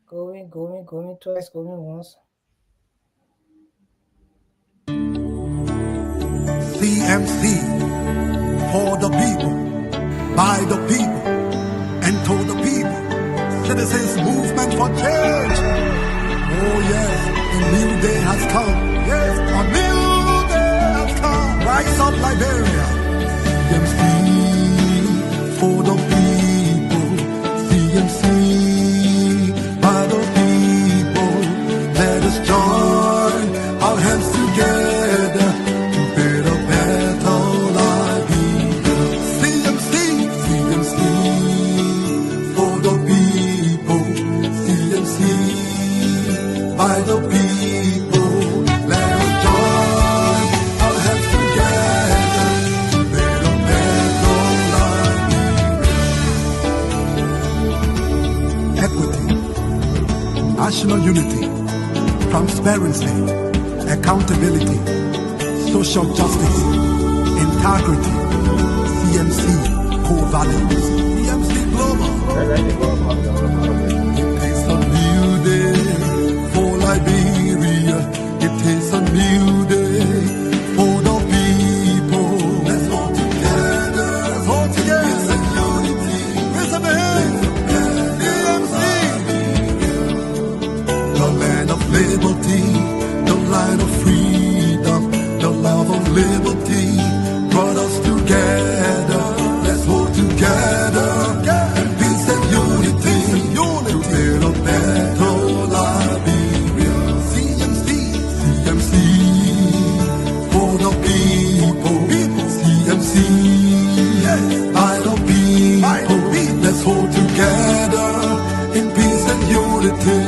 Going twice, going once. CMC for the people, by the people, and to the people. Citizens movement for change. Oh yes, a new day has come. Yes, a new day has come. Rise up Liberia. CMC for the people. CMC by the people. Let us join our hands together to build a better life. CMC, CMC for the people. CMC by the people. Let us join our hands together to build a better life. Equity, national unity, transparency, accountability, social justice, integrity. CMC core values. CMC global. It is a new day for Liberia. It is a new day for the people. Let's hold together. Let's hold together. Peace and unity. Raise up your hands. CMC. The land of liberty, the land of freedom, the love of liberty brought us together. Let's hold together in peace and unity to build a better Liberia. CMC, CMC for the people. CMC by the people. Let's hold together in peace and unity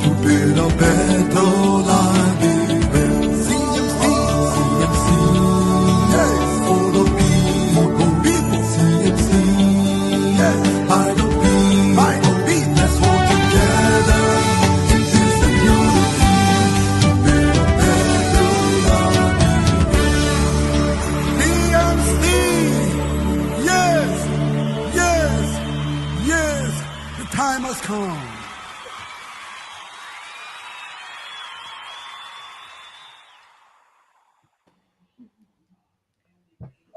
to build a better Liberia. CMC, CMC for the people. CMC by the people. Let's hold together in peace and unity to build a better Liberia. CMC, yes, yes, yes, the time has come.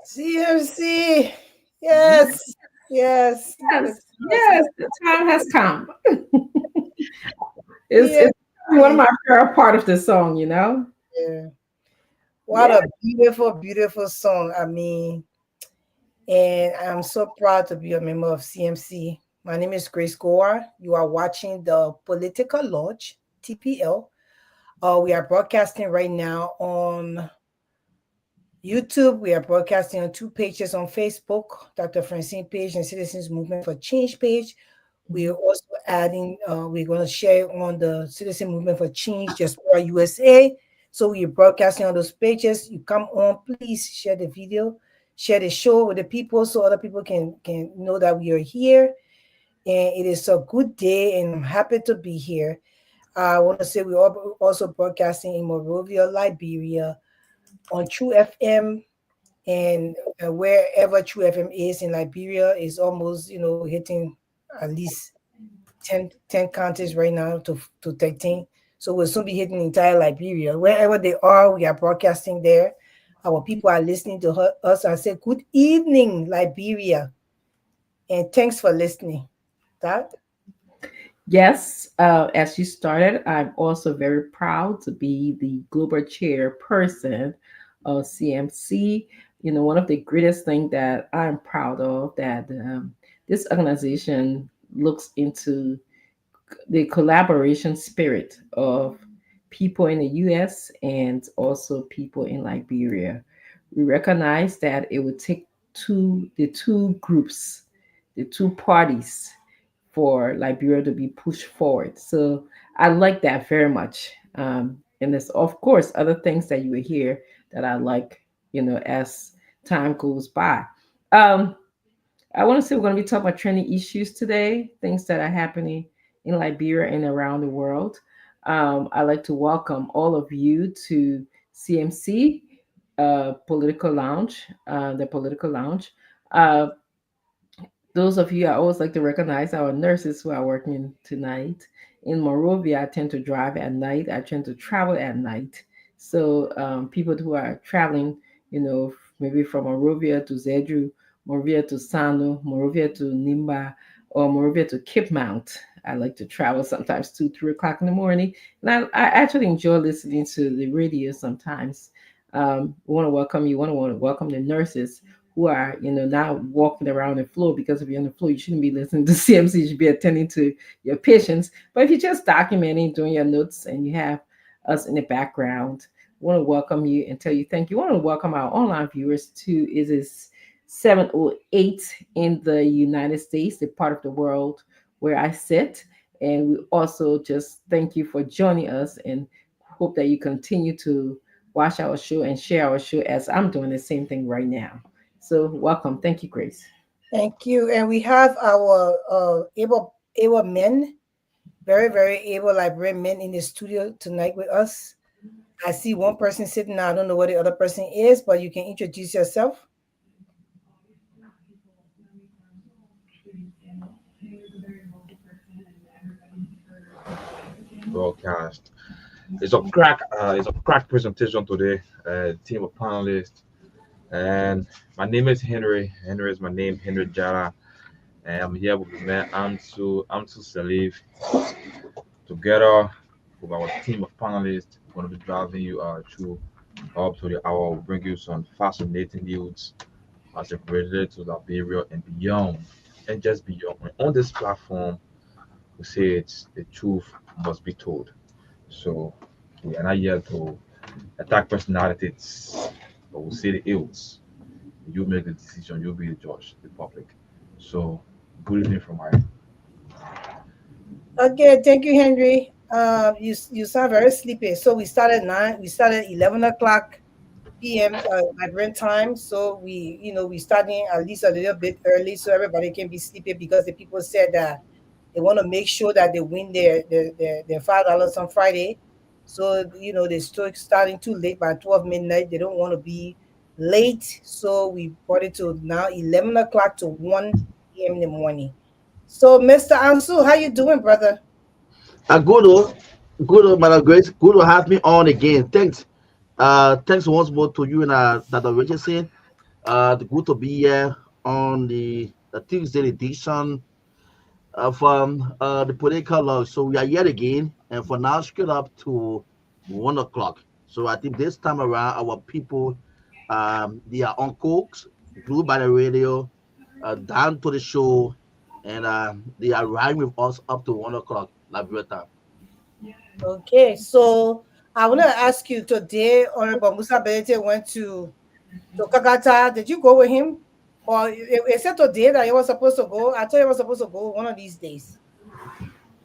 CMC. Yes. Yes. Yes, yes, the time has come. It's, Yeah. it's one of my favorite part of the song, you know? Yeah. What Yeah. a beautiful, beautiful song. I mean, and I'm so proud to be a member of CMC. My name is Grace Goa. You are watching the Political Lodge, TPL. We are broadcasting right now on YouTube. We are broadcasting on two pages on Facebook, Dr. Francine page and Citizens Movement for Change page. We are also adding, we're going to share on the Citizen Movement for Change, Diaspora USA. So we're broadcasting on those pages. You come on, please share the video, share the show with the people so other people can know that we are here. And it is a good day, and I'm happy to be here. I want to say we're also broadcasting in Monrovia, Liberia, on True FM, and wherever True FM is in Liberia is almost hitting at least 10 counties right now to 13. So we'll soon be hitting entire Liberia. Wherever they are, we are broadcasting there. Our people are listening to us. I say good evening, Liberia, and thanks for listening. That Yes, as you started, I'm also very proud to be the global chairperson of CMC. You know, one of the greatest things that I'm proud of that this organization looks into the collaboration spirit of people in the US and also people in Liberia. We recognize that it would take the two groups, the two parties for Liberia to be pushed forward. So I like that very much. And there's of course other things that you will hear that I like, you know, as time goes by. Um, I want to say we're going to be talking about trending issues today, things that are happening in Liberia and around the world. I'd like to welcome all of you to CMC Political Lounge, the Political Lounge. Uh, Those of you, I always like to recognize our nurses who are working tonight. In Monrovia, I tend to drive at night. I tend to travel at night. So people who are traveling, maybe from Monrovia to Zedru, Monrovia to Sano, Monrovia to Nimba, or Monrovia to Cape Mount. I like to travel sometimes 2, 3 o'clock in the morning, and I actually enjoy listening to the radio sometimes. We want to welcome you. Want to welcome the nurses who are now walking around the floor, because if you're on the floor you shouldn't be listening to CMC, you should be attending to your patients. But if you're just documenting, doing your notes, and you have us in the background, we want to welcome you and tell you thank you. We want to welcome our online viewers too. It is 7:08 in the United States, the part of the world where I sit. And we also just thank you for joining us, and hope that you continue to watch our show and share our show, as I'm doing the same thing right now. So welcome. Thank you, Grace. Thank you. And we have our able men, very, very able librarian men in the studio tonight with us. I see one person sitting now. I don't know what the other person is, but you can introduce yourself. broadcast. It's a crack presentation today. Team of panelists, and my name is Henry. Henry is my name, Henry Jara, and I'm here with my man Amsu Salif. Together with our team of panelists, we're going to be driving you through up to the hour. We'll bring you some fascinating news as it related to Liberia and beyond, and just beyond. On this platform, we say it's the truth must be told. So we are not here to attack personalities, but we'll say the ills. You make the decision, you'll be the judge, the public. So good evening from my Okay, thank you, Henry. You sound very sleepy. So we started 9. We started 11 o'clock p.m. Migrant time. So we starting at least a little bit early so everybody can be sleepy because the people said that they want to make sure that they win their $5 on Friday. So they still starting too late by 12 midnight. They don't want to be late. So we brought it to now 11 o'clock to 1 p.m. in the morning. So Mr. Ansu, how you doing, brother? Good, oh, good, oh, Madam Grace. Good to have me on again. Thanks once more to you and Dr. Richardson. Good to be here on the Tuesday edition from the political law. So we are here again, and for now, straight up to 1 o'clock. So I think this time around, our people, they are on cokes, glued by the radio, down to the show, and they are riding with us up to 1 o'clock, Liberia time. Okay, so I want to ask you today, Honorable Musa Benete went to Kakata. Did you go with him? Or is it today that he was supposed to go? I thought he was supposed to go one of these days.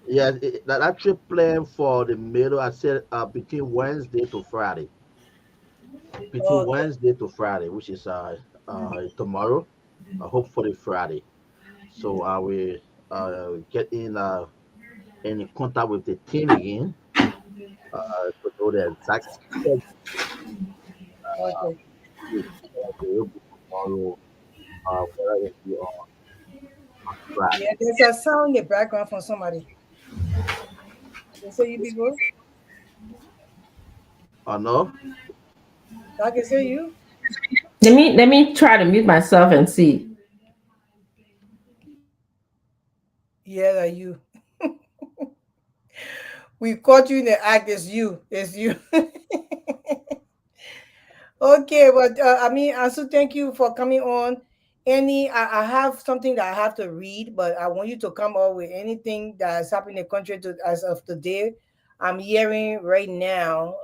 Yeah, that actually plan for the middle. I said between Wednesday to Friday. Between Okay, Wednesday to Friday, which is tomorrow, hopefully Friday. So I will get in contact with the team again to know the exact schedule. okay. If they will be tomorrow, whether it will be on Friday. Yeah, there's a sound in the background from somebody. They say you people. Or no? I can say you. Let me try to mute myself and see. Yeah, that you. We caught you in the act. It's you. It's you. Okay, but I mean, also thank you for coming on. I have something that I have to read, but I want you to come up with anything that's happening in the country as of today. I'm hearing right now.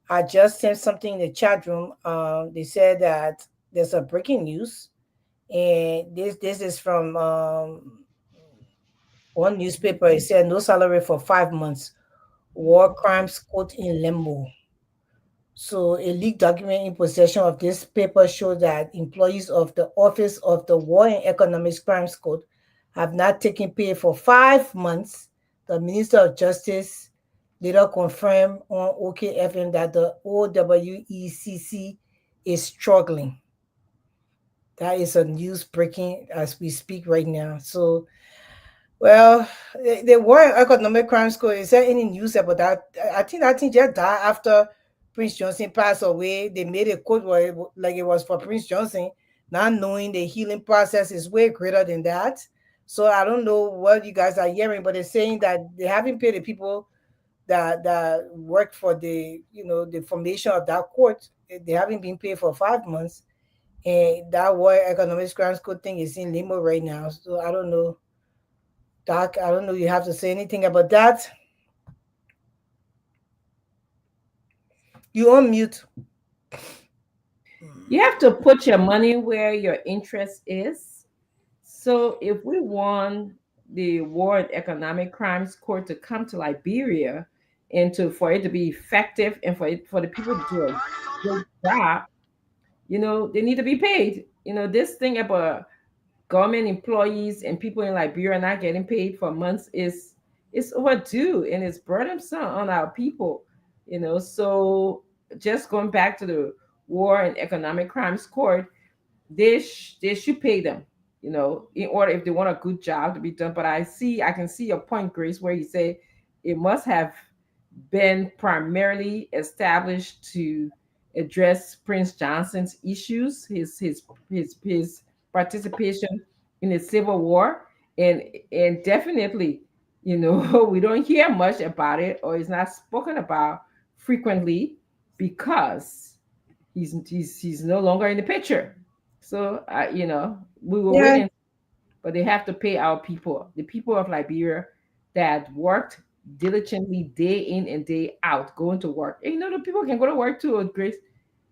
I just sent something in the chat room. They said that there's a breaking news, and this is from one newspaper. It said no salary for 5 months. War crimes court in limbo. So, a leaked document in possession of this paper shows that employees of the Office of the War and Economic Crimes Court have not taken pay for 5 months. The Minister of Justice later confirmed on OKFM that the OWECC is struggling. That is a news breaking as we speak right now. So, well, the War Economic Crime Score, is there any news about that? I think that thing just died after Prince Johnson passed away. They made a quote where like it was for Prince Johnson, not knowing the healing process is way greater than that. So I don't know what you guys are hearing, but they're saying that they haven't paid the people that worked for the the formation of that court. They haven't been paid for 5 months, and that War Economic Crime Score thing is in limbo right now. So I don't know. Doc, I don't know. You have to say anything about that. You on mute. You have to put your money where your interest is. So if we want the War and Economic Crimes Court to come to Liberia and to for it to be effective and for the people to do a good job, they need to be paid. This thing about government employees and people in Liberia not getting paid for months is overdue and it's burdensome on our people. So just going back to the War and Economic Crimes Court, they should pay them, in order if they want a good job to be done. But I can see your point, Grace, where you say it must have been primarily established to address Prince Johnson's issues, his participation in the Civil War, and definitely, we don't hear much about it, or it's not spoken about frequently because he's no longer in the picture. So we will wait Yeah, and but they have to pay our people, the people of Liberia that worked diligently day in and day out, going to work. And the people can go to work too, Grace.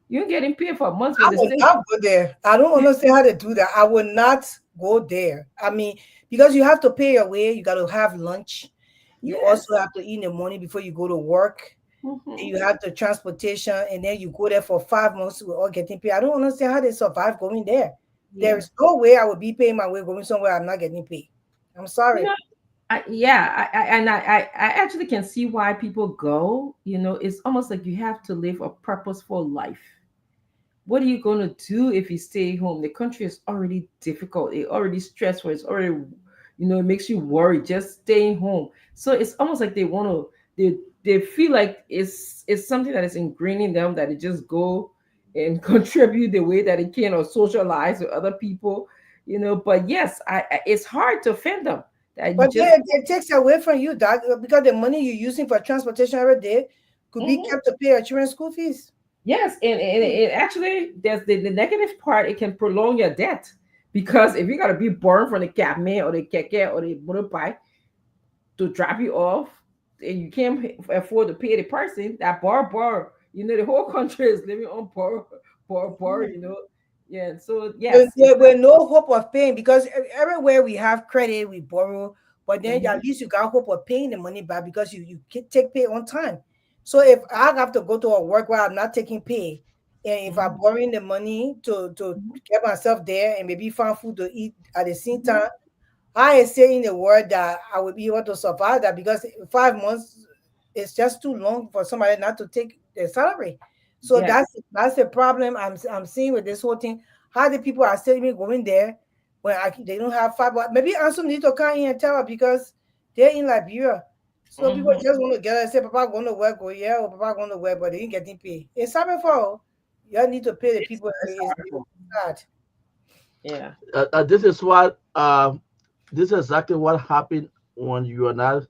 You're getting paid for months, I but the would state. not go there. I don't understand how to do that. I would not go there. I mean, because you have to pay your way, you got to have lunch. You also Yes. have to eat in the morning before you go to work. Then Hmm. you have the transportation, and then you go there for 5 months with all getting paid. I don't understand how they survive going there. There Yeah. is no way I would be paying my way going somewhere I'm not getting paid. I'm You sorry. know, I actually can see why people go. It's almost like you have to live a purposeful life. What are you going to do if you stay home? The country is already difficult. It's already stressful. It's already, it makes you worry just staying home. So it's almost like they feel like it's something that is ingrained in them that they just go and contribute the way that it can or socialize with other people. But yes, it's hard to offend them that you But just. then it takes away from you that because the money you're using for transportation every day could be Mhm. kept to pay your children's school fees. Yes, and actually, there's the negative part. It can prolong your debt because if you gotta be born from the cabman or the keke or the motorbike to drop you off, and you can't afford to pay the person that borrow. The whole country is living on borrow. Yeah. So yes, it's With no hope of paying because everywhere we have credit, we borrow, but then mhm, at least you got hope of paying the money back because you take pay on time. So if I have to go to a work where I'm not taking pay, and if I'm mhm, borrowing the money to mhm, get myself there and maybe find food to eat at the same mhm, time, I is saying the word that I will be able to survive that because 5 months is just too long for somebody not to take their salary. So yes. that's the problem I'm seeing with this whole thing. How the people are still even going there when they don't have five. But maybe Ansem need to come in and tell her because they're in Liberia. So people Mhm. just want to get her and say, Papa going to work, go yeah, or Papa going to work, but they ain't getting paid. It's happening for you need to pay the It's people. it's It's horrible. sad. Yeah. This is what this is exactly what happened when you are not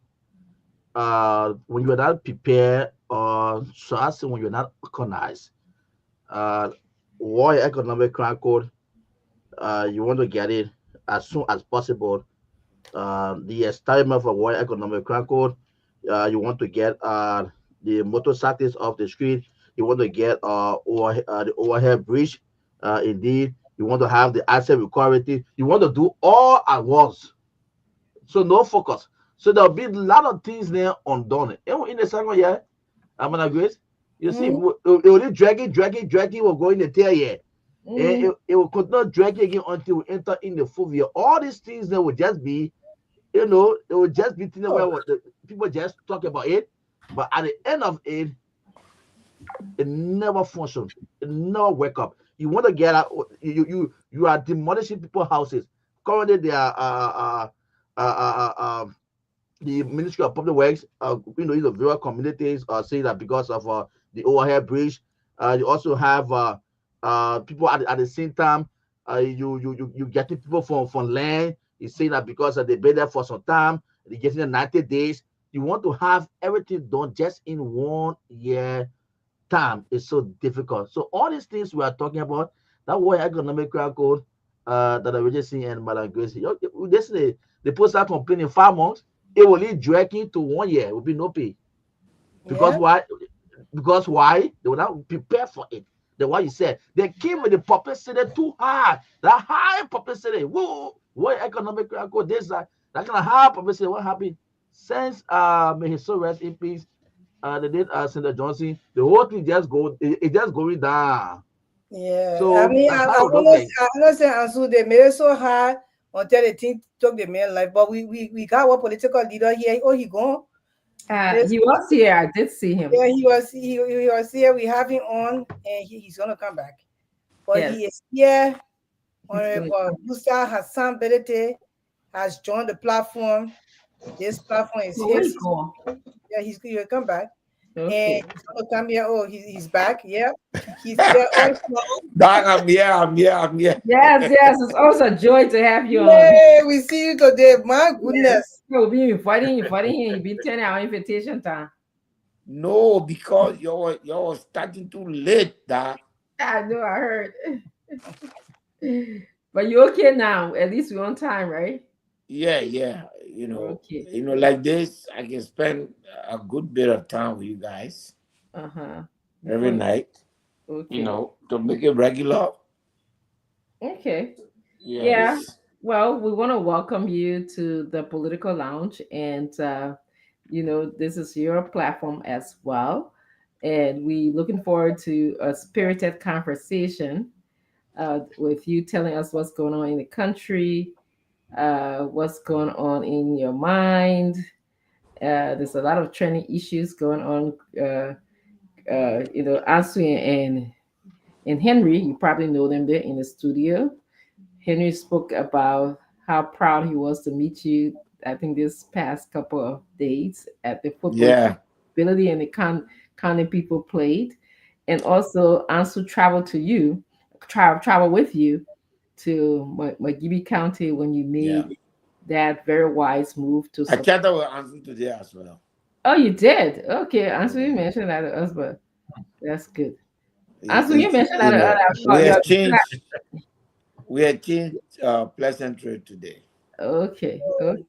prepared, or so I say when you're not organized. Uh, War Economic Crime Code, you want to get it as soon as possible. The establishment of War Economic Crime Code, you want to get the motorcyclists off the street. You want to get the overhead bridge. Indeed, you want to have the asset recovery. You want to do all at once. So no focus. So there'll be a lot of things there undone. And in the second year, I'm gonna grace. You see, Mhm. it will drag it, will go in the tail year. And Mhm. it will continue dragging again until we enter in the full year. All these things that will just be, it will just be things where Oh, the people just talk about it, but at the end of it, it never function. It never wake up. You want to get out. You are demolishing people's houses. Currently, they are uh, uh, uh, uh, the Ministry of Public Works, in the rural communities, say that because of the overhead bridge, you also have people at the same time. You getting people from land. You say that because they been there for some time, they getting the 90 days. You want to have everything done just in 1 year time. Is so difficult. So all these things we are talking about, that World Economic Code, that I just seen and Madam Grace, this they post that complaint in 5 months. It will lead dragging to 1 year. It will be no pay. Because Yeah, why? Because why? They will not prepare for it. The why you said they came with the publicity too high. That high publicity. Whoa, what economic code this that kind of high publicity. What happened? Since may his soul rest in peace. They did Senator Johnson. The whole thing just it just going down. yeah. I So mean, that's how it look like. I understand. And so they made it so hard until they think took the man life. But we got one political leader here. Oh, he gone. This, He was here. I did see him. yeah, he was here. We have him on, and he's gonna come back. But Yes, he is here. he's gonna Honorable come. Musa Hassan Bedete has joined the platform. This platform is But where he his. going? Yeah, he'll come back. And Okay. he's gonna come here. Oh, he's back. Yeah, he's here also. Doc, I'm here. I'm here. I'm here. Yes, yes. It's always a joy to have you on. Yay, we see you today. My Yes. goodness. You'll be inviting him. You've been turning our invitation time. No, because you're starting too late, Doc. I know. I heard. But you're okay now. At least we're on time, right? Yeah, yeah. Okay. Like this, I can spend a good bit of time with you guys Uh huh. every Before. night. Okay. To make it regular. Okay. Yeah. Yes. Well, we want to welcome you to the Political Lounge, and this is your platform as well, and we looking forward to a spirited conversation with you, telling us what's going on in the country, what's going on in your mind. There's a lot of trending issues going on. Asu and Henry, you probably know them there in the studio. Henry spoke about how proud he was to meet you, I think, this past couple of days at the football Yeah. ability and the county people played. And also, Ansu traveled travel with you to Magibi County when you Yeah. made that very wise move to I support. chatted with Andrew today as well. Oh, you did? Okay, Ansu, you Yeah. mentioned that to us, but that's good. Ansu, you It's, mentioned that to us. I we thought exchanged pleasantry today. okay, okay.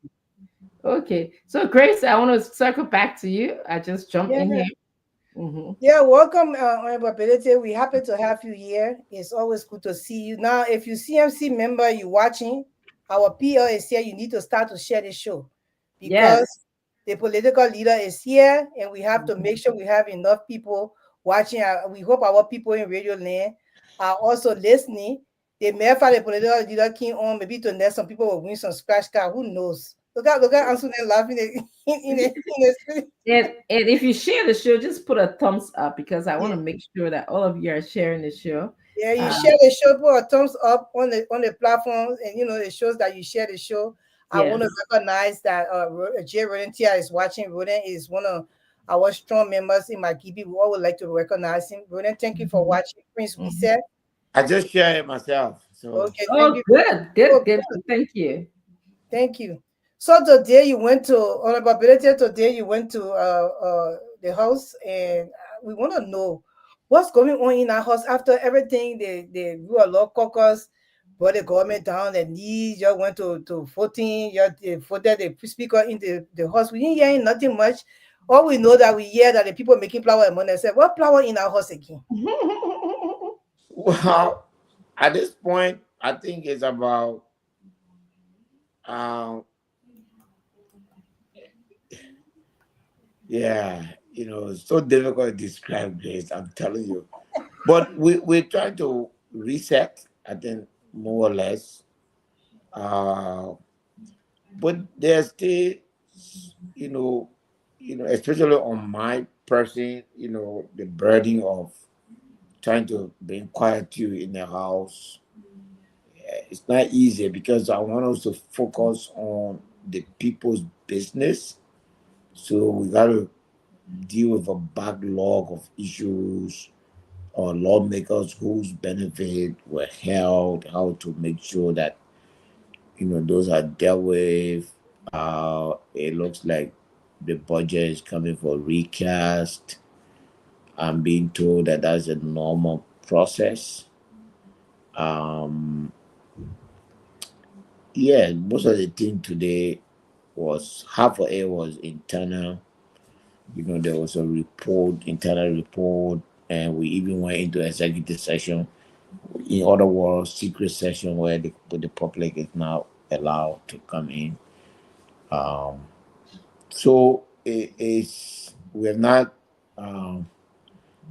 Okay. So, Grace, I want to circle back to you. I just jumped Yeah, in here. Hmm. yeah. Welcome, Honorable Bedete. We happy to have you here. It's always good to see you. Now, if you CMC member, you watching, our PL is here. You need to start to share the show Yes. because the political leader is here, and we have to Mhm. make sure we have enough people watching. We hope our people in Radio Land are also listening. They may find the political leader came on, maybe to next some people will win some scratch card. Who knows? Look at Anthony laughing in And if you share the show, just put a thumbs up because I want yeah. to make sure that all of you are sharing the show. Yeah, you Uh, share the show, put a thumbs up on the platform, and it shows that you share the show. I want to yes. recognize that Jay Rodentia is watching. Roden is one of our strong members in my GB. We all would like to recognize him. Roden, thank you for Mhm. watching. Prince, we Mhm. said, I just shared it myself. So okay, thank Oh, you. good, Oh, good, good. Thank you. thank you. So today you went to Honorable Ability. Today you went to the house, and we want to know what's going on in our house after everything. They do a lot of caucus, brought the government down the knees. You went to 14. You voted the speaker in the house. We didn't hear nothing much. All we know that we hear that the people making flour and money. I said, what flour in our house again? well, at this point, I think it's about um yeah, it's so difficult to describe Grace, I'm telling you. But we're trying to reset, I think, more or less. Uh, but there's still, you know, especially on my person, the burden of trying to bring quietude in the house. It's not easy because I want us to focus on the people's business. So we got to deal with a backlog of issues or lawmakers whose benefit were held, how to make sure that those are dealt with. It looks like the budget is coming for recast. I'm being told that that's a normal process. Um, yeah, most of the thing today was half of it was internal. There was a report, internal report, and we even went into executive session. In other words, secret session where the public is now allowed to come in. Um, so we're not, um,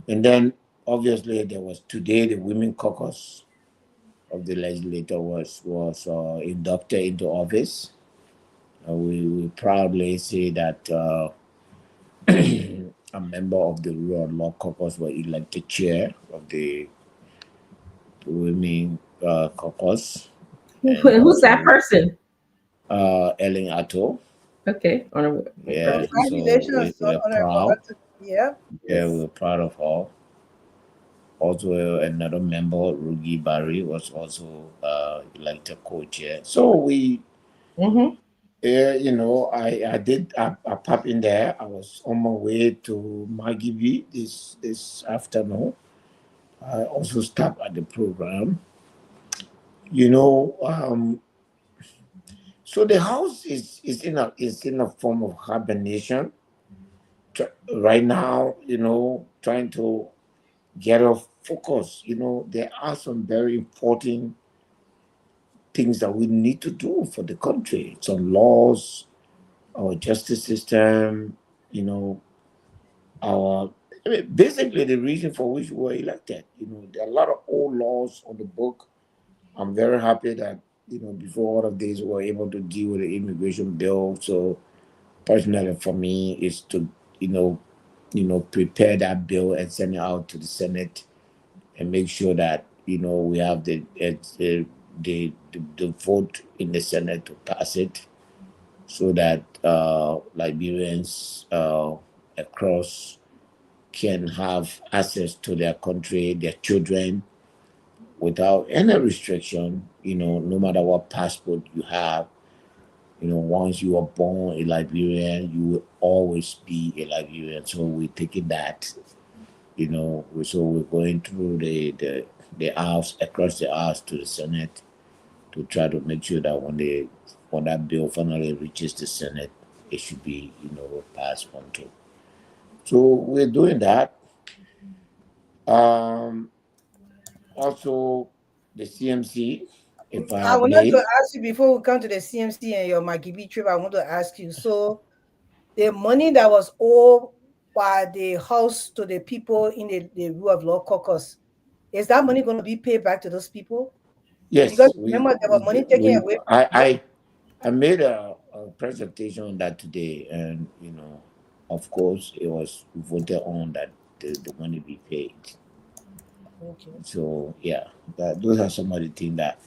and then obviously there was today the women caucus of the legislature was inducted into office. We proudly say that a member of the Rule of Law Caucus was elected chair of the Women Caucus, and Who's that also person? Ellen Atto. Okay, honorable. Yeah, Congratulations. so Congratulations, we're Honorable proud. Arthur. Yeah. Yeah, Yes. we're proud of her. Also, another member, Rugi Barry, was also elected co-chair. So Mm-hmm. I popped in there. I was on my way to Maggie B this afternoon. I also stopped at the program. You know, um, so the house is in a form of hibernation right now. Trying to get off focus. There are some very important things that we need to do for the country. Some laws, our justice system, you know, our basically the reason for which we were elected. There are a lot of old laws on the book. I'm very happy that before all of this we were able to deal with the immigration bill. So personally for me is to you know prepare that bill and send it out to the Senate and make sure that we have the vote in the Senate to pass it, so that Liberians across can have access to their country, their children, without any restriction. No matter what passport you have, once you are born a Liberian, you will always be a Liberian. So we're taking that. So we're going through the house, across the house to the Senate, to try to make sure that when that bill finally reaches the Senate, it should be passed on to. So we're doing that. Um, Also, the CMC, if I I wanted to may. ask you before we come to the CMC and your Magibi trip. I want to ask you. So the money that was owed by the house to the people in the rule of law caucus, is that money going to be paid back to those people? Because Yes, remember there was money taken away from people. I made a presentation on that today, and of course, it was voted on that the money be paid. Okay. So yeah, those are some of the things that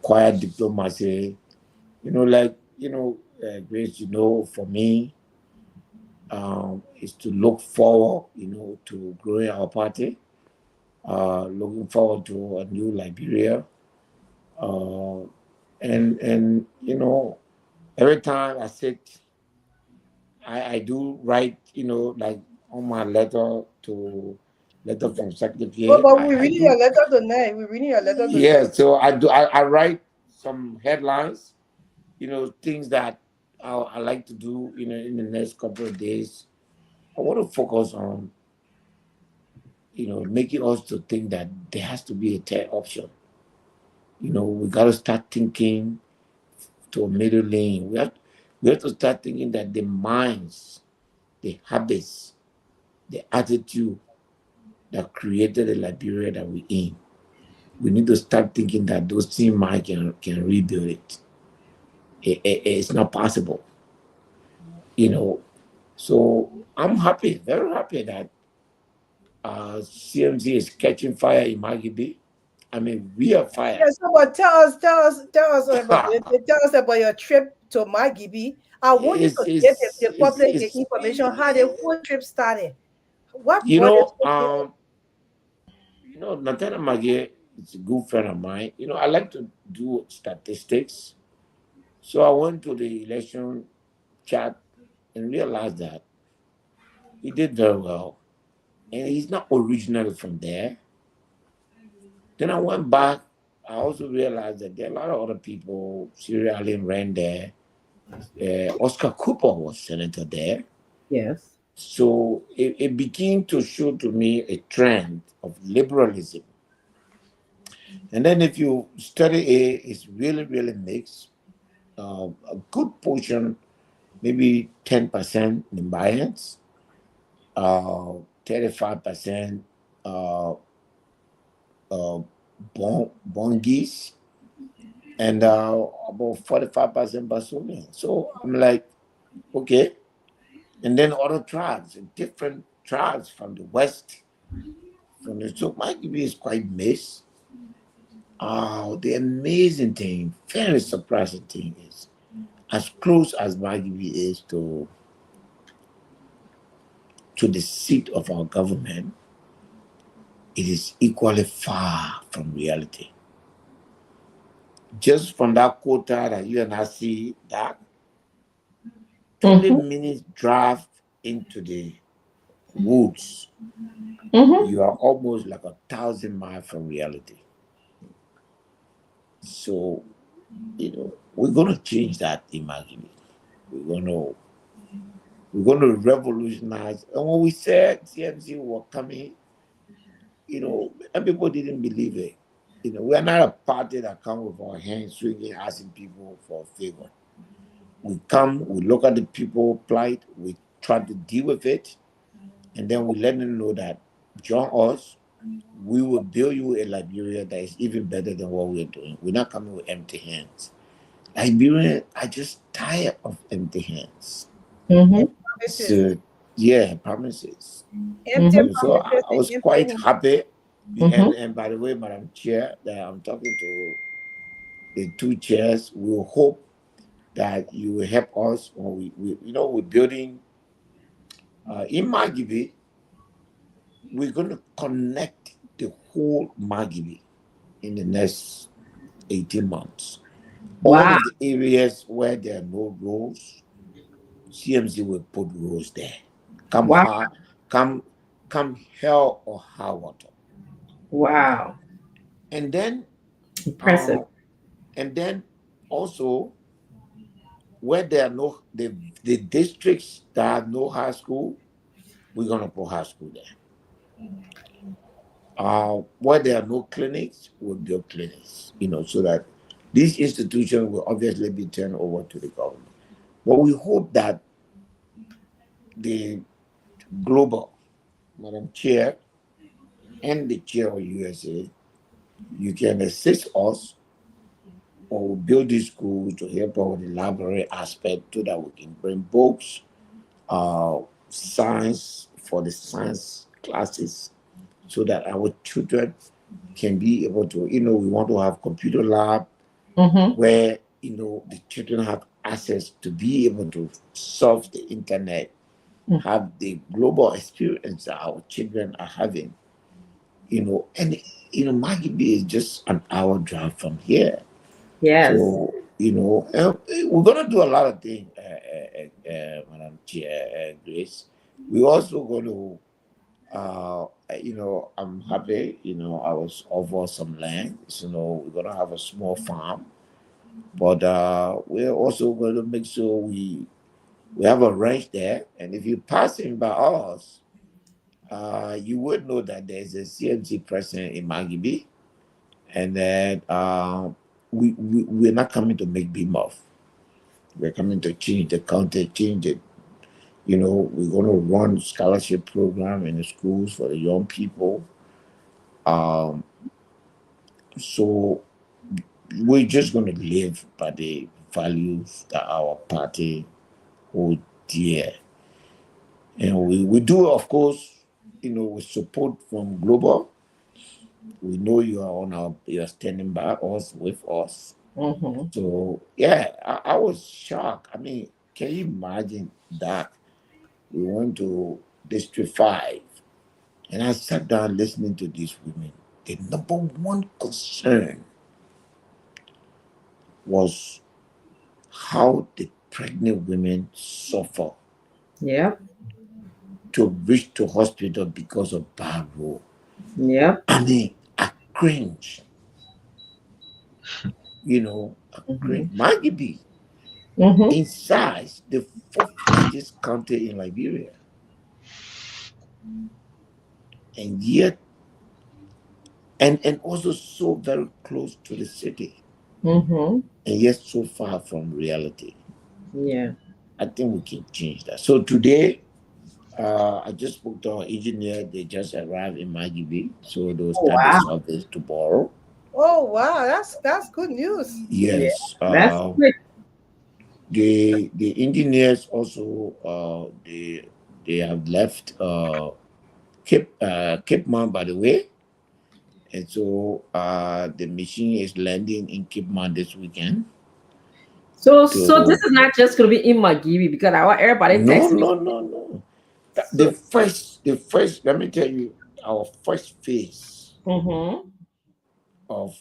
quiet diplomacy. Grace. For me, is to look forward. To growing our party. Looking forward to a new Liberia. Uh, and every time I sit, I do write, like on my letter from Oh, Secretary. but I, we're I reading do. your letter tonight. We're reading your letter Yeah, tonight. so I write some headlines, things that I like to do, in the next couple of days. I want to focus on, making us to think that there has to be a third option. We got to start thinking to a middle lane. We have to start thinking that the minds, the habits, the attitude that created the Liberia that we're in. We need to start thinking that those same minds can rebuild it. It's not possible, you know. So I'm happy, very happy that CMC is catching fire in Magibi. I mean, we are fire. Yes, so but tell us about tell us about your trip to Magibi. I want you it's, to give the it's, it's, public the it's, information how the whole trip started. What you brought it know, so there? Nathaniel Magie is a good friend of mine. I like to do statistics. So I went to the election chat and realized that he did very well. And he's not originally from there. Then I went back. I also realized that there are a lot of other people. Sierra Allen ran there. Oscar Cooper was senator there. Yes. So it began to show to me a trend of liberalism. And then if you study it, it's really, really mixed. A good portion, maybe 10% Nimbayans, 35% uh, uh, Bongis, and about 45% Basulian. So I'm like, okay. And then other tribes, different tribes from the West, from the so my GB is quite mixed. The amazing thing, very surprising thing is, as close as Magibi is to the seat of our government, it is equally far from reality. Just from that quota that you and I see, that 20 Mm-hmm. minutes drive into the woods, Mm-hmm. you are almost like 1,000 miles from reality. So, we're gonna change that imagination. We're gonna we're gonna revolutionize. And when we said CMC were coming, and people didn't believe it. We are not a party that come with our hands swinging, asking people for a favor. We come, we look at the people plight, we try to deal with it, and then we let them know that join us. We will build you a Liberia that is even better than what we're doing. We're not coming with empty hands. Liberians are just tired of empty hands. Mm-hmm. Promises, So, yeah, promises. empty Mm-hmm. So I, promises, I was and empty quite hands. happy. Mm-hmm. And by the way, Madam Chair, that I'm talking to the two chairs. We will hope that you will help us when we're building in Magibi. We're going to connect the whole Magibi in the next 18 months. All Wow. of the areas where there are no roads, CMC will put roads there. Come Wow. high, come, come hell or high water. Wow. And then, Impressive. uh, and then also where there are no the districts that have no high school, we're gonna put high school there. Where there are no clinics, we'll build clinics. So that these institutions will obviously be turned over to the government. But we hope that the global, Madam Chair, and the chair of USA, you can assist us or build these schools to help out with the library aspect so that we can bring books, uh, science for the science classes, so that our children can be able to, we want to have computer lab Mm-hmm. where, the children have access to be able to surf the internet, have the global experience that our children are having, and, Magibi is just an hour drive from here. Yes. So, we're going to do a lot of things, Madam Chair, Grace. We're also going to, I'm happy, I was offered some land. So, we're going to have a small farm, but we're also going to make sure we have a ranch there. And if you're passing by us, you would know that there's a CMC president in Magibi, and then we're not coming to make big mouth. We're coming to change the country, change it. We're going to run scholarship program in the schools for the young people. Um, so we're just going to live by the values that our party hold dear. We do, of course, with support from Global, we know you are standing by us with us. Mm-hmm. So yeah, I was shocked. I mean, can you imagine that we went to District 5, and I sat down listening to these women. The number one concern was how the pregnant women suffer Yep. to reach to hospital because of bad road. Yep. I mean, I cringe, I Mm-hmm. cringe. Maggie B, Mm-hmm. in size, the fourth largest county in Liberia, and yet, and also so very close to the city, Mm-hmm. and yet so far from reality. Yeah. I think we can change that. So today, I just spoke to our engineer. They just arrived in Maggie B, so they'll Oh, start the wow. surveys tomorrow. Oh wow, that's good news. Yeah. Yes, That's quick. the engineers also they have left Cape Mount, by the way, and so the machine is landing in Cape Mount this weekend. So this To is not just gonna be in Magibi because I want everybody No, text me. no, no, no. The So first, let me tell you, our first phase mm-hmm. of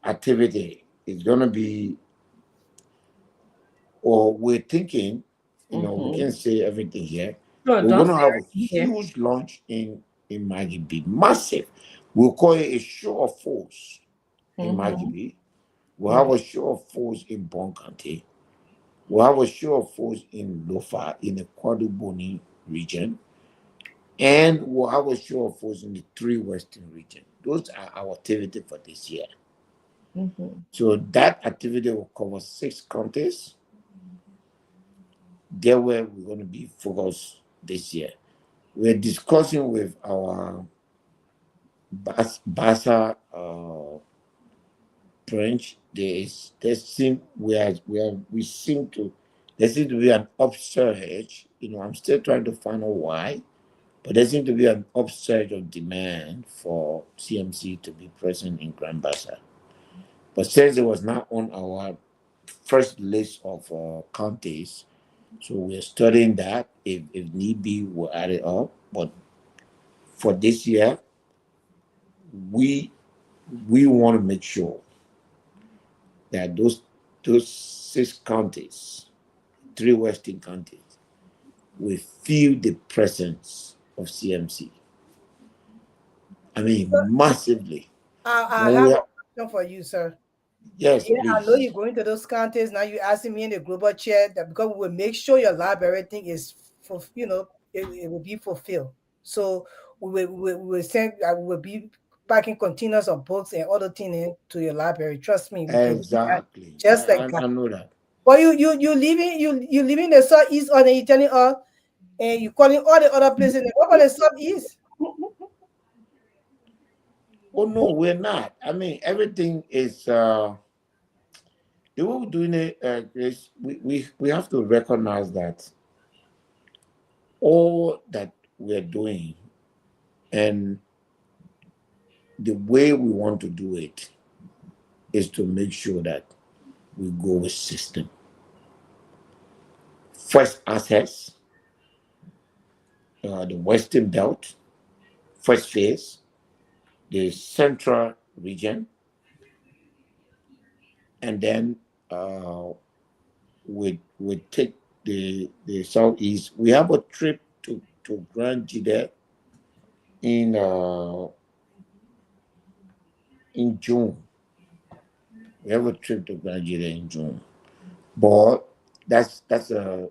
activity is going to be, or we're thinking, we Mm-hmm. can't say everything here. No, We're don't going to say have a everything huge launch in Magibi, massive. We'll call it a show of force here. in Mm-hmm. Magibi. We'll have Yeah. a show of force in Bon County. We'll have a show of force in Lofa, in the Kwaduboni region. And we'll have a show of force in the three western region. Those are our activity for this year. Mm-hmm. So that activity will cover 6 counties. There where we're going to be focused this year. We're discussing with our Basa branch. There seem we seem to there seems to be an upsurge. I'm still trying to find out why, but there seems to be an upsurge of demand for CMC to be present in Grand Bassa. But since it was not on our first list of counties, so we're studying that. If need be, we'll add it up. But for this year, we we want to make sure that those 6 counties, three western counties, will feel the presence of CMC. I mean, massively. I When have we a are, question for you, sir. yes, Yeah, I know please. you're going to those counties now. You asking me in the global chat that because we will make sure your lab everything is for it will be fulfilled. So we will send we will be packing containers of books and other things to your library. Trust me, we can do that Exactly. I, just like I, that. I know that. But you living in the southeast or you telling us and you calling all the other places. What about the southeast? Oh no, we're not. I mean, everything is the way we're doing it. Is we have to recognize that all that we're doing and the way we want to do it is to make sure that we go with system. First access, the Western Belt, first phase, the Central region, and then uh, we take the Southeast. We have a trip to Grand Jide in June. We have a trip to Grand Jide in June, but that's a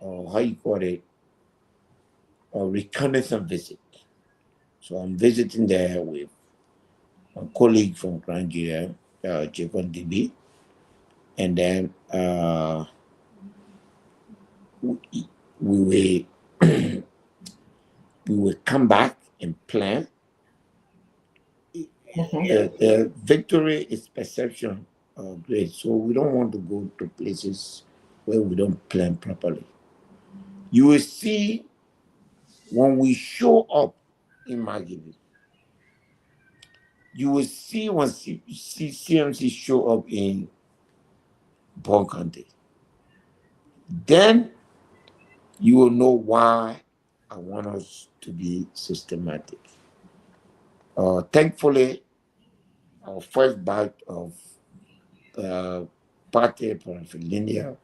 how you call it, a reconnaissance visit. So I'm visiting there with a colleague from Nigeria, Jacob DB, and then we we will come back and plan. Mm-hmm. Victory is perception, great. So we don't want to go to places where we don't plan properly. You will see When we show up in Maggie, you will see when CMC show up in Bon County, then you will know why I want us to be systematic. Thankfully, our first batch of uh, party paraphernalia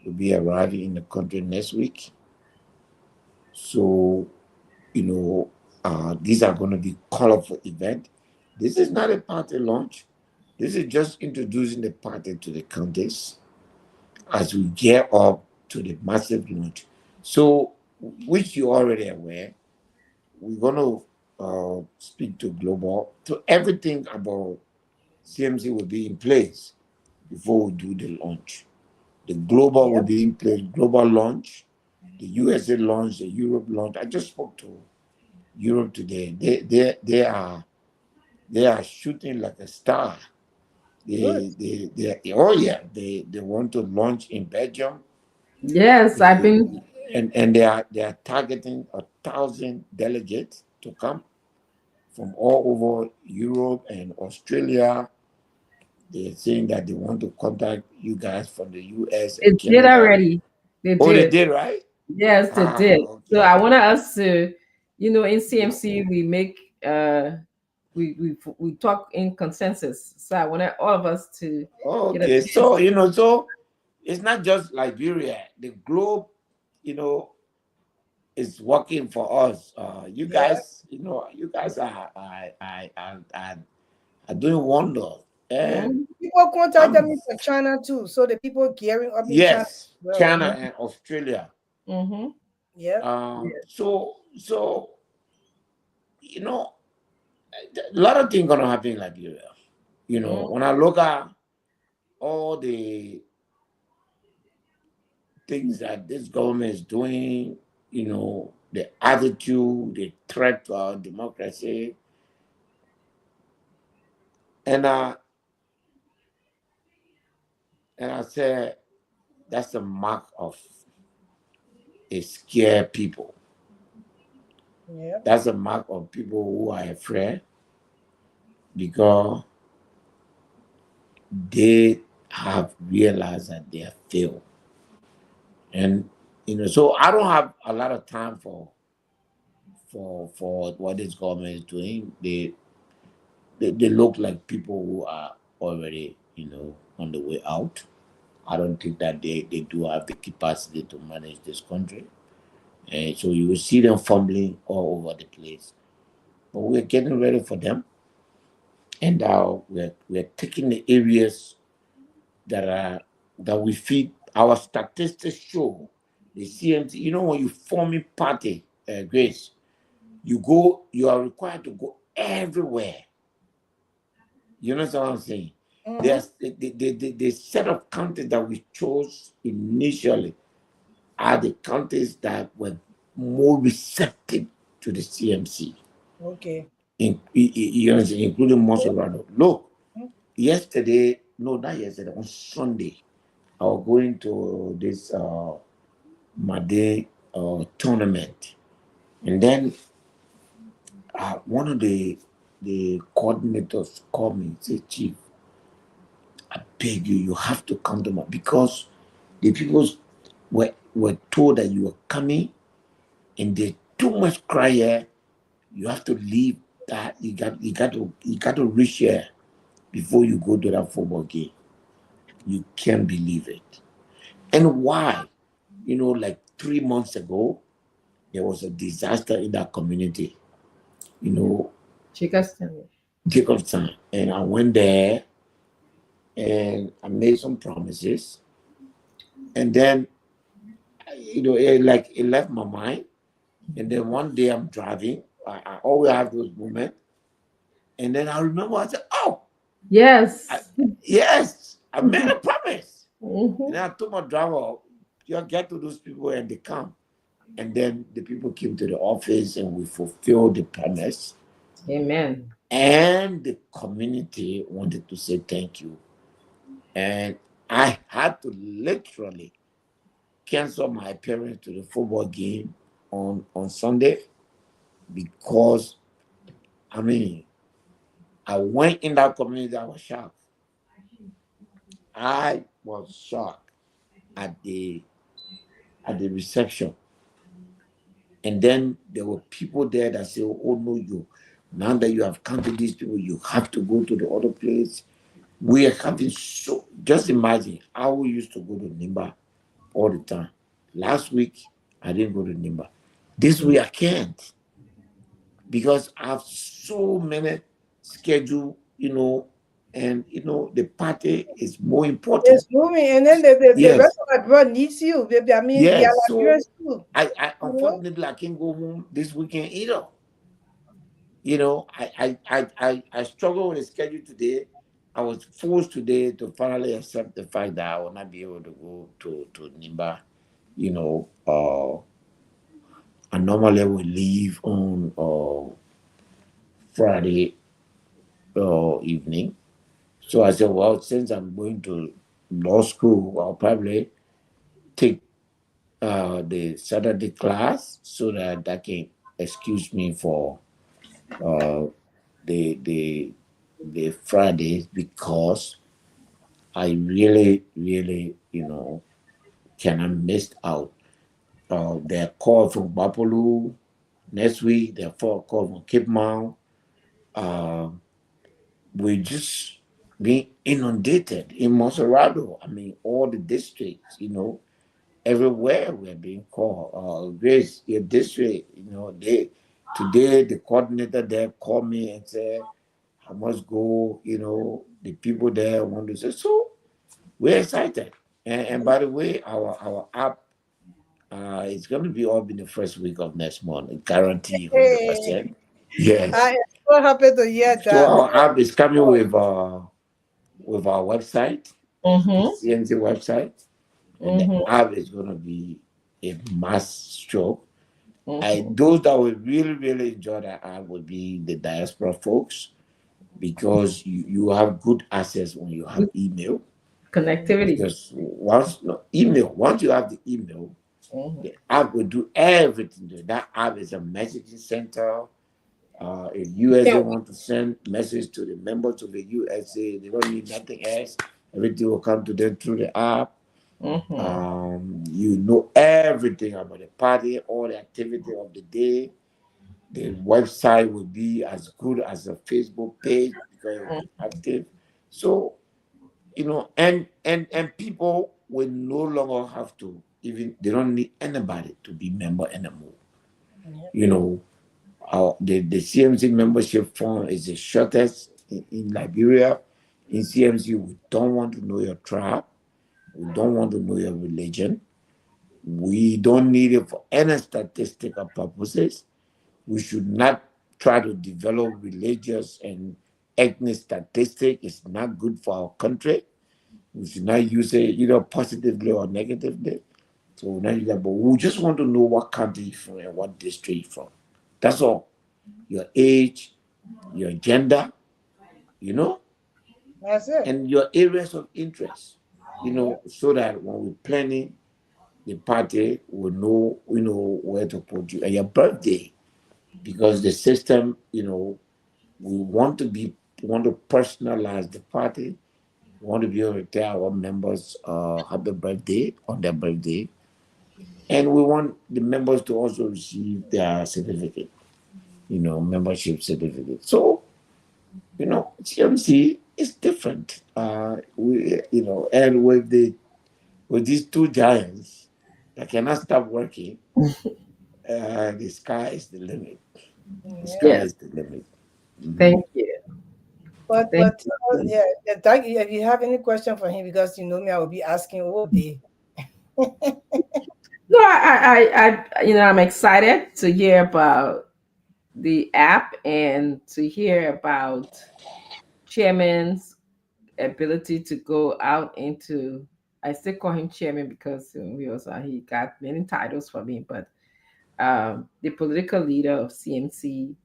will be arriving in the country next week. So, you know, these are going to be colorful event. This is not a party launch. This is just introducing the party to the counties as we gear up to the massive launch. So, which you're already aware, we're going to speak to global. So everything about CMC will be in place before we do the launch. The global will Yep. be in place, global launch, the USA launch, the Europe launch. I just spoke to Europe today. They are shooting like a star. Good. Oh yeah, they want to launch in Belgium. Yes, I've They, been. and they are targeting 1,000 delegates to come from all over Europe and Australia. They're saying that they want to contact you guys from the US They and did Canada. already. They Oh, they did. did, right? Yes, they Ah, did. So okay. I wanted us to, in CMC we make we talk in consensus. So I wanted all of us to get a Okay. chance. So, it's not just Liberia. The globe, you know, is working for us. You Yeah. guys, you guys are doing wonders. And Mhm. People contacted I'm me from China too. So the people gearing up in China yes, as well. China Mhm. and Australia. Mhm. Yep. So you know, a lot of things gonna happen in Liberia. Mhm. When I look at all the things that this government is doing, the attitude, the threat to our democracy, and I say that's the mark of a scared people. Yep. That's a mark of people who are afraid because they have realized that they have failed. And so I don't have a lot of time for what this government is doing. They look like people who are already, on the way out. I don't think that they do have the capacity to manage this country. And so you will see them fumbling all over the place. But we're getting ready for them. And we're taking the areas that are that we feed. Our statistics show the CMT. When you form a party, Grace, you are required to go everywhere. You know what I'm saying? Mm-hmm. There's the set of counties that we chose initially are the counties that were more receptive to the CMC, Okay. including Monserrado. Look, yesterday, no, not yesterday, on Sunday, I was going to this Made tournament, and then one of the coordinators called me and said, Chief, I beg you, you have to come to my because the people were told that you were coming and there's too much cry here. You have to leave that. You got to reach here before you go to that football game. You can't believe it. And why? Like 3 months ago, there was a disaster in that community. You know, Chicken. Jacobstown. And I went there and I made some promises. And then, it left my mind. And then one day I'm driving. I always have those moments. And then I remember I said, oh, I, Yes. yes, I made a promise. And Mhm. then I told my driver, you get to those people and they come. And then the people came to the office and we fulfilled the promise. Amen. And the community wanted to say thank you. And I had to literally cancel my appearance to the football game on Sunday because I mean I went in that community. I was shocked. I was shocked at the reception. And then there were people there that say, "Oh no, you now that you have counted these people, you have to go to the other place." We are having so just imagine how we used to go to Nimba all the time. Last week I didn't go to Nimba. This week I can't because I have so many schedule, and the party is more important. It's moving, and then the rest Yes, of my brother needs you, baby. I mean, they are yes. So Liberians too. I You know? unfortunately I can't go home this weekend either. I struggle with the schedule today. I was forced today to finally accept the fact that I will not be able to go to Nimba. I normally will leave on Friday evening. So I said, well, since I'm going to law school, I'll probably take the Saturday class so that that can excuse me for uh, the the the Fridays because I really, really, cannot miss out. They're called from Bapolu next week. They're called from Cape Mount. Uh, we just being inundated in Monserrado. I mean, all the districts, everywhere we're being called. Grace, your district, they today the coordinator there called me and said, I must go, the people there want to say, so we're excited. And by the way, our app it's going to be up in the first week of next month. I guarantee Hey, 100%. Yes. I am so happy to hear So that, man. our app is coming with our website, the Mm-hmm. CNC website, and the Mm-hmm. app is going to be a mass stroke. Mm-hmm. Those that will really, really enjoy that app will be the diaspora folks because you have good access when you have email. Connectivity. Because once no, email, once you have the email, Mm-hmm. the app will do everything. That app is a messaging center. If USA Can't want to send message to the members of the USA, they don't need nothing else. Everything will come to them through the app. Mm-hmm. You know everything about the party, all the activity of the day. The website will be as good as a Facebook page because it will be active. So and people will no longer have to even they don't need anybody to be member anymore. wait. You know, the CMC membership form is the shortest in Liberia. In CMC, we don't want to know your tribe. We don't want to know your religion. We don't need it for any statistical purposes. We should not try to develop religious and ethnic statistics. It's not good for our country. We should not use it either positively or negatively. So we not use that, but we just want to know what country you're from and what district you're from. That's all. Your age, your gender, you know, That's it. and your areas of interest, Yeah. so that when we're planning the party, we know, where to put you and your birthday, because the system, we want to personalize the party. We want to be able to tell our members happy birthday on their birthday, and we want the members to also receive their certificate, membership certificate. So CMC is different. And with these two giants that cannot stop working, the sky is the limit. The Yeah. sky Yes. is the limit. Mhm. Thank you. Thank But you. yeah, thank you. If you have any question for him, because you know me, I will be asking all day. No, I'm excited to hear about the app and to hear about chairman's ability to go out into. I still call him chairman because he got many titles for me, but the political leader of CMC,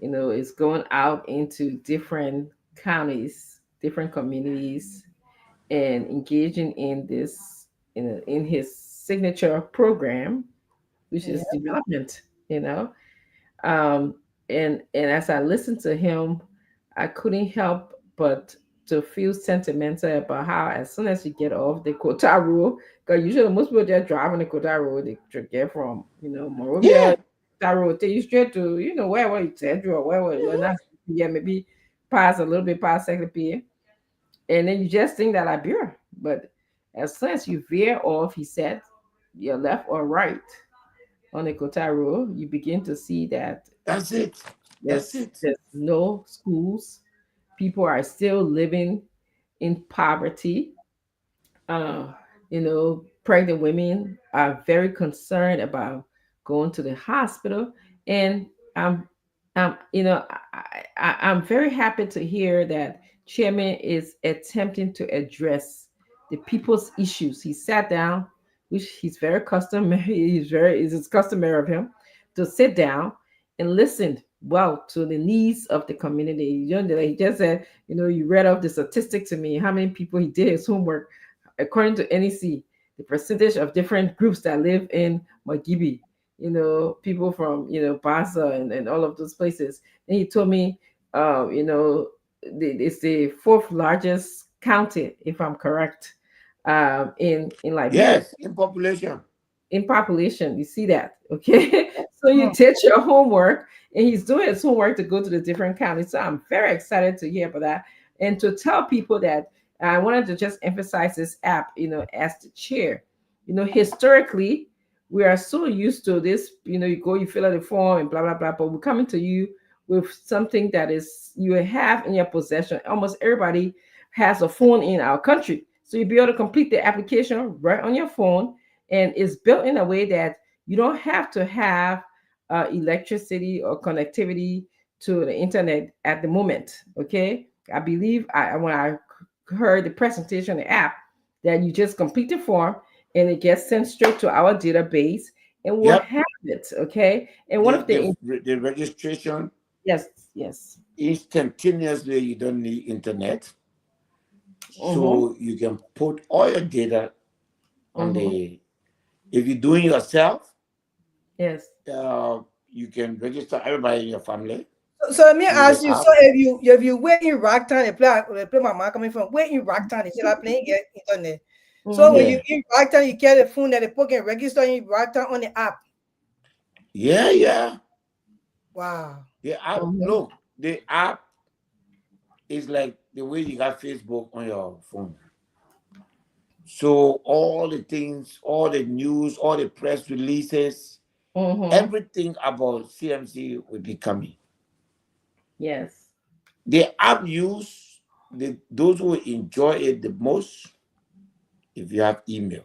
is going out into different counties, different communities, and engaging in this in his signature program, which Yeah. is development, you know. Um, and as I listened to him, I couldn't help but to feel sentimental about how as soon as you get off the Kota Road, because usually most people just drive on the Kota Road, they get from, Monrovia, Yeah. Kota Road, take you straight to, wherever you said you or wherever you're not, yeah, maybe pass a little bit past Second Pier, and then you just think that Liberia. But as soon as you veer off, he said, your left or right on the Kota Road, you begin to see that That's it. That's it. there's no schools. People are still living in poverty. Uh, Pregnant women are very concerned about going to the hospital, and I'm, I'm very happy to hear that Chairman is attempting to address the people's issues. He sat down, which he's very customary. It's customary of him to sit down and listen well to the needs of the community. He just said, you read off the statistic to me, how many people he did his homework according to NEC, the percentage of different groups that live in Magibi, people from, Basa and all of those places. And he told me, it's the fourth largest county, if I'm correct, in Liberia Yes, in population. in population. You see that, okay? So you Hmm. did your homework, and he's doing his homework to go to the different counties. So I'm very excited to hear about that and to tell people that I wanted to just emphasize this app, as the chair. Historically, we are so used to this, you go, you fill out the form and blah, blah, blah, but we're coming to you with something that is you have in your possession. Almost everybody has a phone in our country. So you'll be able to complete the application right on your phone, and it's built in a way that you don't have to have electricity or connectivity to the internet at the moment. Okay, I believe when I heard the presentation of the app, that you just complete the form and it gets sent straight to our database, and we'll Yep. have it. Okay, and one The of the the, the registration yes, yes, instantaneously. You don't need internet, mm-hmm, so you can put all your data on mm-hmm, the. If you're doing yourself, yes, you can register everybody in your family So let me through the ask you. So app. if you wait in Rocktown, they play my mom coming from where in Rocktown, they still are playing get internet. So when mm-hmm, you Yeah, in Rocktown, you get a phone that they put can register in Rocktown on the app. yeah, yeah. Wow. The app. mm-hmm, Look, the app is like the way you got Facebook on your phone. So all the things, all the news, all the press releases, mm-hmm, everything about CMC will be coming. yes, The app use those who enjoy it the most if you have email.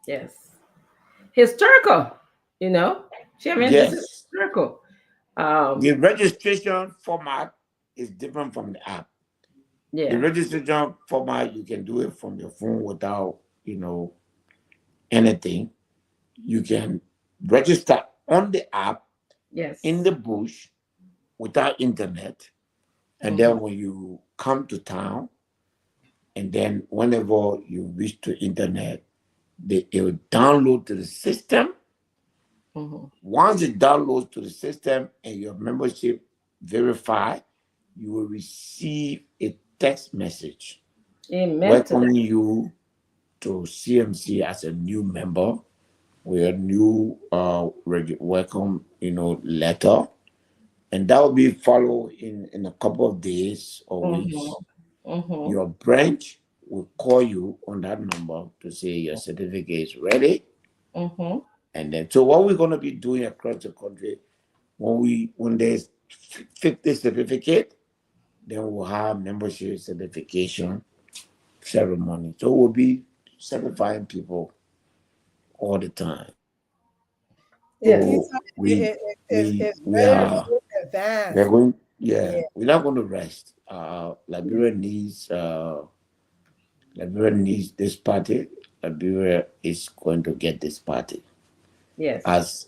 yes. Historical, you know. Chairman, this is Yes. historical. The Um, registration format is different from the app. The yeah, registration format you can do it from your phone without, anything. You can register on the app in yes. the bush without internet. And Mm-hmm, then when you come to town, and then whenever you reach to internet, it will download to the system. mm-hmm. Once it downloads to the system and your membership verified, you will receive a text message Amen to that. welcoming you to CMC as a new member with a new welcome, letter. And that will be followed in a couple of days or Mm-hmm, weeks. mm-hmm, Your branch will call you on that number to say your certificate is ready. mm-hmm. And then, so what we're going to be doing across the country, when there's 50 certificate, then we'll have membership certification ceremony. So we'll be certifying people all the time. The Yes, So internet we is we is we very are very we're advanced. going, Yeah. yeah, we're not going to rest. Liberia needs this party. Liberia is going to get this party. yes, As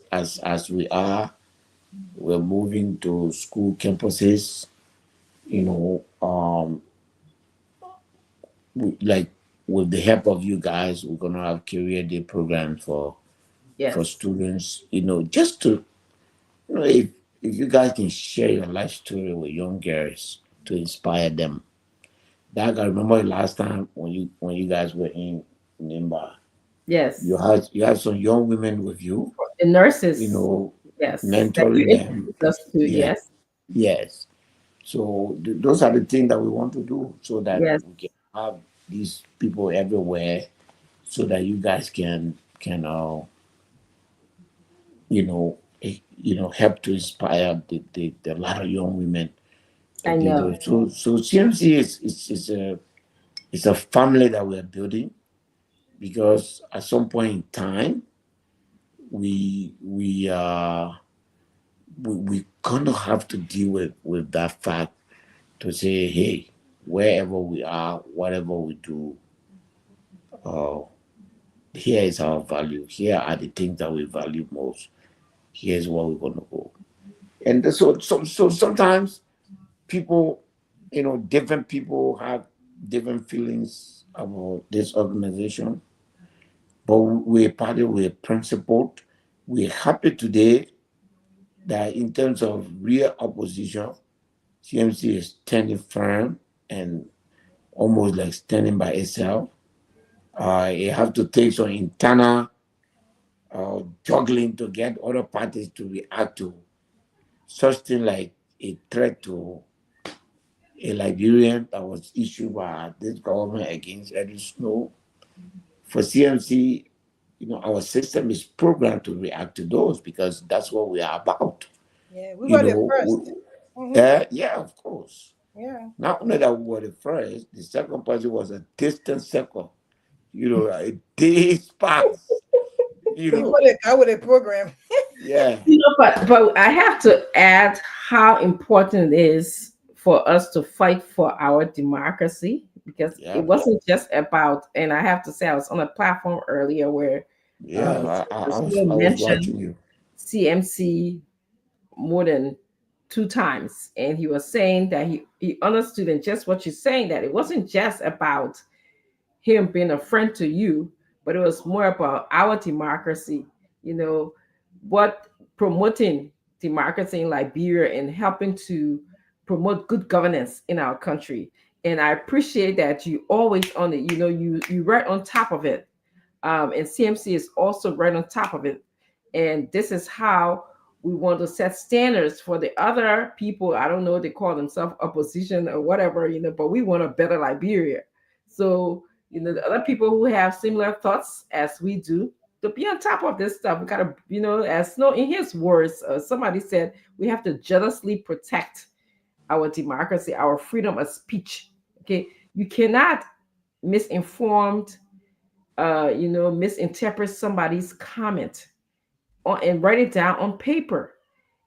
we're moving to school campuses, like with the help of you guys, we're gonna have career day programs for for Yes. students, just to, if you guys can share your life story with young girls to inspire them. That I remember last time when you guys were in Nimba, Yes. you had some young women with you, The you nurses. know, Yes. That you mentoring them. introduced us to. Yeah, Yes. yes. So those are the things that we want to do so that Yes. we can have these people everywhere, so that you guys can help to inspire the lot of young women to I do know. those. So CMC is a family that we are building, because at some point in time we kind of have to deal with that fact, to say, hey, wherever we are, whatever we do, uh, here is our value. Here are the things that we value most. Here's where we're gonna go. And so sometimes people, different people have different feelings about this organization, but we're party, we're principled. We're happy today that in terms of real opposition, CMC is standing firm and almost like standing by itself. You have to take some internal juggling to get other parties to react to such thing like a threat to a Liberian that was issued by this government against Edwin Snow. For CMC, our system is programmed to react to those, because that's what we are about. Yeah, we You were the know, first. Hmm. yeah, of course. Yeah. Not only that we were the first, the second person was a distant second. A day's pass. You know, Before they got with the program. yeah, But I have to add how important it is for us to fight for our democracy, because it yeah, wasn't just about. And I have to say, I was on a platform earlier where yeah. Senator I was mentioned watching you. CMC more than two times, and he was saying that he understood, and just what you're saying, that it wasn't just about him being a friend to you, but it was more about our democracy, you know, what promoting democracy in Liberia and helping to promote good governance in our country. And I appreciate that you always on it, you right on top of it. And CMC is also right on top of it. And this is how we want to set standards for the other people. I don't know, they call themselves opposition or whatever, but we want a better Liberia. So, the other people who have similar thoughts as we do, to be on top of this stuff, we gotta, as Snow in his words, somebody said we have to jealously protect our democracy, our freedom of speech. Okay, you cannot misinformed misinterpret somebody's comment and write it down on paper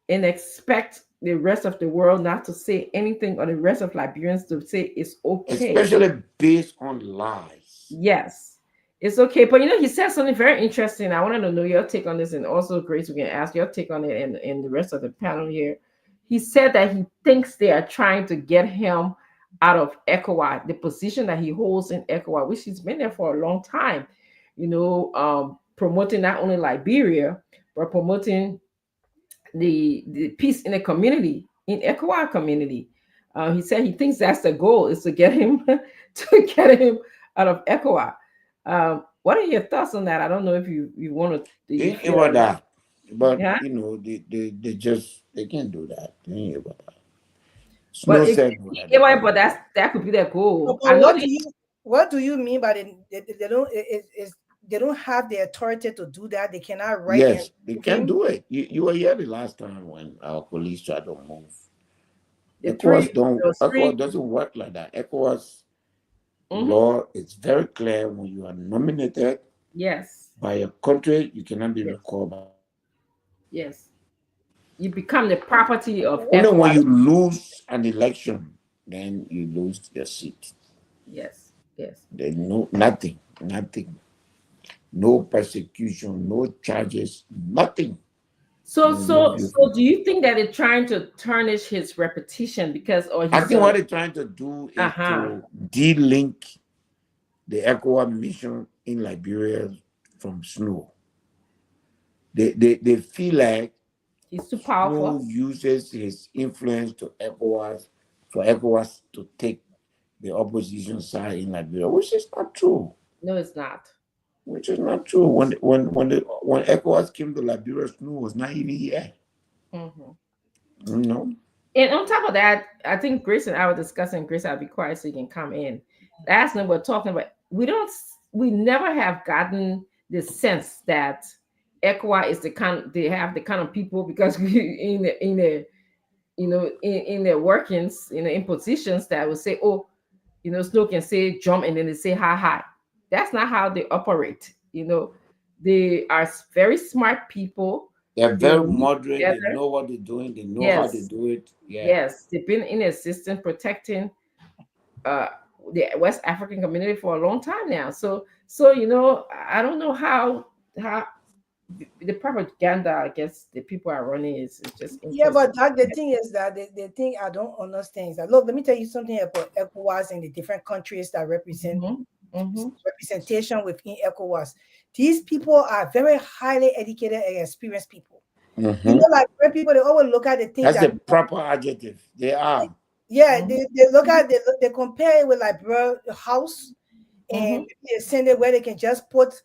and expect the rest of the world not to say anything, or the rest of Liberians to say it's okay. Especially based on lies. Yes, it's okay. But he said something very interesting. I wanted to know your take on this, and also Grace, we can ask your take on it, and the rest of the panel here. He said that he thinks they are trying to get him out of ECOWAS, the position that he holds in ECOWAS, which he's been there for a long time. Promoting not only Liberia, but promoting the peace in the community, in ECOWAS community. He said he thinks that's the goal, is to get him to get him out of ECOWAS. What are your thoughts on that? I don't know if you want to. Do They you ain't feel? about that. But Yeah, they can't do that. They ain't about that. Snow but said no that they anyway, can't but do that. that could be their But goal. I know what do you mean by they don't they don't have the authority to do that? They cannot write and Yes, they move can't him. do it. You were here the last time when our police tried to move. the three those three. ECOWAS doesn't work like that. ECOWAS Mhm. law is very clear. When you are nominated Yes, by a country, you cannot be yes, recalled by ECOWAS. yes. You become the property of Only when ECOWAS. you lose an election, then you lose your seat. Yes, yes. There's nothing, no persecution, no charges, nothing So, will move so, you so, from. do you think that they're trying to tarnish his repetition because, or I he's think what they're trying to do uh is huh, to de-link the ECOWAS mission in Liberia from Snow. They feel like He's too Snow powerful. uses his influence to ECOWAS for ECOWAS to take the opposition side in Liberia, which is not true. No, it's not. Which is not true. When ECOWAS came to Liberia, Snow was not even here. Hmm. You know. And on top of that, I think Grace and I were discussing. Grace, I'll be quiet so you can come in. Last night we're talking about we never have gotten the sense that ECOWA is the kind they have the kind of people because we in the in their workings, in positions that will say, oh, Snow can say jump and then they say hi hi. That's not how they operate. They are very smart people. They're They very will meet moderate. They together. know what they're doing. They know how to Yes, do it. Yeah. yes, they've been in assistance protecting uh the West African community for a long time now. So I don't know how the propaganda I guess the people are running is just Yeah, interesting. but that, the thing is that the thing I don't understand is that, look, let me tell you something about ECOWAS and the different countries that represent Hmm. Hmm. representation within ECOWAS. These people are very highly educated and experienced people. Hmm. Like when people they always look at the things That's the that, proper adjective. They are. yeah, Hmm. they look at they compare it with like bro house, and Hmm. they send it where they can just put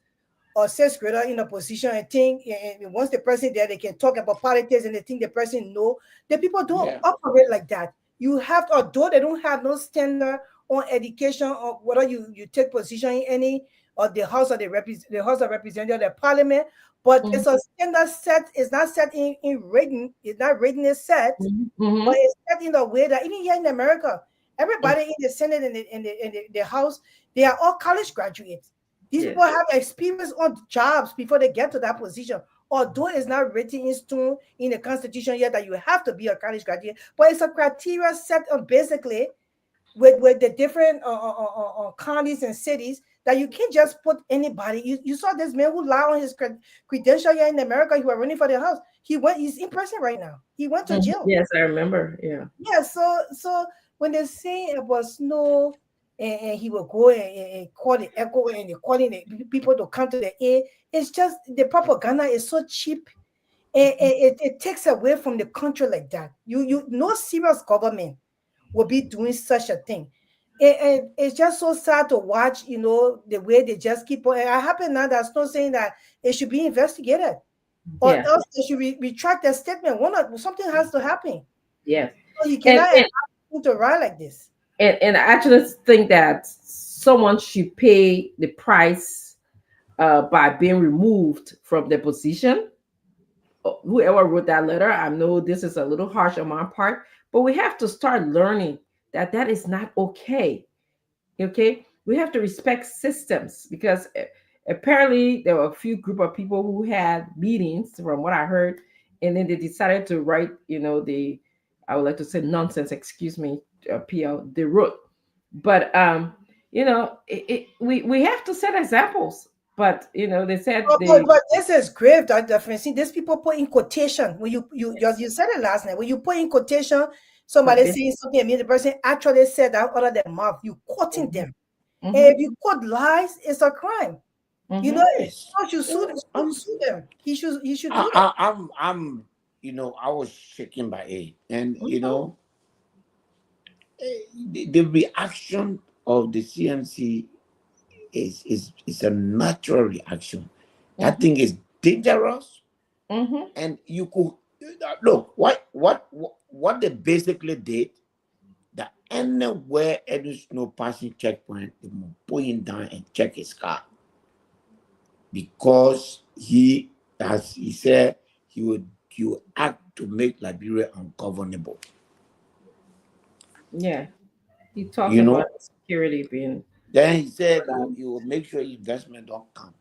or sixth grader in a position and think, and once the person there, they can talk about politics and they think the person know. The people don't Yeah. operate like that. You have to, although they don't have no standard on education or whether you take position in any or the house of the house of representative, the parliament, but Hmm. it's a standard set. It's not set in written. It's not written. It's set, but Hmm. it's set in a way that even here in America, everybody in the Senate and the House, they are all college graduates. These Yeah. people have experience on jobs before they get to that position. Although it's not written in stone in the Constitution yet that you have to be a college graduate, but it's a criteria set on basically with the different counties and cities that you can't just put anybody. You saw this man who lied on his credential here in America. He was running for the house. He's in prison right now. He went to Hmm. jail. Yes, I remember. Yeah. Yeah, so when they say about Snow and he will go and call the echo and they calling the people to come to the aid, it's just the propaganda is so cheap and it takes away from the country like that. You no serious government will be doing such a thing. And it's just so sad to watch, the way they just keep on. And I happen now that's not saying that it should be investigated or Yeah. else they should retract their statement. Something has to happen. Yes. So you And cannot allow and people to run like this. and I actually think that someone should pay the price by being removed from the position. Whoever wrote that letter, I know this is a little harsh on my part, but we have to start learning that that is not okay. Okay, we have to respect systems because apparently there were a few group of people who had meetings, from what I heard, and then they decided to write, the I would like to say nonsense. Excuse me, PL. They wrote, but we have to set examples. But they said But this is grave, Dr. Francine. These people put in quotation. When you said it last night. When you put in quotation, somebody forbid. saying something, I mean the person actually said that out of their mouth. You quoting Hmm. them. And Hmm. if you quote lies, it's a crime. Hmm. Yes. You should sue them. He should do that. I'm I was shaken by it, and the reaction of the CMC is a natural reaction. That Hmm. thing is dangerous, Hmm. and you could look what they basically did. That anywhere any snow passing checkpoint, they will pull him down and check his car because as he said, he would act to make Liberia ungovernable. Yeah, he talked You about know, security being then he said brought he will, out. he will make sure investment don't come.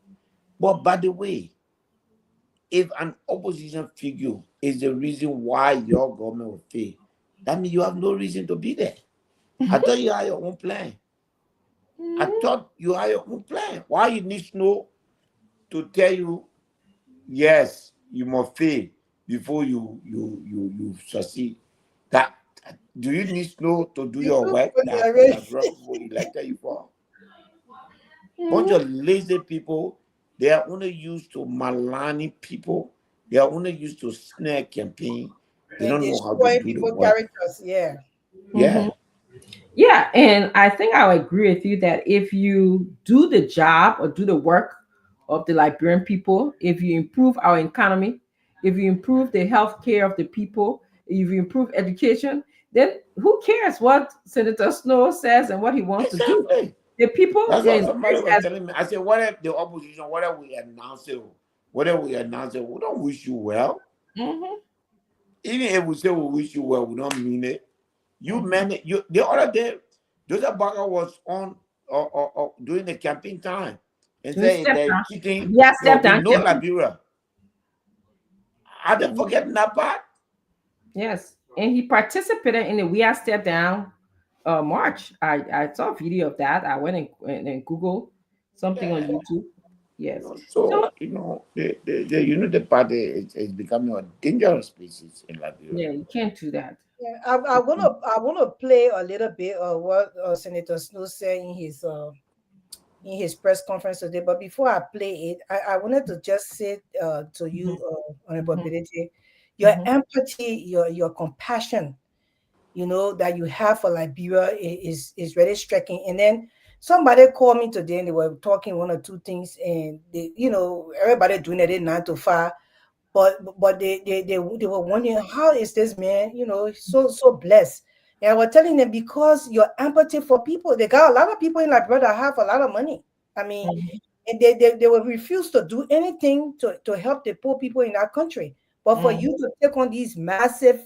But by the way, if an opposition figure is the reason why your government will fail, that means you have no reason to be there. I thought you had your own plan. I Mhm. thought you had your own plan. Why you need Snow to tell you, yes, you must fail before you succeed? That do you need Snow to do You your too work funny that the already. Liberia people elected you for? Bunch Mhm. of lazy people. They are only used to maligning people They are only used to snare campaign. They And don't know how to destroying do the people work. characters. Yeah. Hmm. Yeah. Yeah, and I think I would agree with you that if you do the job or do the work of the Liberian people, if you improve our economy, if you improve the health care of the people, if you improve education, then who cares what Senator Snow says and what he wants to do? Exactly. The people That's what in somebody this was has telling me. I said, what if the opposition, what if we announce it, we don't wish you well. mhm, Even if we say we wish you well, we don't mean it. You mhm, meant it. You the other day, Joseph Barker was on during the campaign time and doing saying step that down. cheating, Yeah, there will step be down no campaign. Liberia. Are they Mhm. forgetting that part? Yes, and he participated in the We Are Step Down march. I saw a video of that. I went and Googled something on Yeah. YouTube. Yes. So So the Unity Party is becoming a dangerous species in Liberia. yeah, you can't do that. Yeah, I wanna play a little bit of what Senator Snow said in his press conference today. But before I play it, I wanted to just say to Mhm, you, Honorable mhm, Ability, your mhm, empathy, your compassion, that you have for Liberia is really striking. And then somebody called me today and they were talking one or two things, and everybody doing it in 9 to 5, but they were wondering how is this man, so blessed. And I was telling them because your empathy for people, they got a lot of people in Liberia that have a lot of money. I mean, mhm, and they will refuse to do anything to help the poor people in our country. But for mhm. you to take on these massive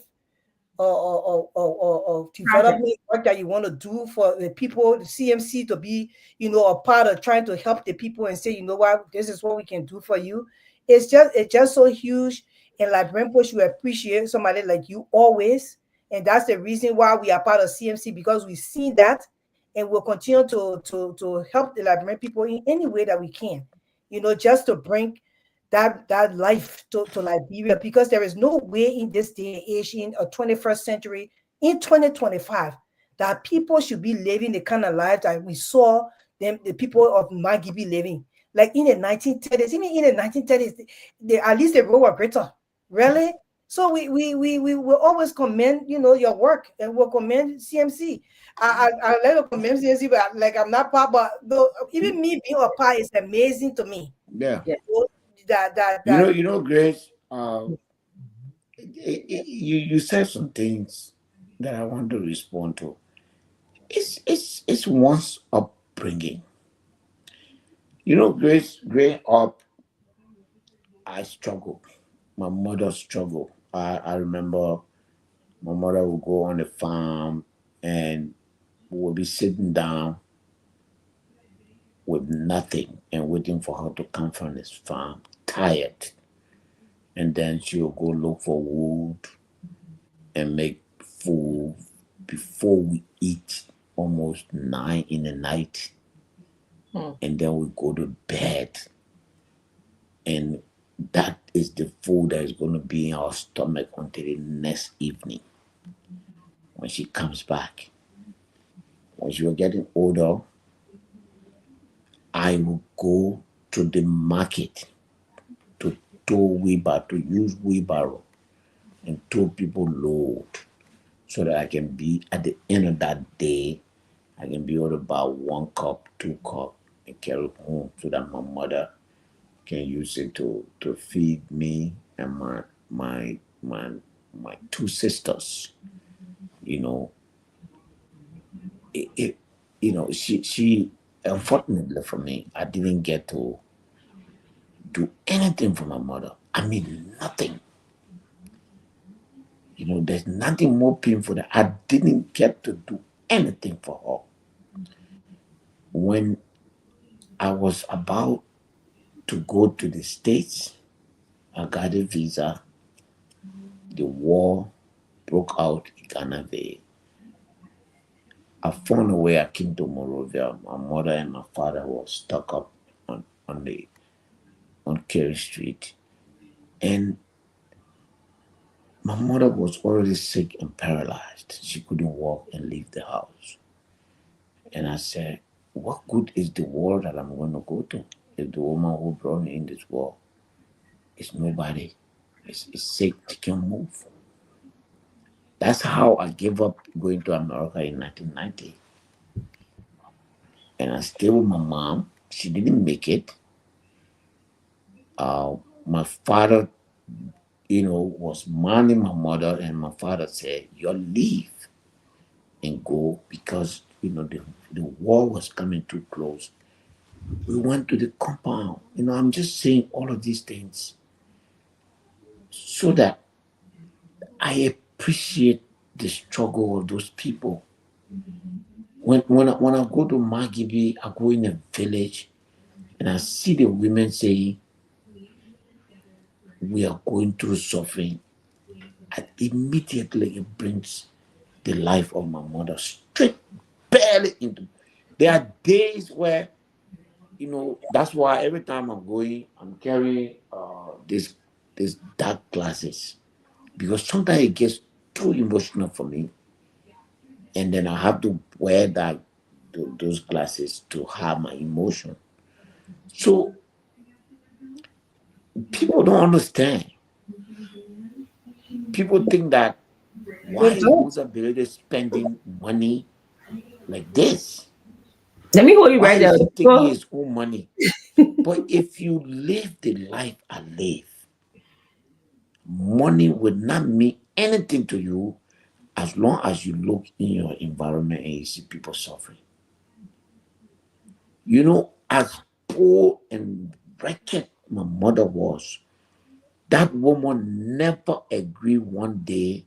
or Project. development work that you want to do for the people, the CMC to be, a part of trying to help the people and say, you know what, this is what we can do for you. It's just so huge. And like Brempo should appreciate somebody like you always. And that's the reason why we are part of CMC, because we've seen that and we'll continue to help the Liberian people in any way that we can, just to bring that life to Liberia, because there is no way in this day and age in a 21st century, in 2025, that people should be living the kind of life that we saw the people of Magibi living. Like in the 1930s, even in the 1930s, at least the road were greater. Really? So we will always commend, your work, and we'll commend CMC. I like to commend CMC, but like I'm not part, but though, even me being a part is amazing to me. Yeah. Yeah. That Grace, you said some things that I want to respond to. It's one's upbringing. Grace, growing up, I struggled. My mother struggled. I remember my mother would go on the farm and would be sitting down with nothing and waiting for her to come from this farm, tired. And then she would go look for wood and make food before we eat, almost 9 in the night. Hmm. And then we go to bed. And that is the food that is going to be in our stomach until the next evening when she comes back. When she was getting older, I will go to the market to to use wheelbarrow and tow people load so that I can be at the end of that day, I can be able to buy 1 cup, 2 cup, and carry it home so that my mother can use it to feed me and my my my two sisters. You know, it she unfortunately for me, I didn't get to do anything for my mother. I mean nothing. There's nothing more painful that I didn't get to do anything for her. When I was about to go to the States, I got a visa. The war broke out in Ghana. I found a way. I came to Morovia. My mother and my father were stuck up on Kerry Street, and my mother was already sick and paralyzed. She couldn't walk and leave the house. And I said, "What good is the war that I'm going to go to if the woman who brought me in this war is nobody?" Is sick, she can't move. That's how I gave up going to America in 1990. And I stayed with my mom. She didn't make it. Uh, my father, was minding my mother, and my father said, "You leave and go because the war was coming too close." We went to the compound. I'm just saying all of these things so that I appreciate the struggle of those people. When I go to Magibi, I go in a village and I see the women saying, "We are going through suffering," and immediately it brings the life of my mother straight barely into. There are days where that's why every time I'm going, I'm carrying this dark glasses because sometimes it gets too emotional for me, and then I have to wear those glasses to have my emotion. So people don't understand. People think that why They is don't. Musa Berede spending money like this? Let me hold you Why right there. is he taking Well, his own money? But if you live the life I live, money will not mean anything to you as long as you look in your environment and you see people suffering. As poor and wretched my mother was, that woman never agreed one day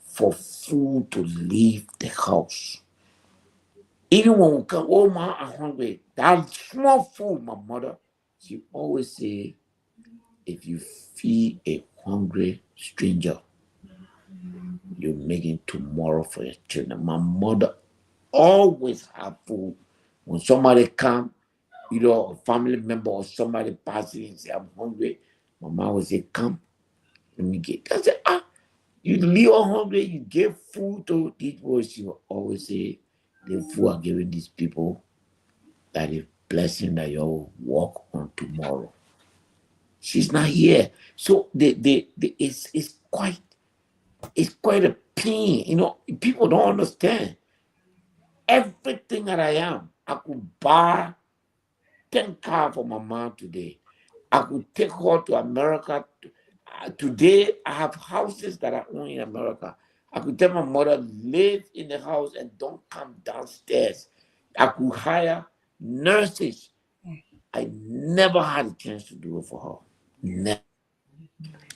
for food to leave the house. Even when we come, "Oh ma, I'm hungry." That small food, my mother, she always say, "If you feed a hungry stranger, you're making tomorrow for your children." My mother always have food. When somebody come, a family member or somebody passing and say, "I'm hungry," my mom will say, "Come, let me get." I say, "You leave her hungry, you give food to these people." She will always say, "The food are giving these people that is blessing that you'll walk on tomorrow." She's not here. So it's quite a pain. People don't understand. Everything that I am, I could buy 10 cars for my mom today. I could take her to America. Today, I have houses that I own in America. I could tell my mother, live in the house and don't come downstairs. I could hire nurses. I never had a chance to do it for her. Never.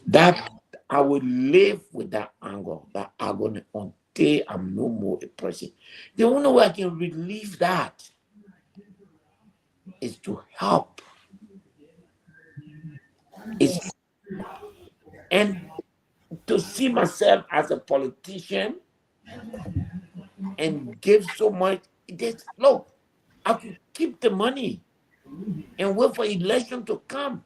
That I will live with that anger, that agony until I'm no more a person. The only way I can relieve that is to help. Is and to see myself as a politician and give so much. Look, I could keep the money and wait for election to come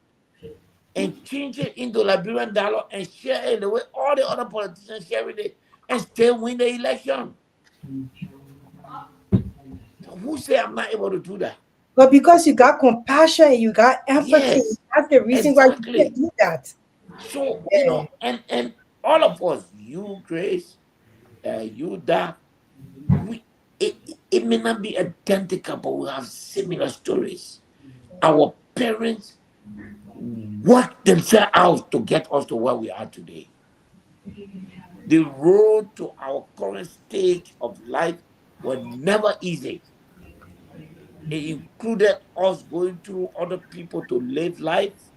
and change it into Liberian dollar and share it the way all the other politicians share it and still win the election. So who say I'm not able to do that? But because you got compassion and you got empathy, Yes, that's the reason why you can exactly. do that. So Yeah. and all of us, you Grace, you Doc, we it may not be identical, but we have similar stories. Our parents worked themselves out to get us to where we are today. The road to our current stage of life was never easy. It included us going through other people to live life.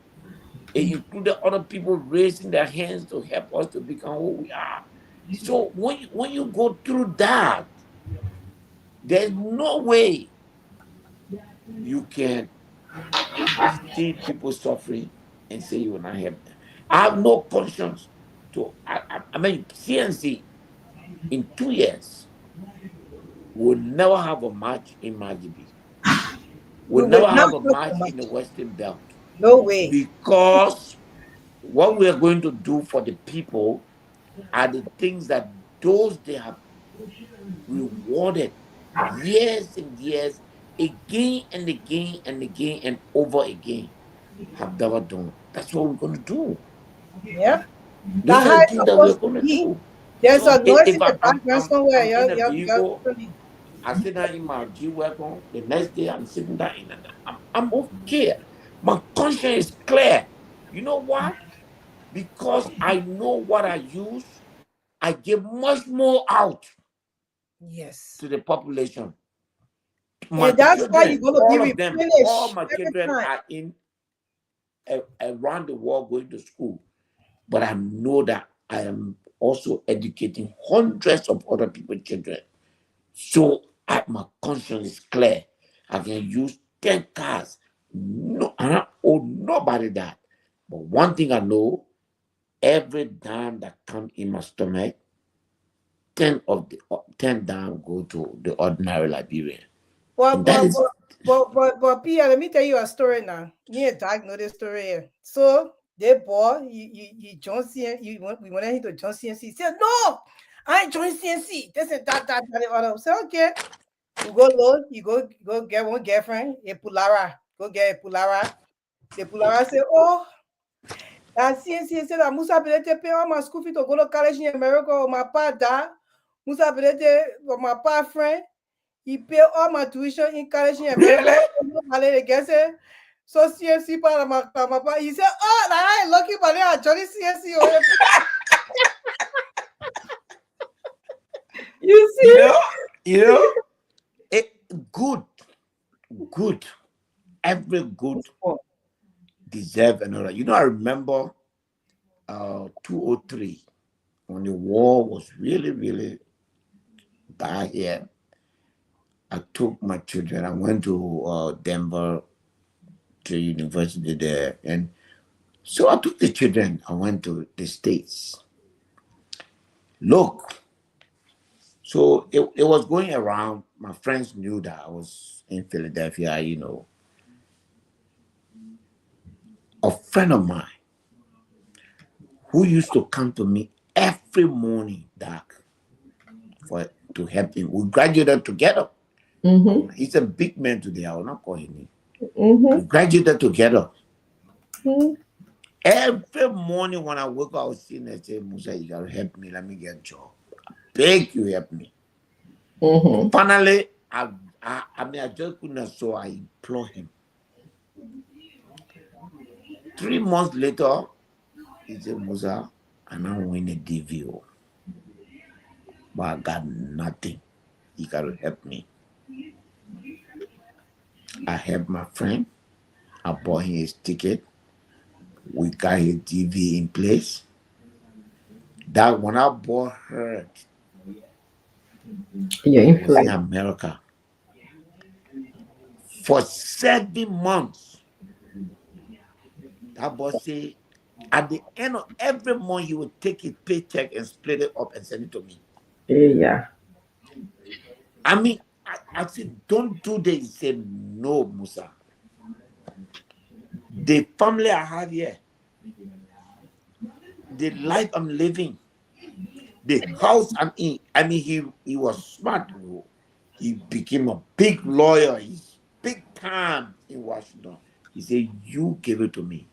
It included other people raising their hands to help us to become who we are. So when you go through that, there's no way you can see people suffering and say you will not help them. I have no conscience to. I mean, CNC in 2 years will never have a match in Majibi. We Will will never not have a have so match in the much. Western Belt No way. because what we are going to do for the people are the things that those they have rewarded years and years again and again and again and over again have never done. That's what we're going to do. Yeah. Those That's are how the it's things that we are supposed to going to be. do. There's a So noise if in the background somewhere. I'm in a vehicle, You're I sit down in my G wagon. The next day I'm sitting down in an I'm okay. My conscience is clear. You know what? Because I know what I use, I give much more out yes. to the population. My And that's why you're children, gonna be all of them, all replenished my every children time. are in around the world going to school. But I know that I am also educating hundreds of other people's children. So my conscience is clear. I can use 10 cars. No, I don't owe nobody that. But one thing I know, every dime that comes in my stomach, 10 dime go to the ordinary Liberian. But And that but is but but Pia, let me tell you a story now. Me and Doc know this story here. So they boy, you join CN, we went ahead to join CNC. He said, no, I ain't join CNC. This and that, the other. So okay. You go low, you go get one girlfriend, a Pulara. Go get a Pulara. The Pulara say, oh, that CNC said that Musa Belete pay all my school fee to go to college in America or my pa da. Musa Belete or my pa friend. He pay all my tuition in college in America. really. So CNC para my pa. He said, oh, I ain't lucky, but I Johnny CNC. You You see? know, you know, it good, good. Every good deserve another. You know, I remember 203 when the war was really, really bad here. I took my children. I went to Denver to university there, and so I took the children. I went to the States. Look, so it was going around. My friends knew that I was in Philadelphia. You know, a friend of mine who used to come to me every morning, Doc, for to help him. We graduated together. Mm-hmm. He's a big man today. I will not call him. Mm-hmm. We graduated together. Mm-hmm. Every morning when I wake up, I was sitting there saying, Musa, you gotta help me. Let me get a job. Beg you help me. Mm-hmm. Finally, I just couldn't, so I implore him. 3 months later, he said, Musa, I now win a DVO, but I got nothing. You gotta help me. I helped my friend. I bought him his ticket. We got his DV in place. That when I bought her, Your I was in influence. America for 7 months. That boss say at the end of every month he would take his paycheck and split it up and send it to me. Yeah. I mean, I said, don't do this. He said, no, Musa. The family I have here, the life I'm living, the house I'm in. I mean, he was smart. He became a big lawyer. He's big time in Washington. He said, you give it to me.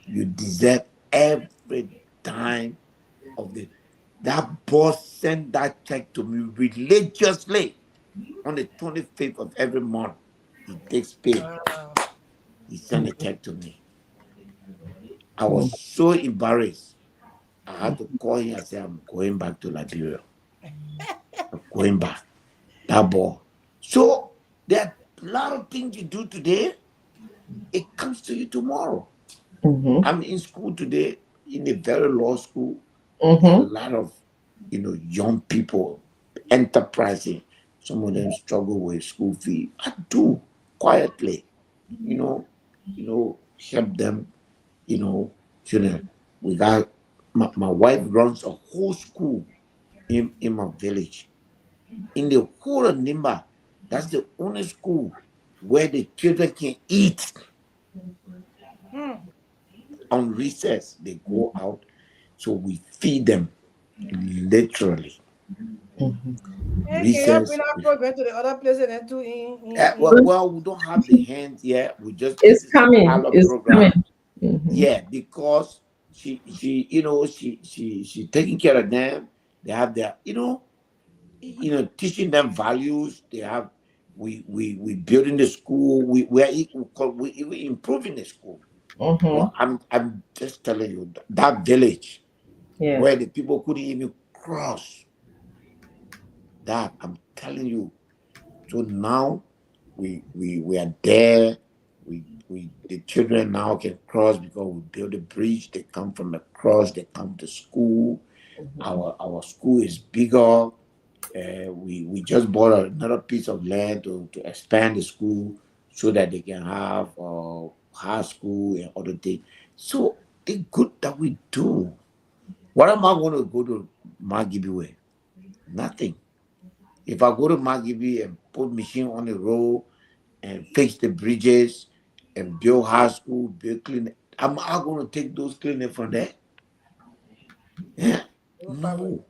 You deserve every dime of the. That boss sent that check to me religiously on the 25th of every month. He takes pay. Wow. He sent a check to me. I was so embarrassed. I had to call him and say, I'm going back to Liberia. I'm going back. That boy. So there are a lot of things you do today. It comes to you tomorrow. Mm-hmm. I'm in school today, in a very law school. There are a Mm-hmm. lot of young people enterprising. Some of them struggle with school fee. I do quietly, you know, help them, you know, children. We got my wife runs a whole school in my village. In the whole of Nimba, that's the only school where the children can eat Hmm. on recess. They go out, so we feed them literally. And can you bring Recess. that program to the other places and do in Well, we don't have the hands yet. We just It's this is a coming. pilot It's coming. program. Mm-hmm. Yeah, because she she taking care of them. They have their teaching them values. They have we building the school. We even improving the school. Mm-hmm. But I'm just telling you that village Yes. where the people couldn't even cross that. I'm telling you. So now we are there. We the children now can cross because we build a bridge. They come from across. They come to school. Mm-hmm. Our school is bigger. We just bought another piece of land to expand the school so that they can have high school and other things. So it's good that we do. What am I going to go to Magibi with? Nothing. If I go to Magibi and put machine on the road and fix the bridges and build high school, build clinic, am I going to take those clinics from there? Yeah. No problem. No.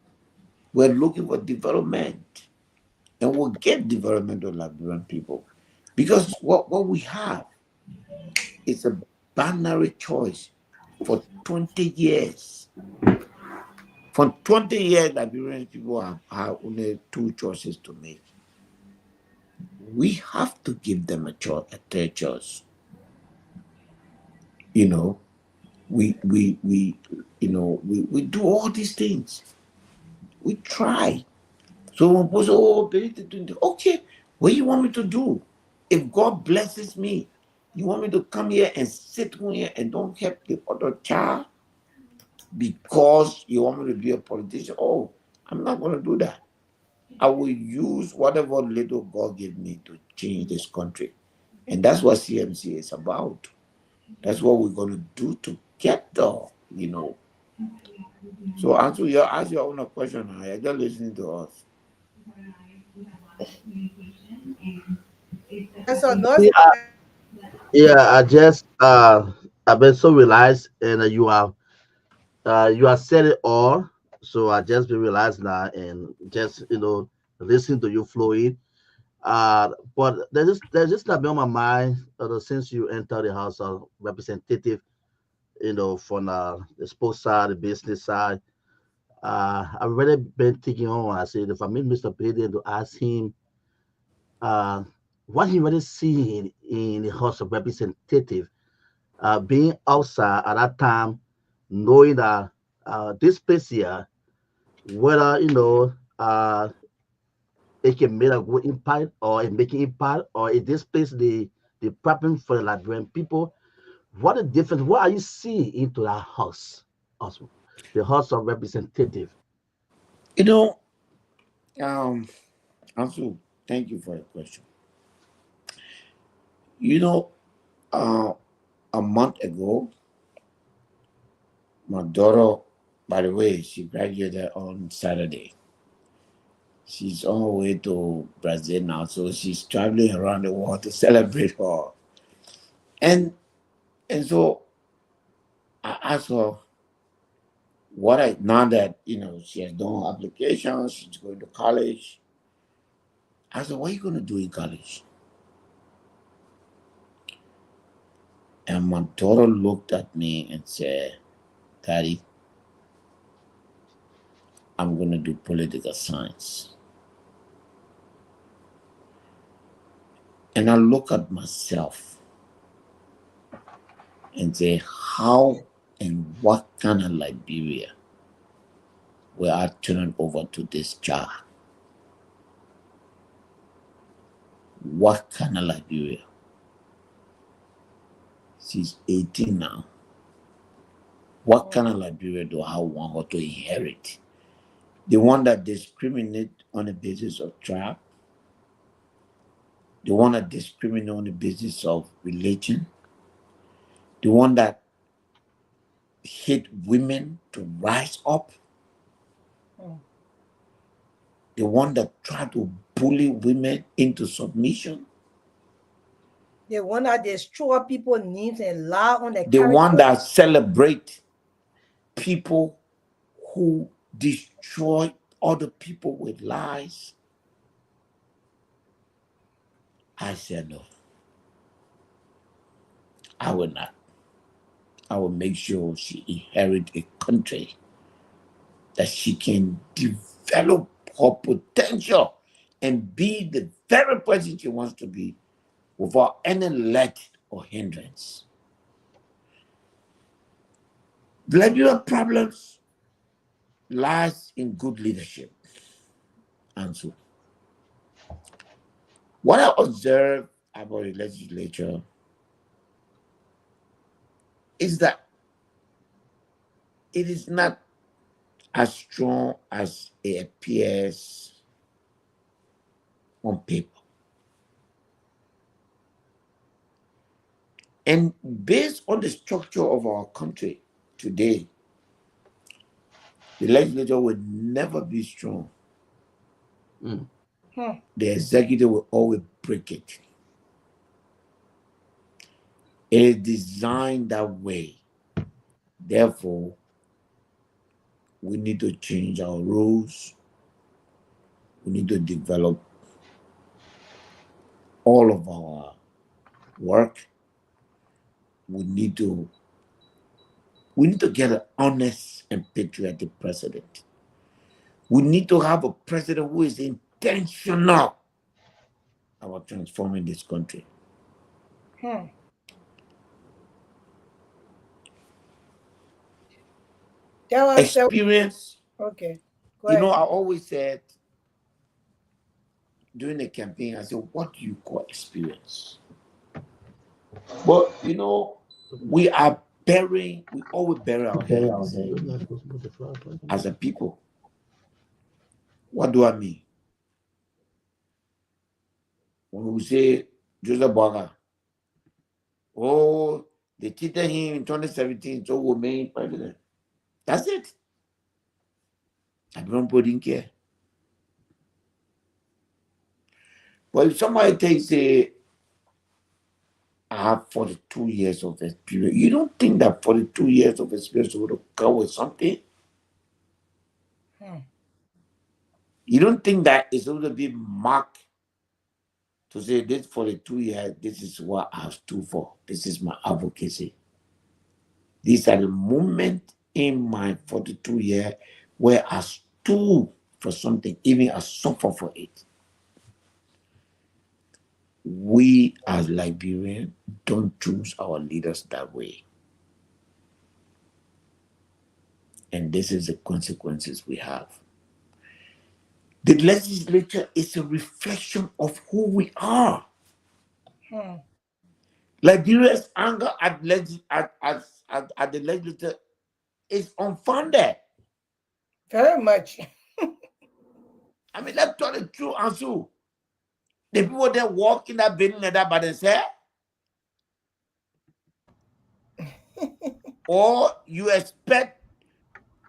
We're looking for development. And we'll get development of Liberian people. Because what we have is a binary choice for 20 years. For 20 years, Liberian people have had only two choices to make. We have to give them a third choice. You know, we do all these things. We try. So when people say, oh, okay, what do you want me to do? If God blesses me, you want me to come here and sit here and don't help the other child because you want me to be a politician? Oh, I'm not going to do that. I will use whatever little God gave me to change this country. And that's what CMC is about. That's what we're going to do together. So answer your own question. I just listening to us. And so those See, yeah, I've been so realized, and you have said it all. So I just been realized now, and just listening to you flowing. But there's just not been on my mind since you entered the House of Representative. From the sports side, the business side. I've already been thinking on. I said if I meet Mr. Biden to ask him uh, what he really see in the House of Representative, being outside at that time, knowing that this place here, whether it can make a good impact or it making impact, or in this place the problem for the Liberian people. What a difference! What are you seeing into that house, also, the House of Representative? You know, um, Ansu, thank you for your question. You know, uh, a month ago, my daughter, by the way, she graduated on Saturday. She's on her way to Brazil now, so she's traveling around the world to celebrate her. And and so I asked her what I now that she has done her application, she's going to college. I said, "What are you going to do in college?" And my daughter looked at me and said, "Daddy, I'm going to do political science." And I look at myself and say, how and what kind of Liberia will I turn over to this child? What kind of Liberia? She's 18 now. What kind of Liberia do I want her to inherit? The one that discriminate on the basis of tribe, the one that discriminate on the basis of religion, the one that hate women to rise up, Mm. the one that try to bully women into submission, The one that destroy people's names and lie on the the one character. that celebrate people who destroy other people with lies. I said, no, I will not. I will make sure she inherit a country that she can develop her potential and be the very person she wants to be without any let or hindrance. The Liberian problems lies in good leadership. And so, what I observe about the legislature is that it is not as strong as it appears on paper. And based on the structure of our country today, the legislature will never be strong. Mm. The executive will always break it. It is designed that way. Therefore, we need to change our rules. We need to develop all of our work. We need to get an honest and patriotic president. We need to have a president who is intentional about transforming this country. Tell us. Experience, Okay, go you know, ahead. I always said during the campaign, I said, what do you call experience? But, you know, we are we always bury our heads as a people. What do I mean? When we say Joseph Boga, oh, they cheated him in 2017, so we made president. That's it. Everyone didn't care. But if somebody takes I have 42 years of experience, you don't think that 42 years of experience would come with something? You don't think that it's going to be marked to say this 42 years, this is what I stood for. This is my advocacy. These are the moments in my 42 years where I stood for something, even I suffer for it. We as Liberians don't choose our leaders that way. And this is the consequences we have. The legislature is a reflection of who we are. Liberia's anger at the legislature is unfounded. Very much. I mean, let's tell the truth, Ansu. The people that walk in that building like that by themselves, or you expect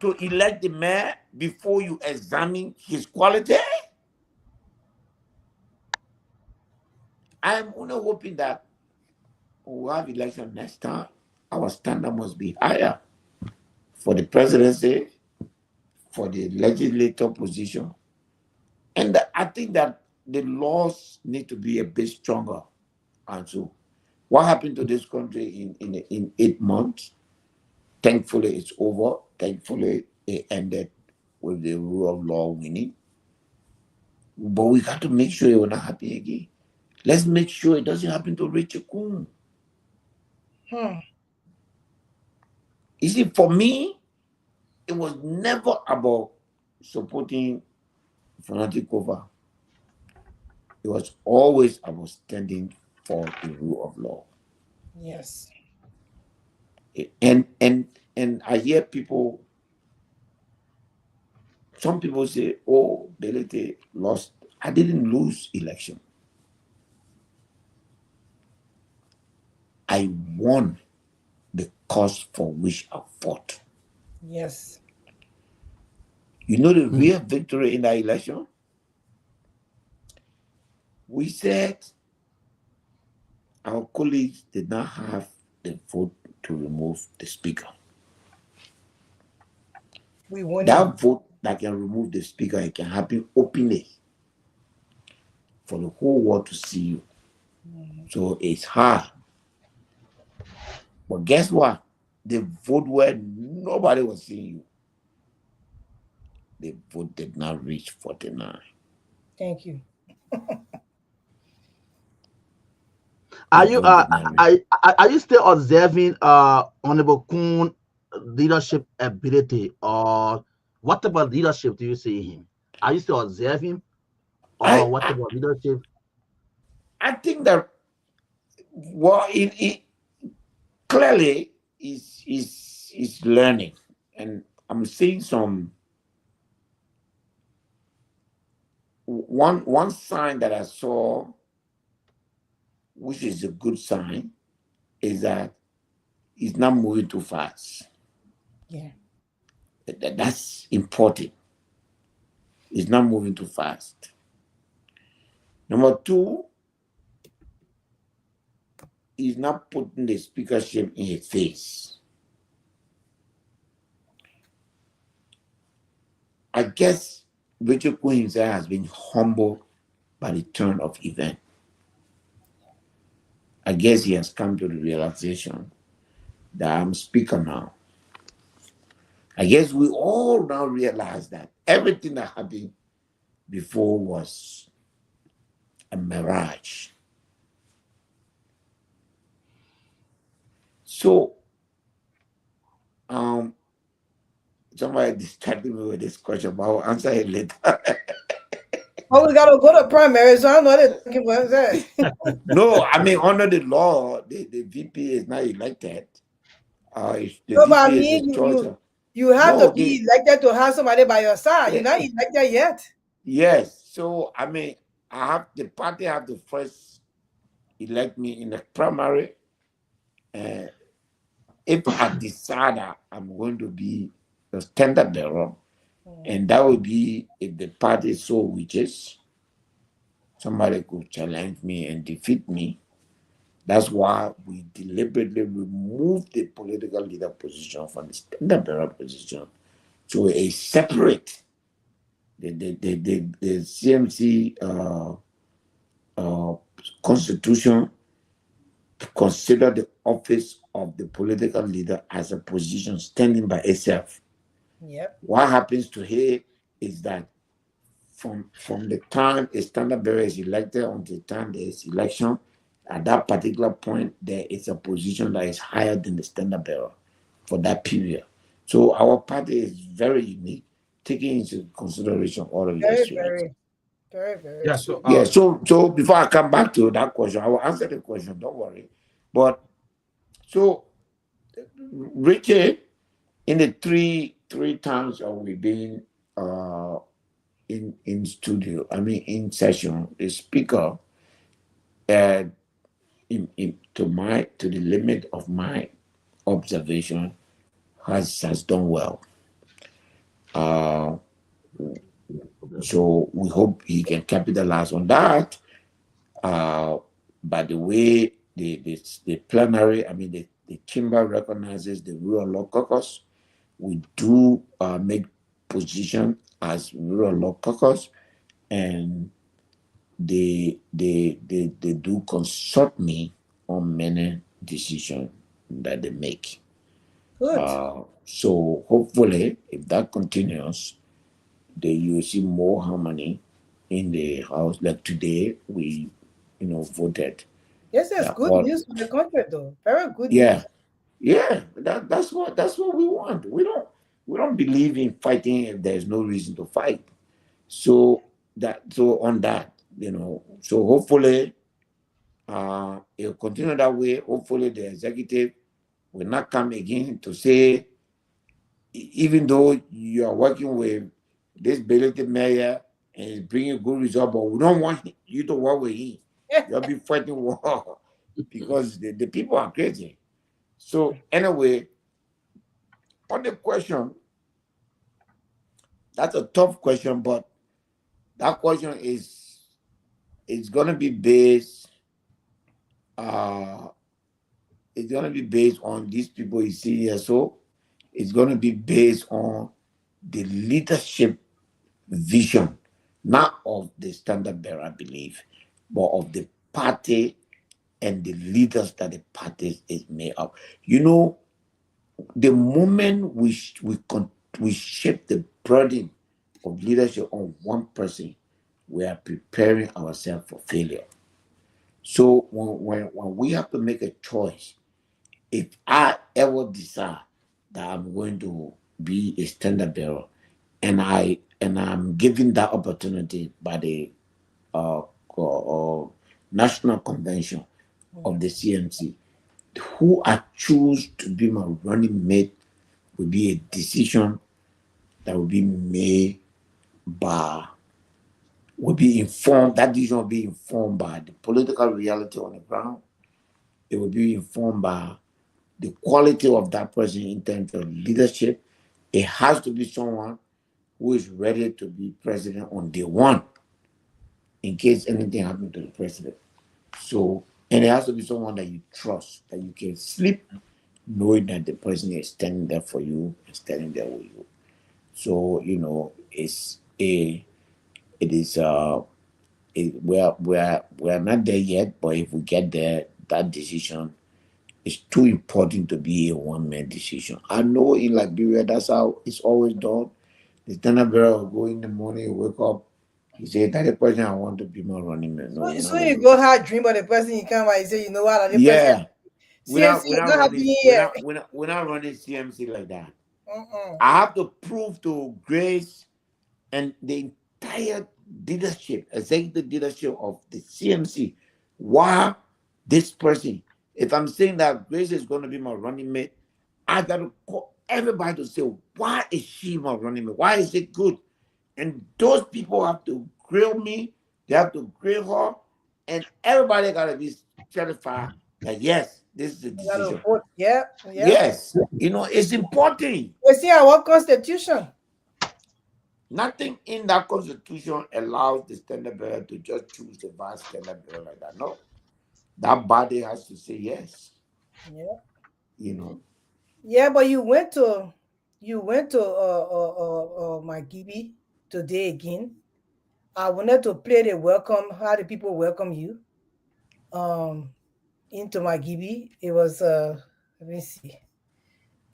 to elect the mayor before you examine his quality? I'm only hoping that we'll have election next time. Our standard must be higher for the presidency, for the legislative position. And I think that the laws need to be a bit stronger. And so, what happened to this country in 8 months? Thankfully, it's over. Thankfully, it ended with the rule of law winning. But we got to make sure it will not happen again. Let's make sure it doesn't happen to Richard Kuhn. You see, for me, it was never about supporting fanatic cover. It was always about standing for the rule of law. Yes. And I hear people, some people say, oh, Delete lost. I didn't lose election. I won the cause for which I fought. Yes. You know the real victory in that election? We said our colleagues did not have the vote to remove the speaker. We won it. That vote that can remove the speaker, it can happen openly for the whole world to see you. So it's hard. But guess what? the vote where nobody was seeing you, the vote did not reach 49. Thank you. The Are you vote did not reach. are you still observing Honorable Kuhn leadership ability, or what about leadership do you see him? Are you still observing, I, or what I about leadership? I think that well, it clearly is learning, and I'm seeing some one sign that I saw, which is a good sign, is that he's not moving too fast. Yeah. That's important. He's not moving too fast. Number two, he's not putting the speakership in his face. I guess Richard Quinn himself has been humbled by the turn of event. I guess he has come to the realization that I'm speaker now. I guess we all now realize that everything that happened before was a mirage. So, um, somebody distracted me with this question, but I'll answer it later. Oh, we gotta go to primary, so I don't know what they're talking about that. No, I mean, under the law, the VP is not elected. The No, but I VP is the mean, you choice you of. you have to No, be elected to have somebody by your side. You're eh, not elected yet. yes. So, I mean, the party have to first elect me in the primary. Uh, if I decide that I'm going to be the standard bearer, and that would be if the party so wishes, somebody could challenge me and defeat me. That's why we deliberately removed the political leader position from the standard bearer position to a separate, the CMC uh, constitution consider the office of the political leader as a position standing by itself. Yep. What happens to here is that from the time a standard bearer is elected until the time there is election, at that particular point, there is a position that is higher than the standard bearer for that period. So our party is very unique, taking into consideration all of your Very, experience. very, very, very Yeah. true. So Yeah, so before I come back to that question, I will answer the question, don't worry. But so Richard, in the three times that we've been in studio, I mean in session, the speaker uh, to the limit of my observation has done well. Uh, so we hope he can capitalize on that. Uh, by the way, the plenary, I mean the chamber recognizes the rule of law caucus. We do make position as rule of law caucus, and they do consult me on many decisions that they make. Good. So hopefully, if that continues, you will see more harmony in the house. Like today, we, voted This is that good all. news for the country, though. Very good Yeah, news. yeah. That's what we want. We don't believe in fighting if there's no reason to fight. So on that, so hopefully it'll continue that way. Hopefully the executive will not come again to say, even though you are working with this belated mayor and he's bringing good result, but we don't want you to work with him. You'll be fighting war because the people are crazy. So anyway, on the question, that's a tough question, but that question is gonna be based uh it's gonna be based on these people you see here. So it's gonna be based on the leadership vision, not of the standard bearer, I believe, but of the party and the leaders that the party is made of. You know, the moment we shift the burden of leadership on one person, we are preparing ourselves for failure. So when we have to make a choice, if I ever decide that I'm going to be a standard bearer, and I'm given that opportunity by the uh, national convention of the CMC, who I choose to be my running mate will be a decision that will be made by, will be informed, that decision will be informed by the political reality on the ground. It will be informed by the quality of that person in terms of leadership. It has to be someone who is ready to be president on day one in case anything happens to the president. So, and it has to be someone that you trust, that you can sleep knowing that the person is standing there for you and standing there with you. So, it is we're not there yet, but if we get there, that decision is too important to be a one-man decision. I know in Liberia that's how it's always done. The standard bearer will go in the morning, wake up, he say that the person I want to be my running man. No, we're So not going you to. go have dream of the person you come and you say, you know what, the person Yeah, CMC we're is not not running happening here. we're not running CMC like that. Uh-uh. I have to prove to Grace and the entire leadership, executive leadership of the CMC, why this person, if I'm saying that Grace is going to be my running mate, I got to call everybody to say, why is she my running mate? Why is it good? And those people have to grill me, they have to grill her, and everybody got to be certified that, yes, this is the You gotta decision. vote. Yeah, yeah. Yes, it's important. We see our constitution. Nothing in that constitution allows the standard bearer to just choose the vice standard bearer like that. No, that body has to say yes. Yeah. You know. Yeah, but you went to my Gibi today again. I wanted to play the welcome, how the people welcome you um into my Gibi. It was let me see.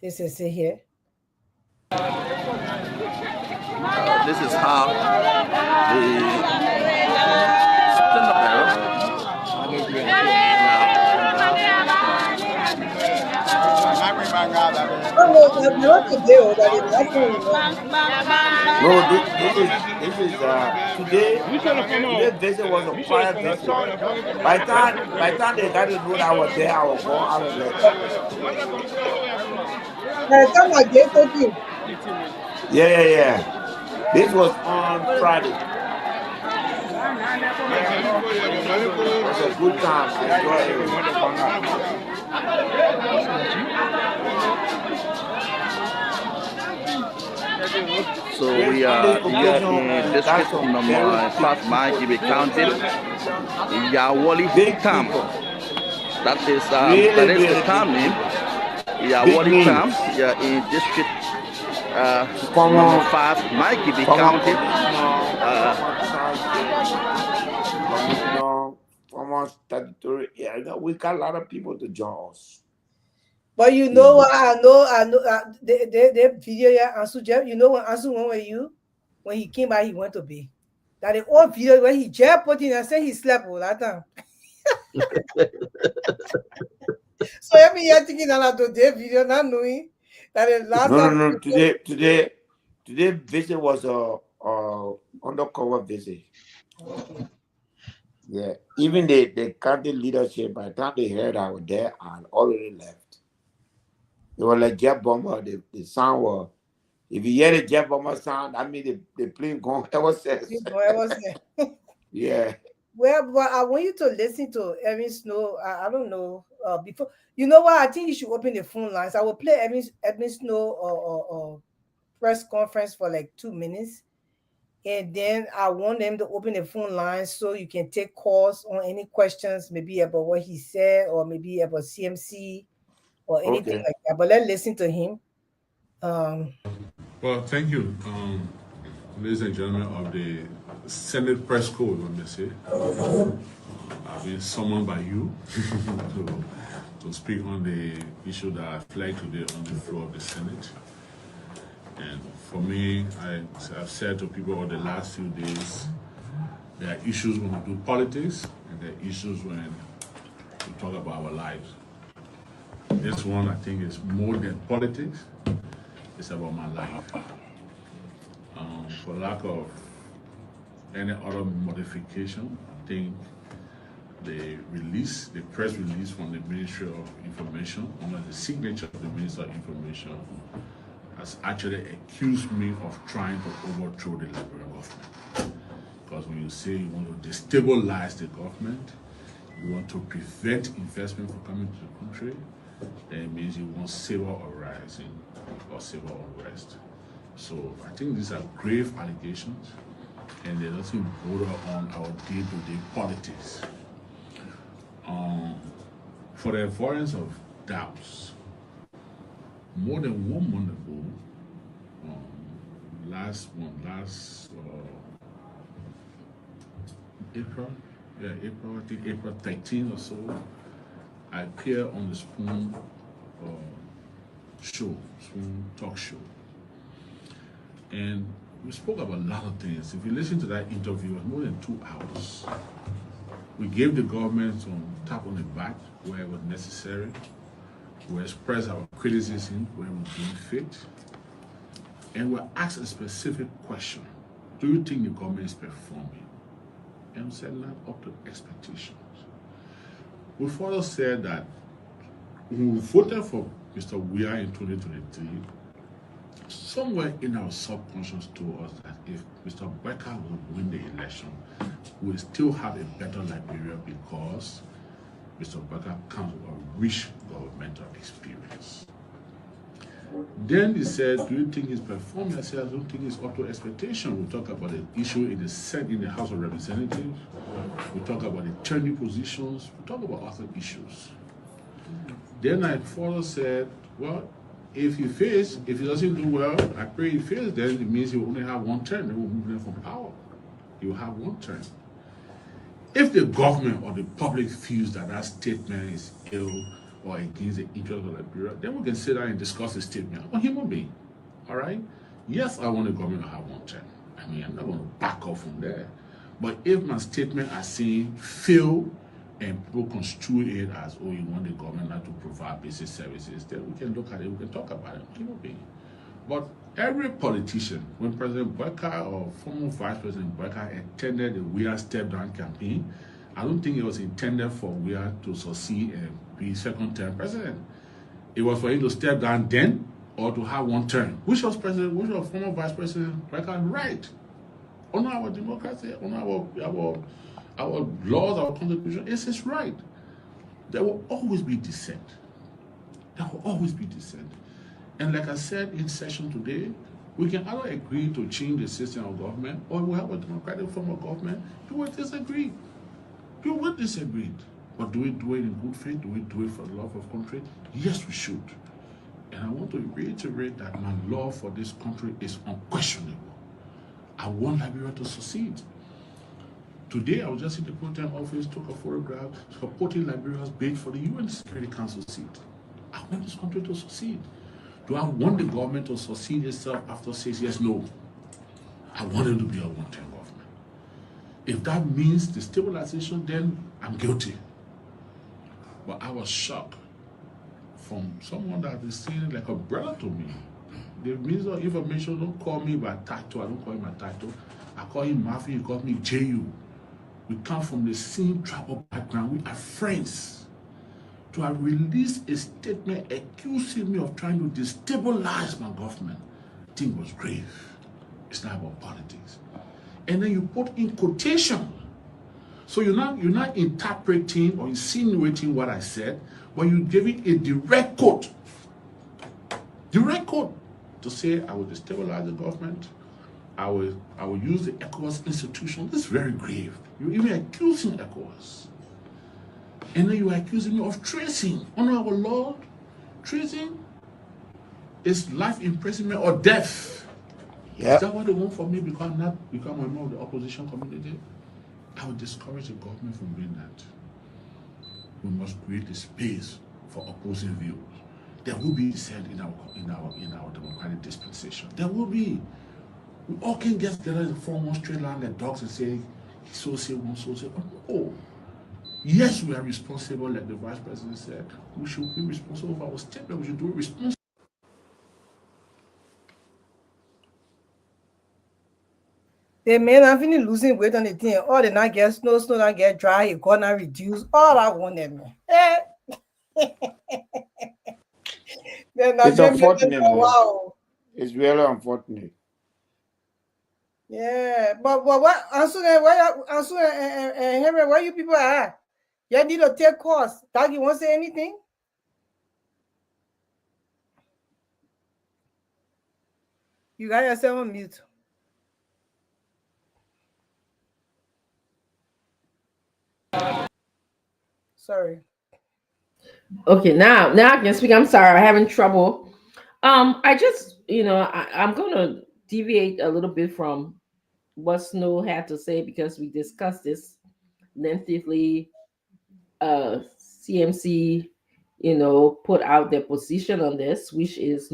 This is it here. This is how the stand Oh no, not today, oh, that the last one we know. No, this is today visit was a quiet visit. By the time they got to know that I was there, I was gone out of it. By the time I get talking, Yeah. This was on Friday. It was a good time. I enjoyed it. So Grace, we on this are here occasion, in we got district some very number big 5 people, Gibi County, Yawali big Tam. people, That is the really town big name, people, big Yawali Tam. names. We are in district number Former 5 Gibi former County. commissioner, Uh, former township commissioner, former statutory. Yeah, we got a lot of people to join us. but you You know know. what? I know. The video yeah, Ansu Jeff. You know when Ansu went with you, when he came back, he went to be. That the old video when he Jeff put in and said he slept all that time. So every year thinking that today video, not knowing that the last No, no, time. no. Today visit was a undercover visit. Okay. Yeah, even the county leadership, by the time they heard I was there, I had already left. They were like jet bomber. The sound was, if you hear the jet bomber sound, I mean the plane gone ever since. I was there. Yeah. Well, but I want you to listen to Evan Snow. I don't know. Before you know what, I think you should open the phone lines. I will play Evan Snow press conference for like 2 minutes, and then I want them to open the phone lines so you can take calls on any questions, maybe about what he said, or maybe about CMC or anything Okay. like that. But let's listen to him. Um, Well, thank you, ladies and gentlemen of the Senate Press Corps, let me say. I've been summoned by you to to speak on the issue that I flagged today on the floor of the Senate. And for me, I've said to people over the last few days, there are issues when we do politics, and there are issues when we talk about our lives. This one, I think, is more than politics. It's about my life. For lack of any other modification, I think the press release from the Ministry of Information, under the signature of the Minister of Information, has actually accused me of trying to overthrow the Liberian government. Because when you say you want to destabilize the government, you want to prevent investment from coming to the country, then it means you want civil uprising or civil unrest. So I think these are grave allegations, and they doesn't border on our day-to-day politics. For the avoidance of doubts, more than 1 month ago, last April, I think April 13 or so, I appeared on the Spoon talk show. And we spoke about a lot of things. If you listen to that interview, it was more than 2 hours. We gave the government some tap on the back where it was necessary. We expressed our criticism where we deemed fit. And we asked a specific question. Do you think the government is performing? And we said not up to expectations. We further said that when we voted for Mr. Weah in 2023, somewhere in our subconscious told us that if Mr. Becker will win the election, we'll still have a better Liberia because Mr. Becker comes with a rich governmental experience. Then he said, do you think he's performing? I said, I don't think it's up to expectation. We talk about the issue in the Senate, in the House of Representatives. We talk about the attorney positions. We talk about other issues. Then I further said, well, if he doesn't do well, I pray he fails, then it means he will only have 1 term. They will move him from power. He will have 1 term. If the government or the public feels that that statement is ill or against the interest of Liberia, then we can sit down and discuss the statement. I'm a human being, all right? Yes, I want the government to have 1 term. I mean, I'm not going to back off from there. But if my statement I saying fail and people construe it as, oh, you want the government not to provide basic services, then we can look at it, we can talk about it, I'm a human being. But every politician, when President Becker or former Vice President Becker attended the Weah Step Down campaign, I don't think it was intended for Weah to succeed and be 2nd-term president. It was for him to step down then or to have 1 term. Which was former Vice President Becker right? On our democracy, on our laws, our constitution, it's his right. There will always be dissent. There will always be dissent. And like I said in session today, we can either agree to change the system of government or we have a democratic form of government. You will disagree. You will disagree. But do we do it in good faith? Do we do it for the love of country? Yes, we should. And I want to reiterate that my love for this country is unquestionable. I want Liberia to succeed. Today, I was just in the Pro-Tem office, took a photograph supporting Liberia's bid for the UN Security Council seat. I want this country to succeed. Do I want the government to succeed itself after 6 years? No. I want it to be a 1-term government. If that means the stabilization, then I'm guilty. But I was shocked from someone that is seen like a brother to me. The Minister of Information don't call me by title. I don't call him by title. I call him Murphy. He calls me J.U. We come from the same tribal background. We are friends. To have released a statement accusing me of trying to destabilize my government, I think was grave. It's not about politics. And then you put in quotation. So you're not interpreting or insinuating what I said, but you're giving a direct quote. Direct quote to say I will destabilize the government. I will use the ECOWAS institution. This is very grave. You're even accusing ECOWAS. And then you are accusing me of treason. Under our law, treason is life imprisonment or death. Yep. Is that what they want from me because I'm not become a member of the opposition community? I would discourage the government from doing that. We must create a space for opposing views. There will be dissent in our democratic dispensation. There will be. We all can get together and form one straight line like dogs and say, so say one, so say one. Oh, yes, we are responsible, like the vice president said. We should be responsible for our statement. We should do it responsibly. They may not finish losing weight on the thing. Or they not get snow not get dry, it gonna reduce. All I want them. Eh. They're not It's doing business unfortunate, for a man. while. It's really unfortunate. Yeah, but what answer where answer and Henry, where you people are? You need to take course. Doggy won't say anything. You got yourself on mute. Sorry. Okay, now I can speak. I'm sorry, I'm having trouble. I just, I'm gonna deviate a little bit from what Snow had to say because we discussed this lengthily. CMC, put out their position on this, which is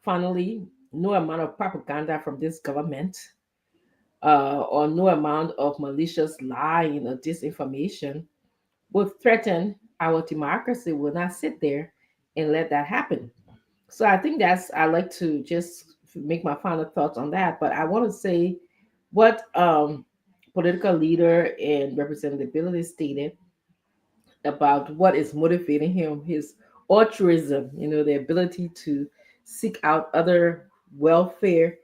finally, no amount of propaganda from this government, or no amount of malicious lying or disinformation will threaten our democracy. Will not sit there and let that happen. So I think I like to just make my final thoughts on that. But I want to say what political leader and representability stated about what is motivating him, his altruism, the ability to seek out other welfare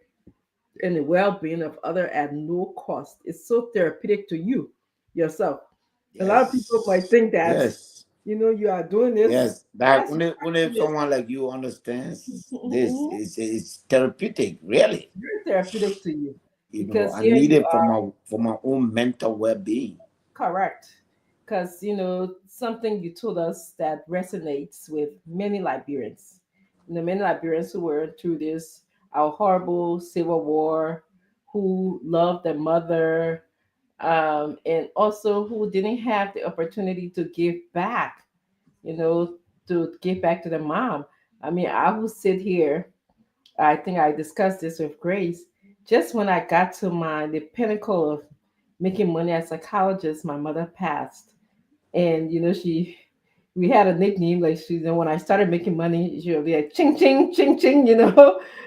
and the well-being of other at no cost. It's so therapeutic to you yourself. A lot of people might Yes. think that Yes. you are doing this. Yes. That That's when someone like you understands this, it's therapeutic, really. very therapeutic to you because I here need you it are. for my own mental well being. Correct. Because, something you told us that resonates with many Liberians. Many Liberians who were through this, our horrible civil war, who loved their mother, and also who didn't have the opportunity to give back, you know, to give back to their mom. I mean, I will sit here. I think I discussed this with Grace. Just when I got to the pinnacle of making money as a psychologist, my mother passed. And we had a nickname like when I started making money, she would be like ching ching ching ching,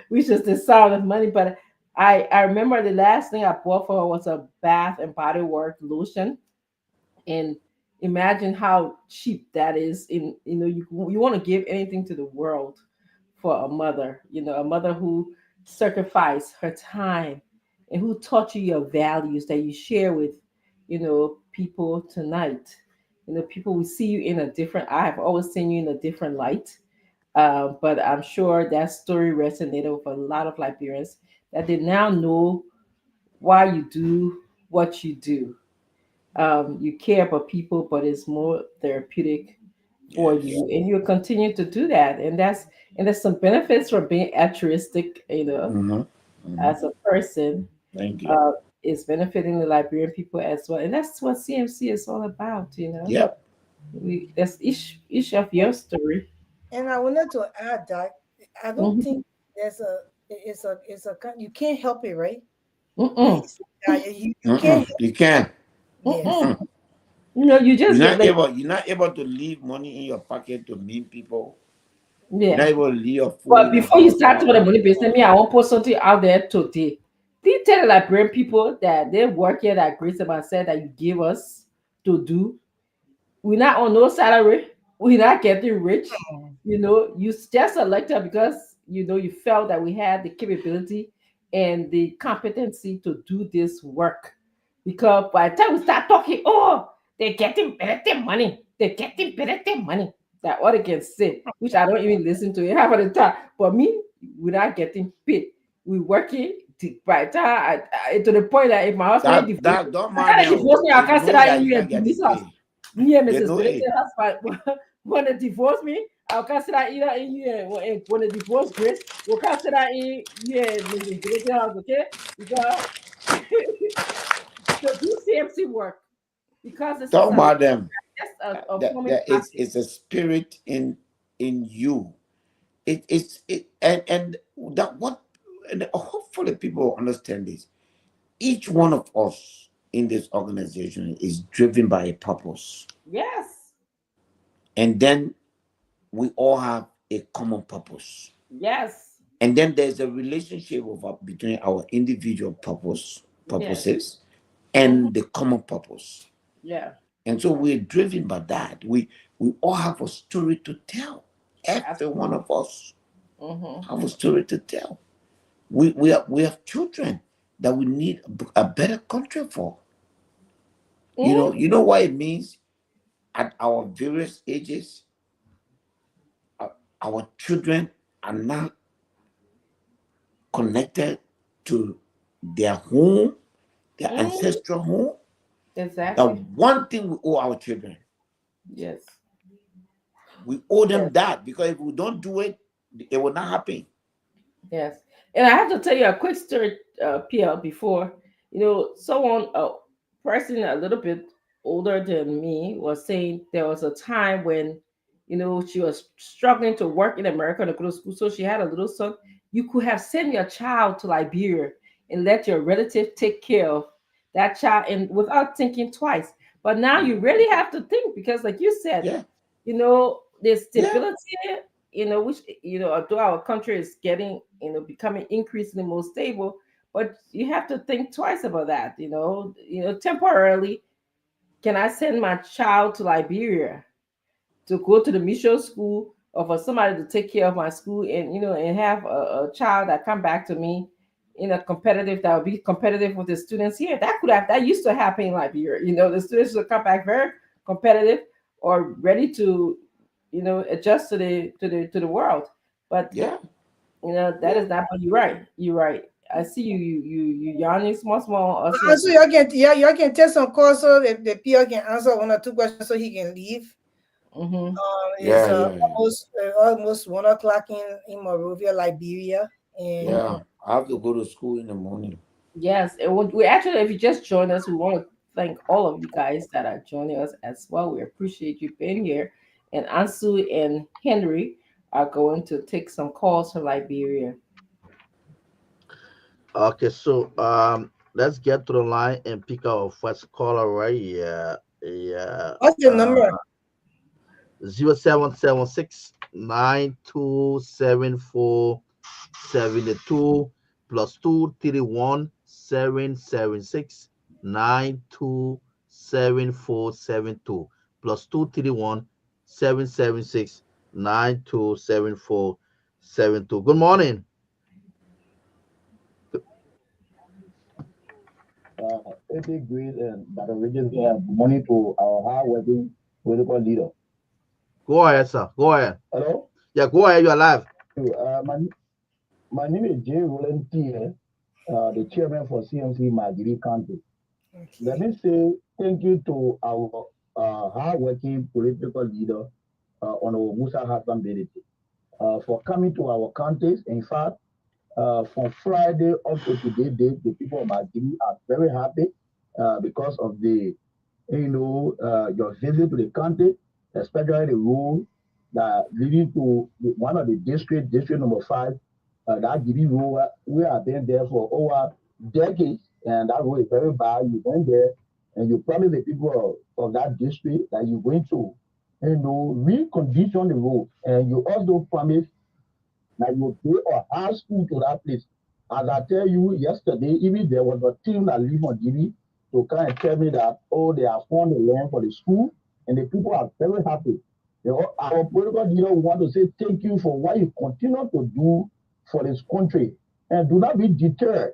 which is the sound of money. But I remember the last thing I bought for her was a Bath and Body Works lotion, and imagine how cheap that is. You want to give anything to the world for a mother, a mother who sacrificed her time and who taught you your values that you share with, people tonight. People will see you in a different, I've always seen you in a different light. But I'm sure that story resonated with a lot of Liberians that they now know why you do what you do. You care about people, but it's more therapeutic for Yes. you, and you'll continue to do that. And there's some benefits from being altruistic, Mm-hmm. Mm-hmm. as a person. Thank you. Uh, is benefiting the Liberian people as well, and that's what CMC is all about. Yep. That's each of your story. And I wanted to add that I don't Mhm. think you can't help it, right? Mm-mm. You can't Mm-mm. You can. yes. Mm-mm. You just get like, You're not able to leave money in your pocket to meet people. You're not yeah. able to leave your food But in the before you house start for talking about the money people. business, me, I want to put something out there today. Please tell the Liberian people that they work here that Grace about said that you give us to do. We're not on no salary. We're not getting rich. You just elected because you felt that we had the capability and the competency to do this work. Because by the time we start talking, oh, they're getting better than money. They're getting better than money. That what they can say, which I don't even listen to it half of the time. But me, we're not getting paid. We working by the time to the point that if my husband divorced That don't by the time mind they them. divorce me, I They can't say know that that in you're me not and getting Denise house. paid. Me and They Mrs. know Benedict it. husband, when they divorce me, I'll consider either in you and when they divorce Grace, we'll consider in you and Mrs. Benedict house, okay? Because to do CMC work, because this is Don't a mind them. Just a forming that it's a spirit in you. It and that what and hopefully people understand this. Each one of us in this organization is driven by a purpose, yes, and then we all have a common purpose, yes, and then there's a relationship between our individual yes. purposes Mm-hmm. and the common purpose. Yeah, And so we're driven by that. We all have a story to tell. Every one absolutely. of us Mm-hmm. have a story to tell. We have children that we need a better country for. Mm-hmm. You know what it means at our various ages. uh, our children are not connected to their home, their Mm-hmm. ancestral home. The Exactly. one thing we owe our children, Yes. we owe Yes. them that, because if we don't do it, it will not happen. Yes. And I have to tell you a quick story, PL, before, someone, a person a little bit older than me was saying there was a time when, she was struggling to work in America to go to school. So she had a little son. You could have sent your child to Liberia and let your relative take care of that child and without thinking twice. But now you really have to think because, like you said, Yeah, there's yeah, stability, which although our country is getting, becoming increasingly more stable, but you have to think twice about that. Temporarily, can I send my child to Liberia to go to the mission school, or for somebody to take care of my school, and and have a child that come back to me in a competitive that would be competitive with the students here? That used to happen in Liberia. The students would come back very competitive or ready to adjust to the world. But yeah, that yeah. is not. But you're right. I see you yawning small And also. so y'all can take some calls so the PR can answer one or two questions so he can leave. Mm-hmm. It's Yeah, yeah, yeah. almost 1 o'clock in Monrovia, Liberia, and Mm-hmm. Yeah, I have to go to school in the morning. Yes, we actually, if you just joined us, we want to thank all of you guys that are joining us as well. We appreciate you being here. And Ansu and Henry are going to take some calls from Liberia. Okay, so let's get to the line and pick our first caller right here. Yeah. what's the number? 0776-927472 plus 231-776-927472 plus 231-776-927472. Good morning. Epic Greece and that origins money to our hardworking political leader. Go ahead, sir. Go ahead. Hello? Yeah, go ahead. You're alive. My name is Jay Roland T, the chairman for CMC Magiri County. Let Okay. me say thank you to our hardworking political leader, Honorable Musa Hassan Berete, for coming to our counties. In fact, from Friday up to today date, the people of Magiri are very happy because of your visit to the country, especially the road that leading to one of the district number 5, that Giri road, we have been there for over decades, and that road is very bad. You went there, and you promised the people of that district that you're going to, recondition the road, and you also promised that you pay or ask school to that place. As I tell you yesterday, even there was a team that live on TV to kind of tell me that, oh, they have found the land for the school, and the people are very happy. Our political leader want to say thank you for what you continue to do for this country. And do not be deterred.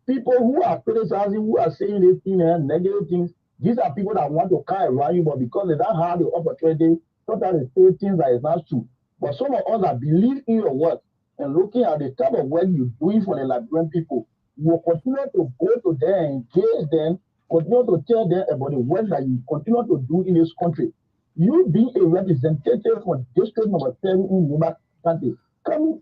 People who are criticizing, who are saying these things and negative things, these are people that want to carry around you, but because they don't have the opportunity, sometimes they say things that is not true. But some of us that believe in your word and looking at the type of work you're doing for the Liberian people, you will continue to go to them and engage them, continue to tell them about the work that you continue to do in this country. You being a representative for district number 7 in Nima County, coming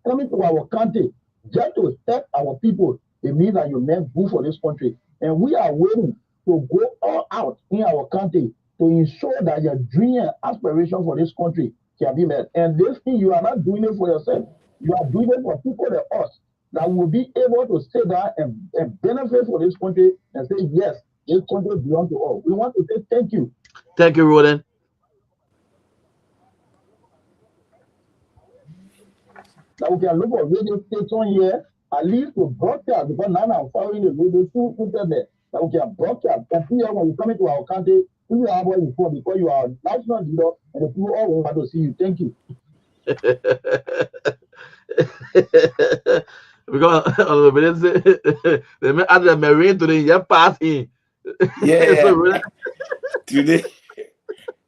coming to our country just to help our people, it means that you meant good for this country. And we are willing to go all out in our country to ensure that your dream and aspiration for this country can be met. And this thing, you are not doing it for yourself. You are doing it for people like us that will be able to sit down and benefit for this country and say, yes, this country belongs to all. We want to say thank you. Thank you, Roland. That we can look for radio station here, at least to broadcast, because now I'm following the radio through internet. That we can broadcast. And people, when you come into our country, we will have what you for because you are a national leader and the people all want to see you. Thank you. Because they may add the marine to the year pass in. So Yeah. Roland, Today,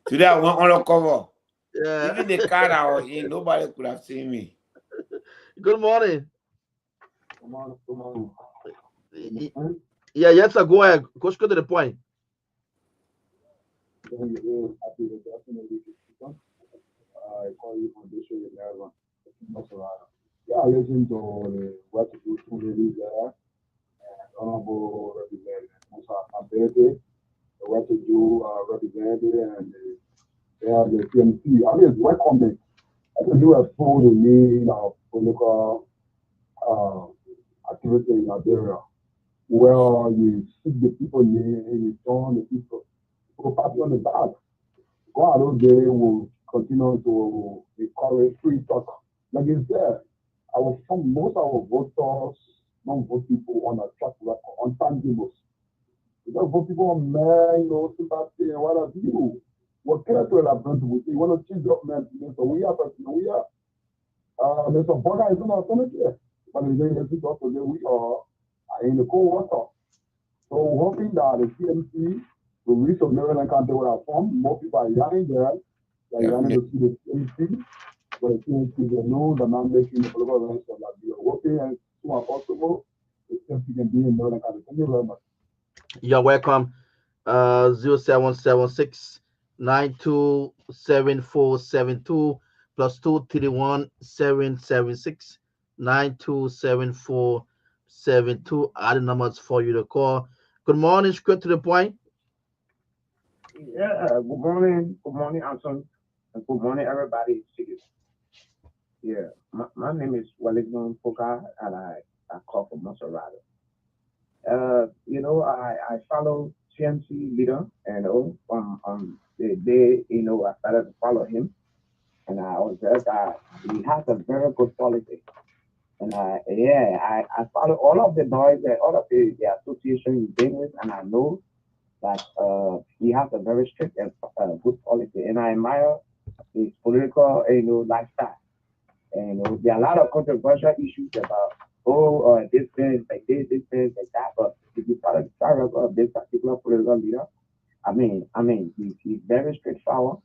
today I went undercover. yeah. Even the car I was in, nobody could have seen me. Good morning. Come on, come on. Y- Yeah, yes, sir. Go ahead. Go to the point. I call you from this show, Maryland. Yeah, I listen to what you do to the there, Honorable Representative Musa Abete, what you do, Representative, and they have the CMC. I mean, it's welcome. I think you have told me, political activity in Nigeria, where you seek the people name and you turn the people party on the back. God, those days will continue to encourage free talk. Like you said, most of our voters don't vote people on a track record, on tangibles. You don't vote people on man, sympathy and what have you. What care to elaborate with you want to change government, so there's a border is not alternative. But in the case of today, we are in the cold water. So hoping that the CMC will reach a Maryland County where I from. More people are yearning there. They're yearning Definitely. to see the CMC. But the CMC, they know they're not making the political organization that we are working as soon as possible. The CMC can be in Maryland County. Thank you very much. You're welcome. 0776 plus 231 774 72 are the numbers for you to call. Good morning, straight to the point. Yeah, good morning, Anson, and good morning, everybody. Yeah, my name is Wellington Poka, and I call from Maserati. I follow CMC leader, and the day, I started to follow him, and I was there that he has a very good policy. And I follow all of the noise, all of the association he's been with, and I know that he has a very strict and good policy, and I admire his political, lifestyle. And there are a lot of controversial issues about this thing is like this thing is like that. But if you follow the track record of this particular political leader, he's very straightforward,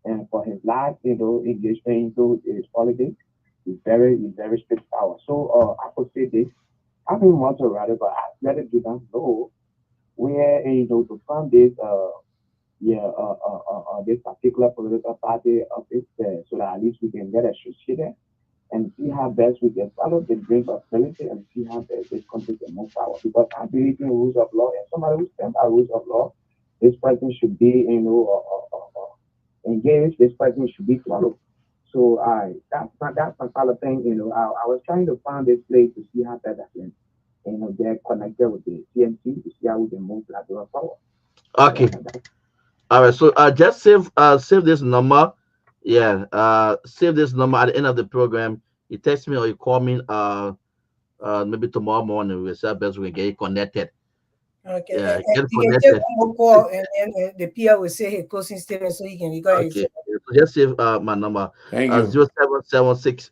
and for his life, engagement into his politics, he's very straightforward. So I could say this. I don't want to rather, but I really do not know where to find this this particular political party of it, so that at least we can get associated and see how best we can follow the dreams of stability and see how best this country can move forward. Because I believe in rules of law, and somebody who stands by rules of law, this person should be, engaged. This person should be followed. So that's my kind of thing. I was trying to find this place to see how best I can, get connected with the CNC to see how we can move that forward. So Okay. All right. So just save this number. Yeah. Save this number at the end of the program. You text me or you call me. Maybe tomorrow morning. We'll see how best we can get you connected. Okay, Yeah. and Get you can take connected. one more call, and then the PR will say his closing statement, so you can go ahead and Okay. say. Yeah, so just save my number. Thank you. 0776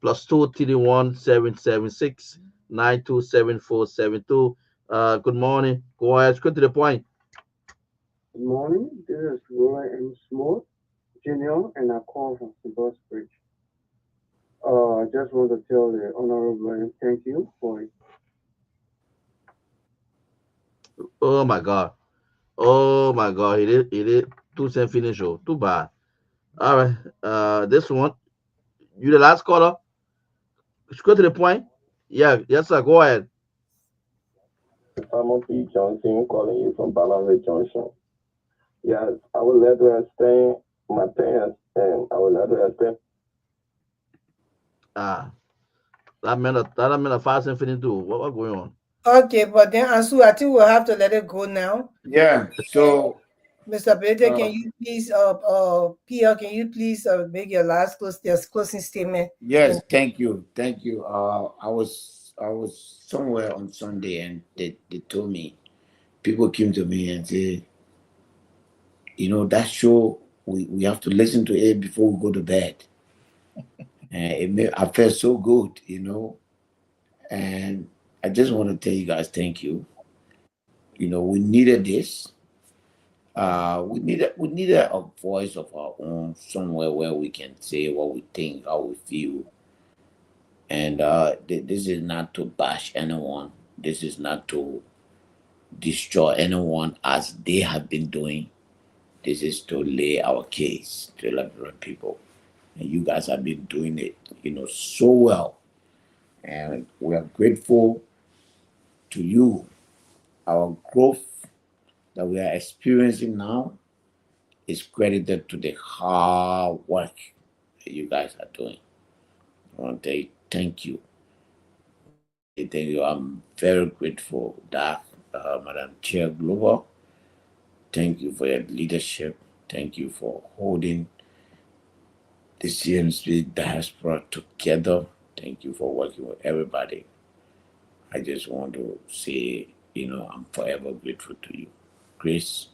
plus 231 776 927 472. Good morning. Go ahead. Go to the point. good morning. This is Roy M. Smooth, Junior, and I call from Sibos Bridge. I just want to tell the Honorable thank you for Oh my God. Oh my God. He did 2 cent finish. Oh, too bad. All right. This one. You the last caller. Go to the point. Yeah. Yes, sir. Go ahead. Simon P. Johnson calling you from Balave Junction. Yes, I would like to extend my thanks and I would like to extend. Ah, that man of fast infinity too. What going on? Okay, but then Ansu, I think we'll have to let it go now. Yeah. So Mr. Bede, uh, can you please, PL, can you please make your last closing statement? And yes, thank you. I was somewhere on Sunday and they told me, people came to me and say, that show we have to listen to it before we go to bed. And I felt so good. And I just want to tell you guys thank you. We needed this. We needed a voice of our own somewhere where we can say what we think, how we feel. And this is not to bash anyone. This is not to destroy anyone as they have been doing. This is to lay our case to liberate people. And you guys have been doing it, so well. And we are grateful to you. Our growth that we are experiencing now is credited to the hard work that you guys are doing. I want to say thank you. I want to say thank you. I'm very grateful that Madam Chair Global, thank you for your leadership. Thank you for holding the CMC diaspora together. Thank you for working with everybody. I just want to say, I'm forever grateful to you. Grace,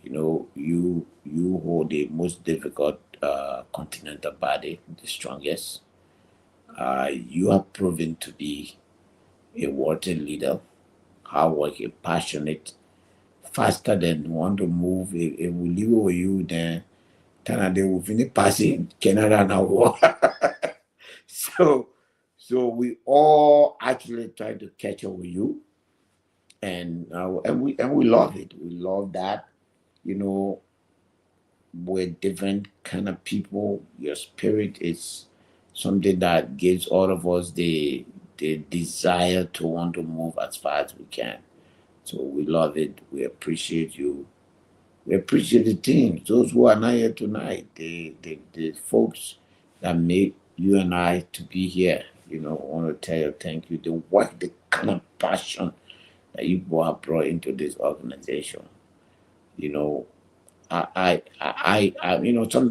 you hold the most difficult continental body, the strongest. You have proven to be a worthy leader, hardworking, passionate, faster than want to move. If we leave over you, then Canada will finish passing Canada now. so, so we all actually try to catch up with you, and we love it. We love that. You know, we're different kind of people. Your spirit is something that gives all of us the desire to want to move as far as we can. So we love it. We appreciate you. We appreciate the team, those who are not here tonight, the folks that made you and I to be here. I want to tell you thank you. The work, the kind of passion that you have brought into this organization. You know, sometimes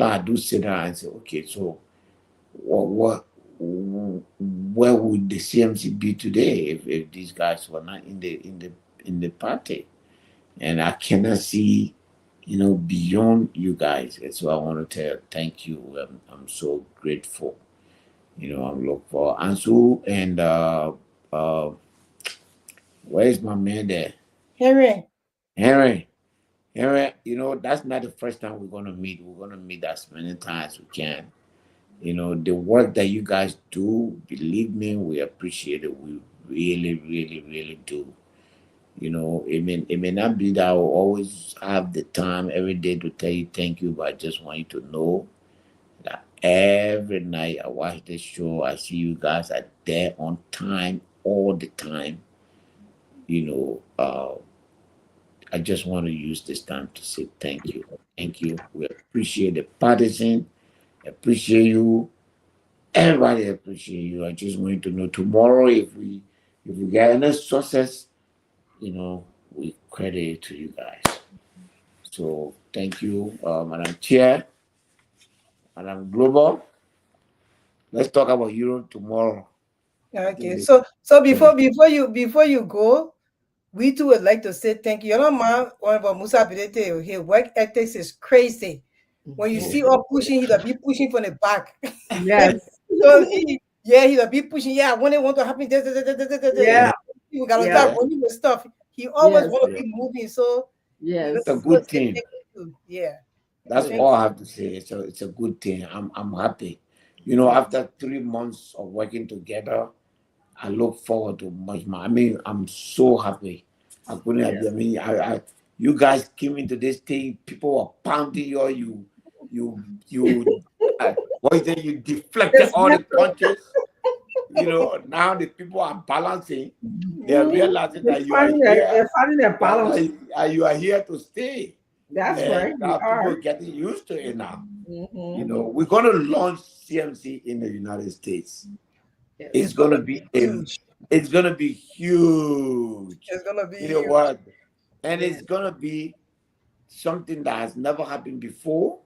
I do sit down and say, okay, so what, where would the CMC be today if these guys were not in the party? And I cannot see, beyond you guys. And so I want to tell you, thank you. I'm so grateful. I'm looking for Ansu and where is my man there? Henry, Henry. Henry, that's not the first time we're gonna meet. We're gonna meet as many times as we can. The work that you guys do, believe me, we appreciate it. We really, really, really do. It may not be that I will always have the time every day to tell you thank you, but I just want you to know that every night I watch this show, I see you guys are there on time all the time. You know, uh, I just want to use this time to say thank you. Thank you. We appreciate the partisan, appreciate you. Everybody appreciate you. I just want you to know tomorrow if we get any success, we credit it to you guys. So thank you, Madam Chair, Madam Global. Let's talk about Europe tomorrow. I think okay. we So finish. before you go, we too would like to say thank you. You know, man, one about Musa Bilete, his work ethics is crazy. When you Oh, see us pushing, he'll be pushing from the back. Yes. So he'll be pushing. Yeah, when it want to happen, Yeah. we gotta start Yeah. yeah, running with stuff. He always Yes. want to yeah. keep moving. So It's a Yes. we good say thing. thank you. Yeah, That's thank all I have to say. It's a good thing. I'm happy. After 3 months of working together, I look forward to much more. I mean, I'm so happy. I couldn't have. Yes. I mean, you guys came into this thing. People were pounding you, what is it? You deflected all the you. punches. now the people are balancing. They are Mhm. realizing that you are They're here, finding their that, balance. you are here to stay. That's right. And We now people are. are getting used to it now. Hmm. We're going to launch CMC in the United States. It's It's Yes. going gonna to be be huge. it's going to be huge. It's gonna be You know huge. what? And Yeah. it's going to be something that has never happened before,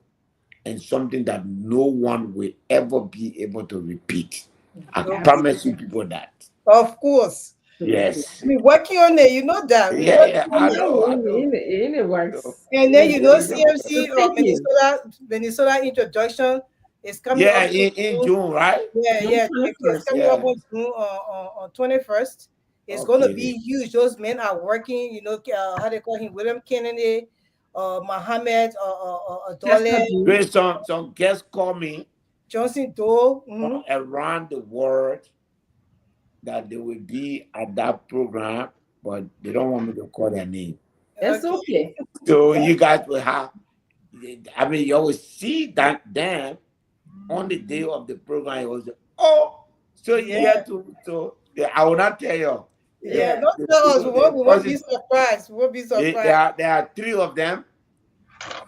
and something that no one will ever be able to repeat. I Okay. promise you people that. Of course. Yes. We're working on it. You know that. We're Yeah, working yeah, on I it. know, I know. It So, works. And then You you know. know you know, So CMC thank you. Minnesota introduction is coming yeah, up in in June. June, right? Yeah, June yeah. It's 21st. coming up Yeah. on June on 21st. It's gonna Okay. be huge. Those men are working. How they call him, William Kennedy, Mohammed, Chester Dole, Boo. Great, some guests call me Johnson Doe. from around the world that they will be at that program, but they don't want me to call their name. It's Okay. okay. So you guys will have, I mean, you always see that them on the day of the program. It was, oh, so you Yeah, get to, so yeah, I will not tell you. yeah. Yeah. Don't tell us. We Because won't be surprised. We won't be surprised. there are three of them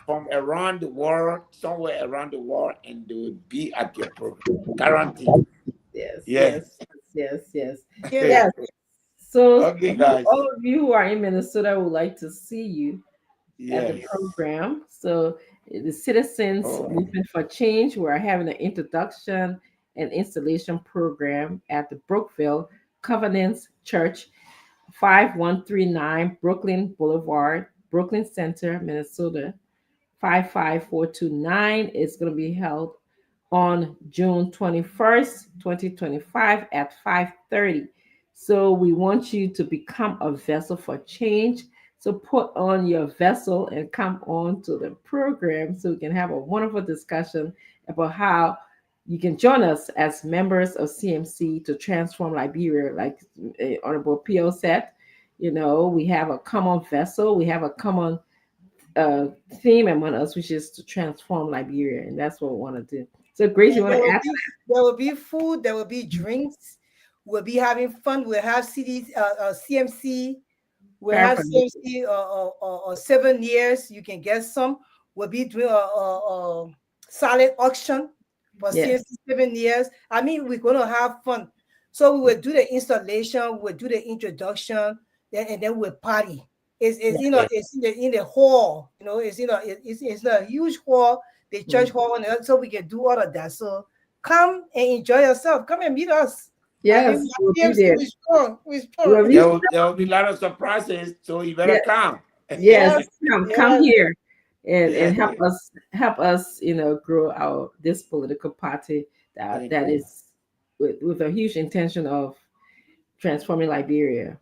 from around the world, somewhere around the world, and they will be at your program. Guaranteed. Yes, yes, Yes. yes, yes. Kennedy. Yes. So Okay, guys. all of you who are in Minnesota would like to see you at the Yes. program. So the Citizens Oh, Movement for Change, we're having an introduction and installation program at the Brookville Covenants Church, 5139 Brooklyn Boulevard, Brooklyn Center, Minnesota. 55429 is going to be held on June 21st, 2025 at 5:30. So we want you to become a vessel for change. So put on your vessel and come on to the program so we can have a wonderful discussion about how you can join us as members of CMC to transform Liberia, like Honorable PO said. We have a common vessel, we have a common uh, theme among us, which is to transform Liberia, and that's what we want to do. So, Grace, you And want to add? there will be food, there will be drinks, we'll be having fun. We'll have CDs, CMC. We'll have Paraphrase. CMC 7 years. You can get some. We'll be doing a silent auction for Yes, CMC 7 years. I mean, we're gonna have fun. So we will do the installation, we'll do the introduction, and then we'll party. It's yeah. it's in the hall. It's a huge hall, the church mm, hall, and so we can do all of that. So come and enjoy yourself. Come and meet us. I mean, yes, we'll be CMC, there. we strong. We strong. We'll be There will be a lot of surprises, so you better yes, come. yes. Yes, Come yes. here and Yeah. help us, grow our this political party that Thank that you. is with a huge intention of transforming Liberia.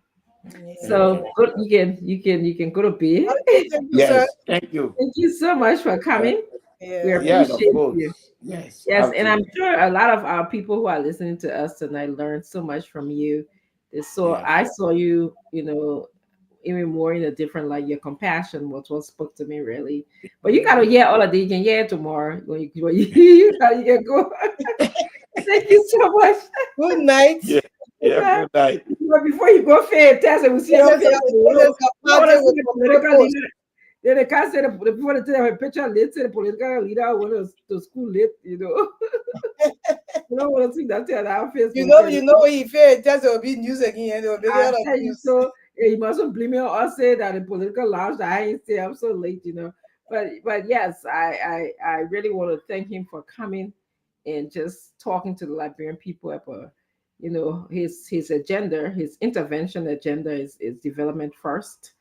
Thank Yeah. So you. good, you can go to bed. Okay, thank you, sir. Yes. Thank you. Thank you so much for Uh, coming. We Yeah. yeah, of appreciate course. you. Yes, Yes, and I'm absolutely. sure a lot of our people who are listening to us tonight learned so much from you. Yeah. I saw you, even more in a different light. Your compassion was what spoke to me really. But you gotta hear all of this. You can hear it tomorrow when you can go. Thank you so much. Good night. Yeah. Good Yeah. night. Good night. But before you go, fair test, and we see Let your us face. have We let us have don't want party to see with the a political purpose. leader. Then they can't say the people that take a picture late, say the political leader went to school late. You don't want to see that on our face When you fail, just will be news again. They will make a I lot of tell you news. so. You mustn't blame me on us say that the political lounge that I ain't say I'm so late. But yes, I really want to thank him for coming and just talking to the Liberian people about his agenda, his intervention agenda is development first.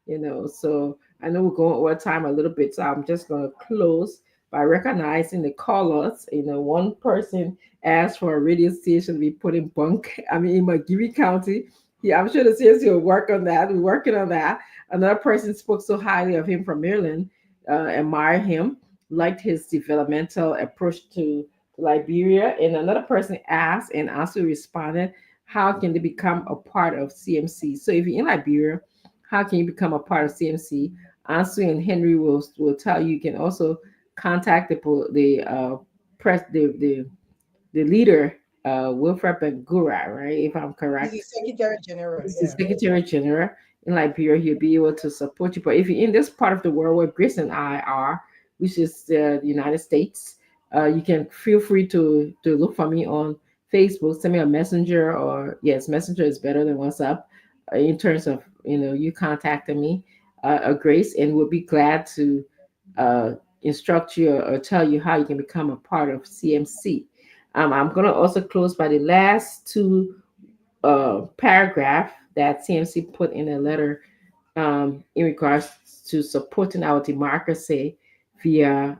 So I know we're going over time a little bit, so I'm just gonna close by recognizing the callers. One person asked for a radio station to be put in in McGill County. Yeah, I'm sure the CSC will work on that. We're working on that. Another person spoke so highly of him from Maryland, admired him, liked his developmental approach to Liberia. And another person asked and also responded, how can they become a part of CMC? So if you're in Liberia, how can you become a part of CMC? Ansu and Henry will tell you. You can also contact the press the leader Wilfred Bengura, right? If I'm He's the correct. Secretary General. He's the Yeah. Secretary General in Liberia. He'll be able to support you. But if you're in this part of the world where Grace and I are, which is the United States, you can feel free to look for me on Facebook. Send me a messenger, or yes, messenger is better than WhatsApp in terms of you contacting me, Grace, and we'll be glad to uh, instruct you or tell you how you can become a part of CMC. I'm gonna also close by the last two paragraph that CMC put in a letter in regards to supporting our democracy via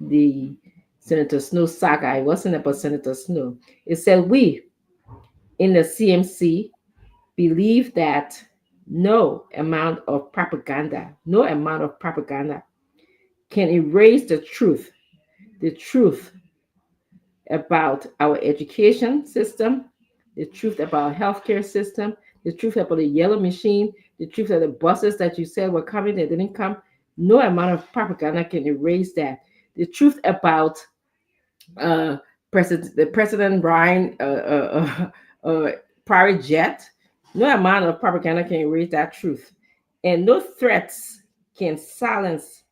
the Senator Snow saga. It wasn't about Senator Snow. It said, we in the CMC believe that no amount of propaganda can erase the truth about our education system, the truth about our healthcare system, the truth about the yellow machine, the truth of the buses that you said were coming that didn't come. No amount of propaganda can erase that. The truth about uh, President Brian private jet. No amount of propaganda can erase that truth, and no threats can silence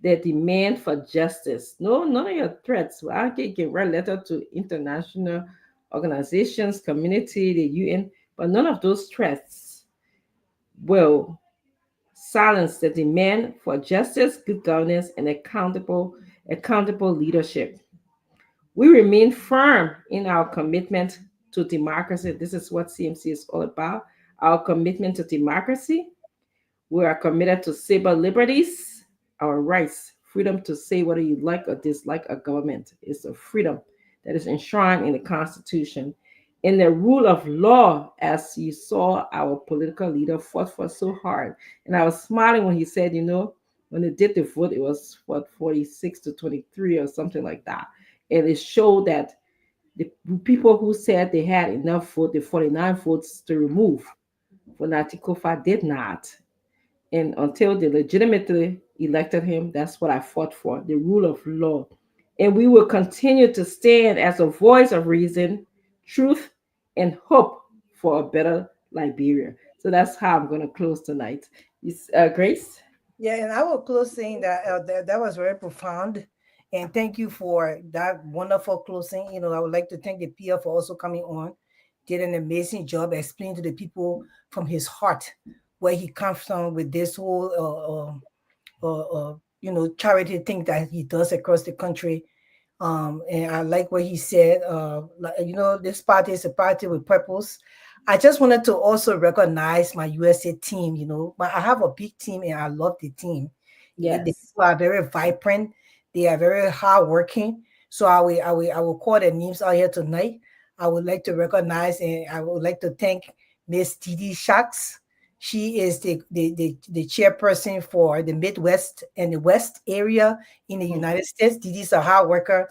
their demand for justice. No, none of your threats. Well, I can write letter to international organizations, community, the UN, but none of those threats will silence the demand for justice, good governance, and accountable leadership. We remain firm in our commitment to democracy. This is what CMC is all about, our commitment to democracy. We are committed to civil liberties, our rights, freedom to say whether you like or dislike a government. It's a freedom that is enshrined in the Constitution. In the rule of law, as you saw our political leader fought for so hard. And I was smiling when he said, when they did the vote, it was what, 46 to 23 or something like that. And it showed that the people who said they had enough vote, the 49 votes to remove for Nati Kofa, did not. And until they legitimately elected him, that's what I fought for, the rule of law. And we will continue to stand as a voice of reason, truth, and hope for a better Liberia. So that's how I'm going to close tonight. Grace? Yeah, and I will close saying that, that was very profound, and thank you for that wonderful closing. I would like to thank the PL for also coming on, did an amazing job explaining to the people from his heart where he comes from with this whole charity thing that he does across the country. And I like what he said. This party is a party with purpose. I just wanted to also recognize my USA team. I have a big team and I love the team. The Yes. people are very vibrant. They are very hardworking. So I will call their names out here tonight. I would like to recognize and I would like to thank Miss Didi Shacks. She is the chairperson for the Midwest and the West area in the Mm-hmm. United States. Didi's a hard worker.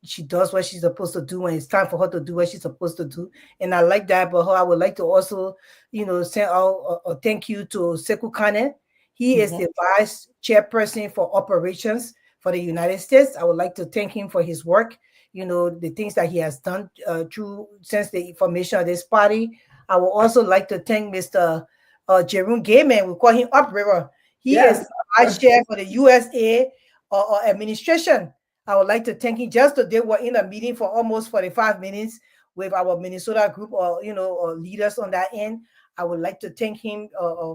She does what she's supposed to do when it's time for her to do what she's supposed to do. And I like that about her. I would like to also, send out a thank you to Sekou Kane. He is Mm-hmm. the vice chairperson for operations for the United States. I would like to thank him for his work, the things that he has done through since the formation of this party. I would also like to thank Mr. Jerome Gayman. We call him Upriver. He is Yes. the vice chair for the USA administration. I would like to thank him. Just today, we're in a meeting for almost 45 minutes with our Minnesota group or leaders on that end. I would like to thank him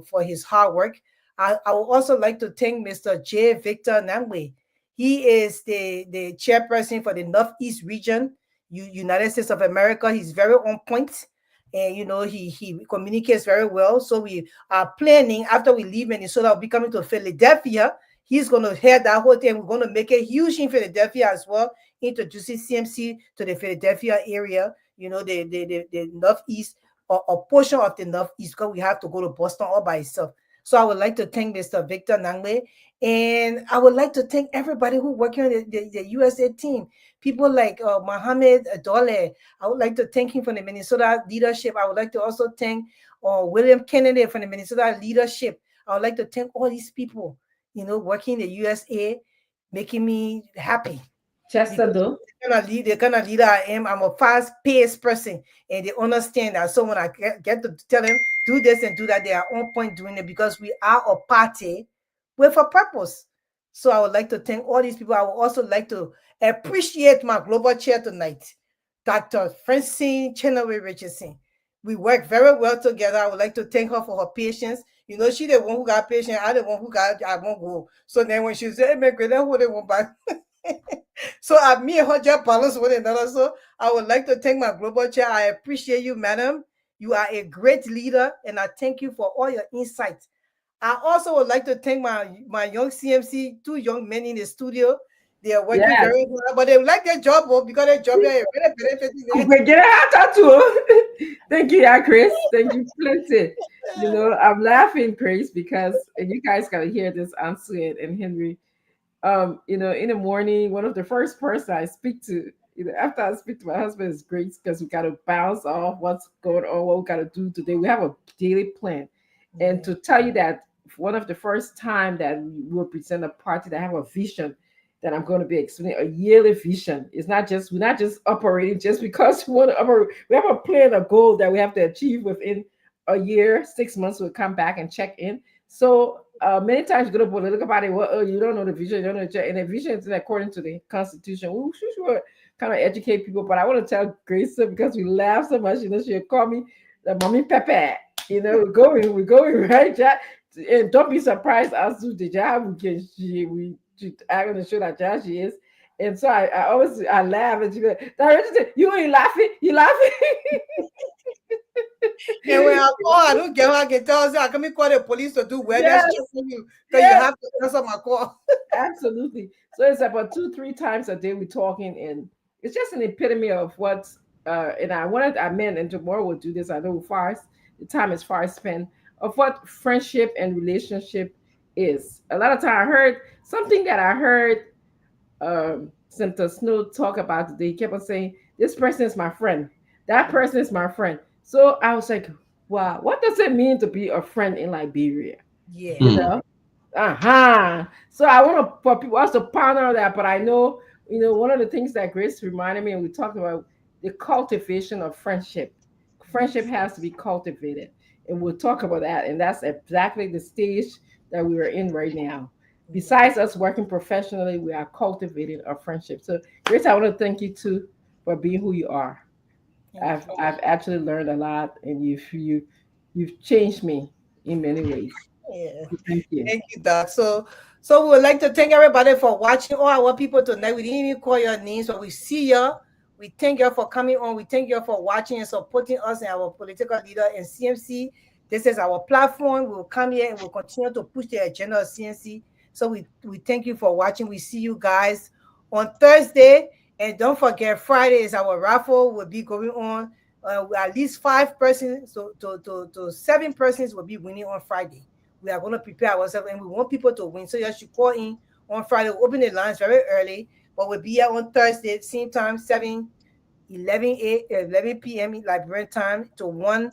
for his hard work. I would also like to thank Mr. J. Victor Namwe. He is the chairperson for the Northeast region, United States of America. He's very on point, and he communicates very well. So we are planning after we leave Minnesota, we'll be coming to Philadelphia. He's going to head that whole thing. We're going to make it huge in Philadelphia as well, introducing CMC to the Philadelphia area, the Northeast or a portion of the Northeast, because we have to go to Boston all by itself. So I would like to thank Mr. Victor Nangwe. And I would like to thank everybody who working on the USA team. People like Mohammed Dole. I would like to thank him for the Minnesota leadership. I would like to also thank William Kennedy from the Minnesota leadership. I would like to thank all these people, working in the USA, making me happy. Chester because though. the kind of leader I am. I'm a fast-paced person, and they understand that. So when I get to tell them do this and do that, they are on point doing it because we are a party with a purpose. So I would like to thank all these people. I would also like to appreciate my global chair tonight, Dr. Francine Chenoway Richardson. We work very well together. I would like to thank her for her patience. You know, she the one who got patient. I the one who got I won't go. So then when she said, "Hey, man, great, who they won't buy." So me and her just balance one another. So I would like to thank my global chair. I appreciate you, madam. You are a great leader, and I thank you for all your insights. I also would like to thank my young CMC, two young men in the studio. They are working Yes. very hard, but they like their job because their job is very benefiting. Great, get a tattoo. Thank you, yeah, Chris. Thank you, plenty. You know, I'm laughing, Chris, because and you guys gotta hear this, Ansel and Henry. You know, in the morning, one of the first person I speak to, you know, after I speak to my husband is Grace because we gotta bounce off what's going on, what we gotta do today. We have a daily plan. And to tell you that one of the first time that we will present a party that have a vision that I'm going to be explaining a yearly vision. It's not just we're not just operating just because we want to operate. We have a plan, a goal that we have to achieve within a year, 6 months. We'll come back and check in. So many times you go to political party, well, oh, you don't know the vision, you don't know the check, and the vision is according to the constitution. We should kind of educate people, but I want to tell Grace because we laugh so much. You know, she'll call me the mommy Pepe. You know, we're going right, Jack. And don't be surprised as to the job we can I'm gonna show that job she is. And so I always I laugh and she goes, you ain't laughing, you laughing. And when I call, I don't get her. I can tell her, I can call the police to do wellness Yes, check on you because you yes, have to answer my call. absolutely. So it's about 2-3 times a day we're talking, and it's just an epitome of what. And I meant, and tomorrow we'll do this. I know the time is far spent of what friendship and relationship is. A lot of time I heard something that I heard Senator Snow talk about today. He kept on saying, "This person is my friend. That person is my friend." So I was like, "Wow, what does it mean to be a friend in Liberia?" Yeah. You know, So I want to for people us to ponder that, but I know, you know, one of the things that Grace reminded me, and we talked about the cultivation of friendship. Friendship has to be cultivated, and we'll talk about that. And that's exactly the stage that we are in right now. Yeah. Besides us working professionally, we are cultivating our friendship. So, Grace, I want to thank you too for being who you are. Thank I've you. I've actually learned a lot, and you've changed me in many ways. Yeah. So thank you. Thank you, Doc. So we would like to thank everybody for watching. All our people tonight. We didn't even call your names, but we see you. We thank you for coming on. We thank you for watching and supporting us and our political leader in CMC. This is our platform. We will come here and we'll continue to push the agenda of CMC. So we thank you for watching. We see you guys on Thursday. And don't forget, Friday is our raffle. Will be going on. At least 5 persons, so to 7 persons will be winning on Friday. We are going to prepare ourselves and we want people to win. So you should call in on Friday. We'll open the lines very early, but we'll be here on Thursday, same time, 11 p.m. Liberian time to 1,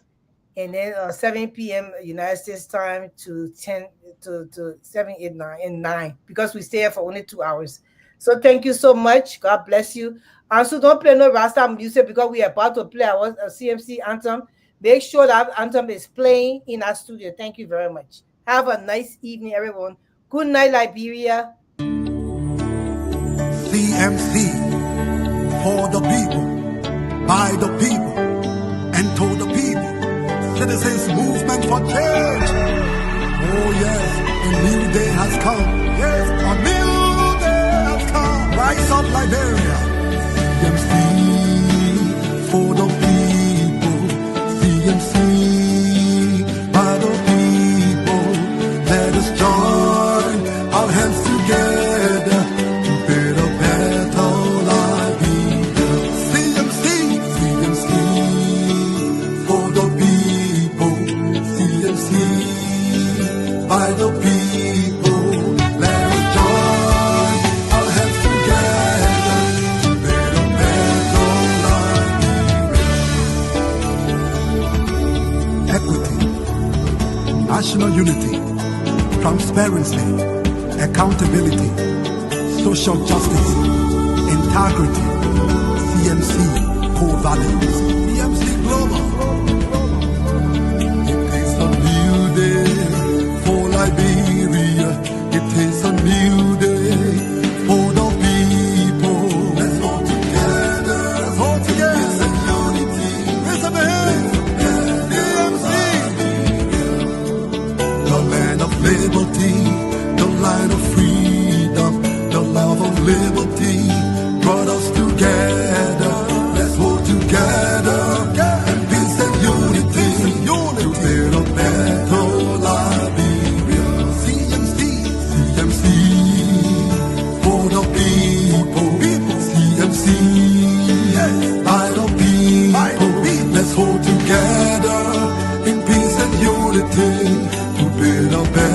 and then 7 p.m. United States time to 10 to 7, 8, 9, and 9 because we stay here for only 2 hours. So thank you so much. God bless you. And so don't play no Rasta music because we are about to play our CMC anthem. Make sure that anthem is playing in our studio. Thank you very much. Have a nice evening, everyone. Good night, Liberia. CMC for the people, by the people, and to the people. Citizens movement for change. Oh yes, a new day has come. Yes, a new day has come. Rise up, Liberia. CMC for the people. CMC by the people. Let us join our hands together to build a better Liberia. CMC, CMC for the people. CMC by the people. Let us join our hands together to build a better Liberia. Equity, national unity, transparency, accountability, social justice, integrity. integrity. CMC, core values. CMC Global. It is a new day for Liberia. It is a new day for the people. Let's all together. Let's all together. It's a unity. It's a CMC. The land of liberty, the land of freedom, the love of liberty brought us together. Let's hold together in peace and unity to build a better Liberia. CMC, CMC for the people. CMC by the people. Let's hold together in peace and unity to build a better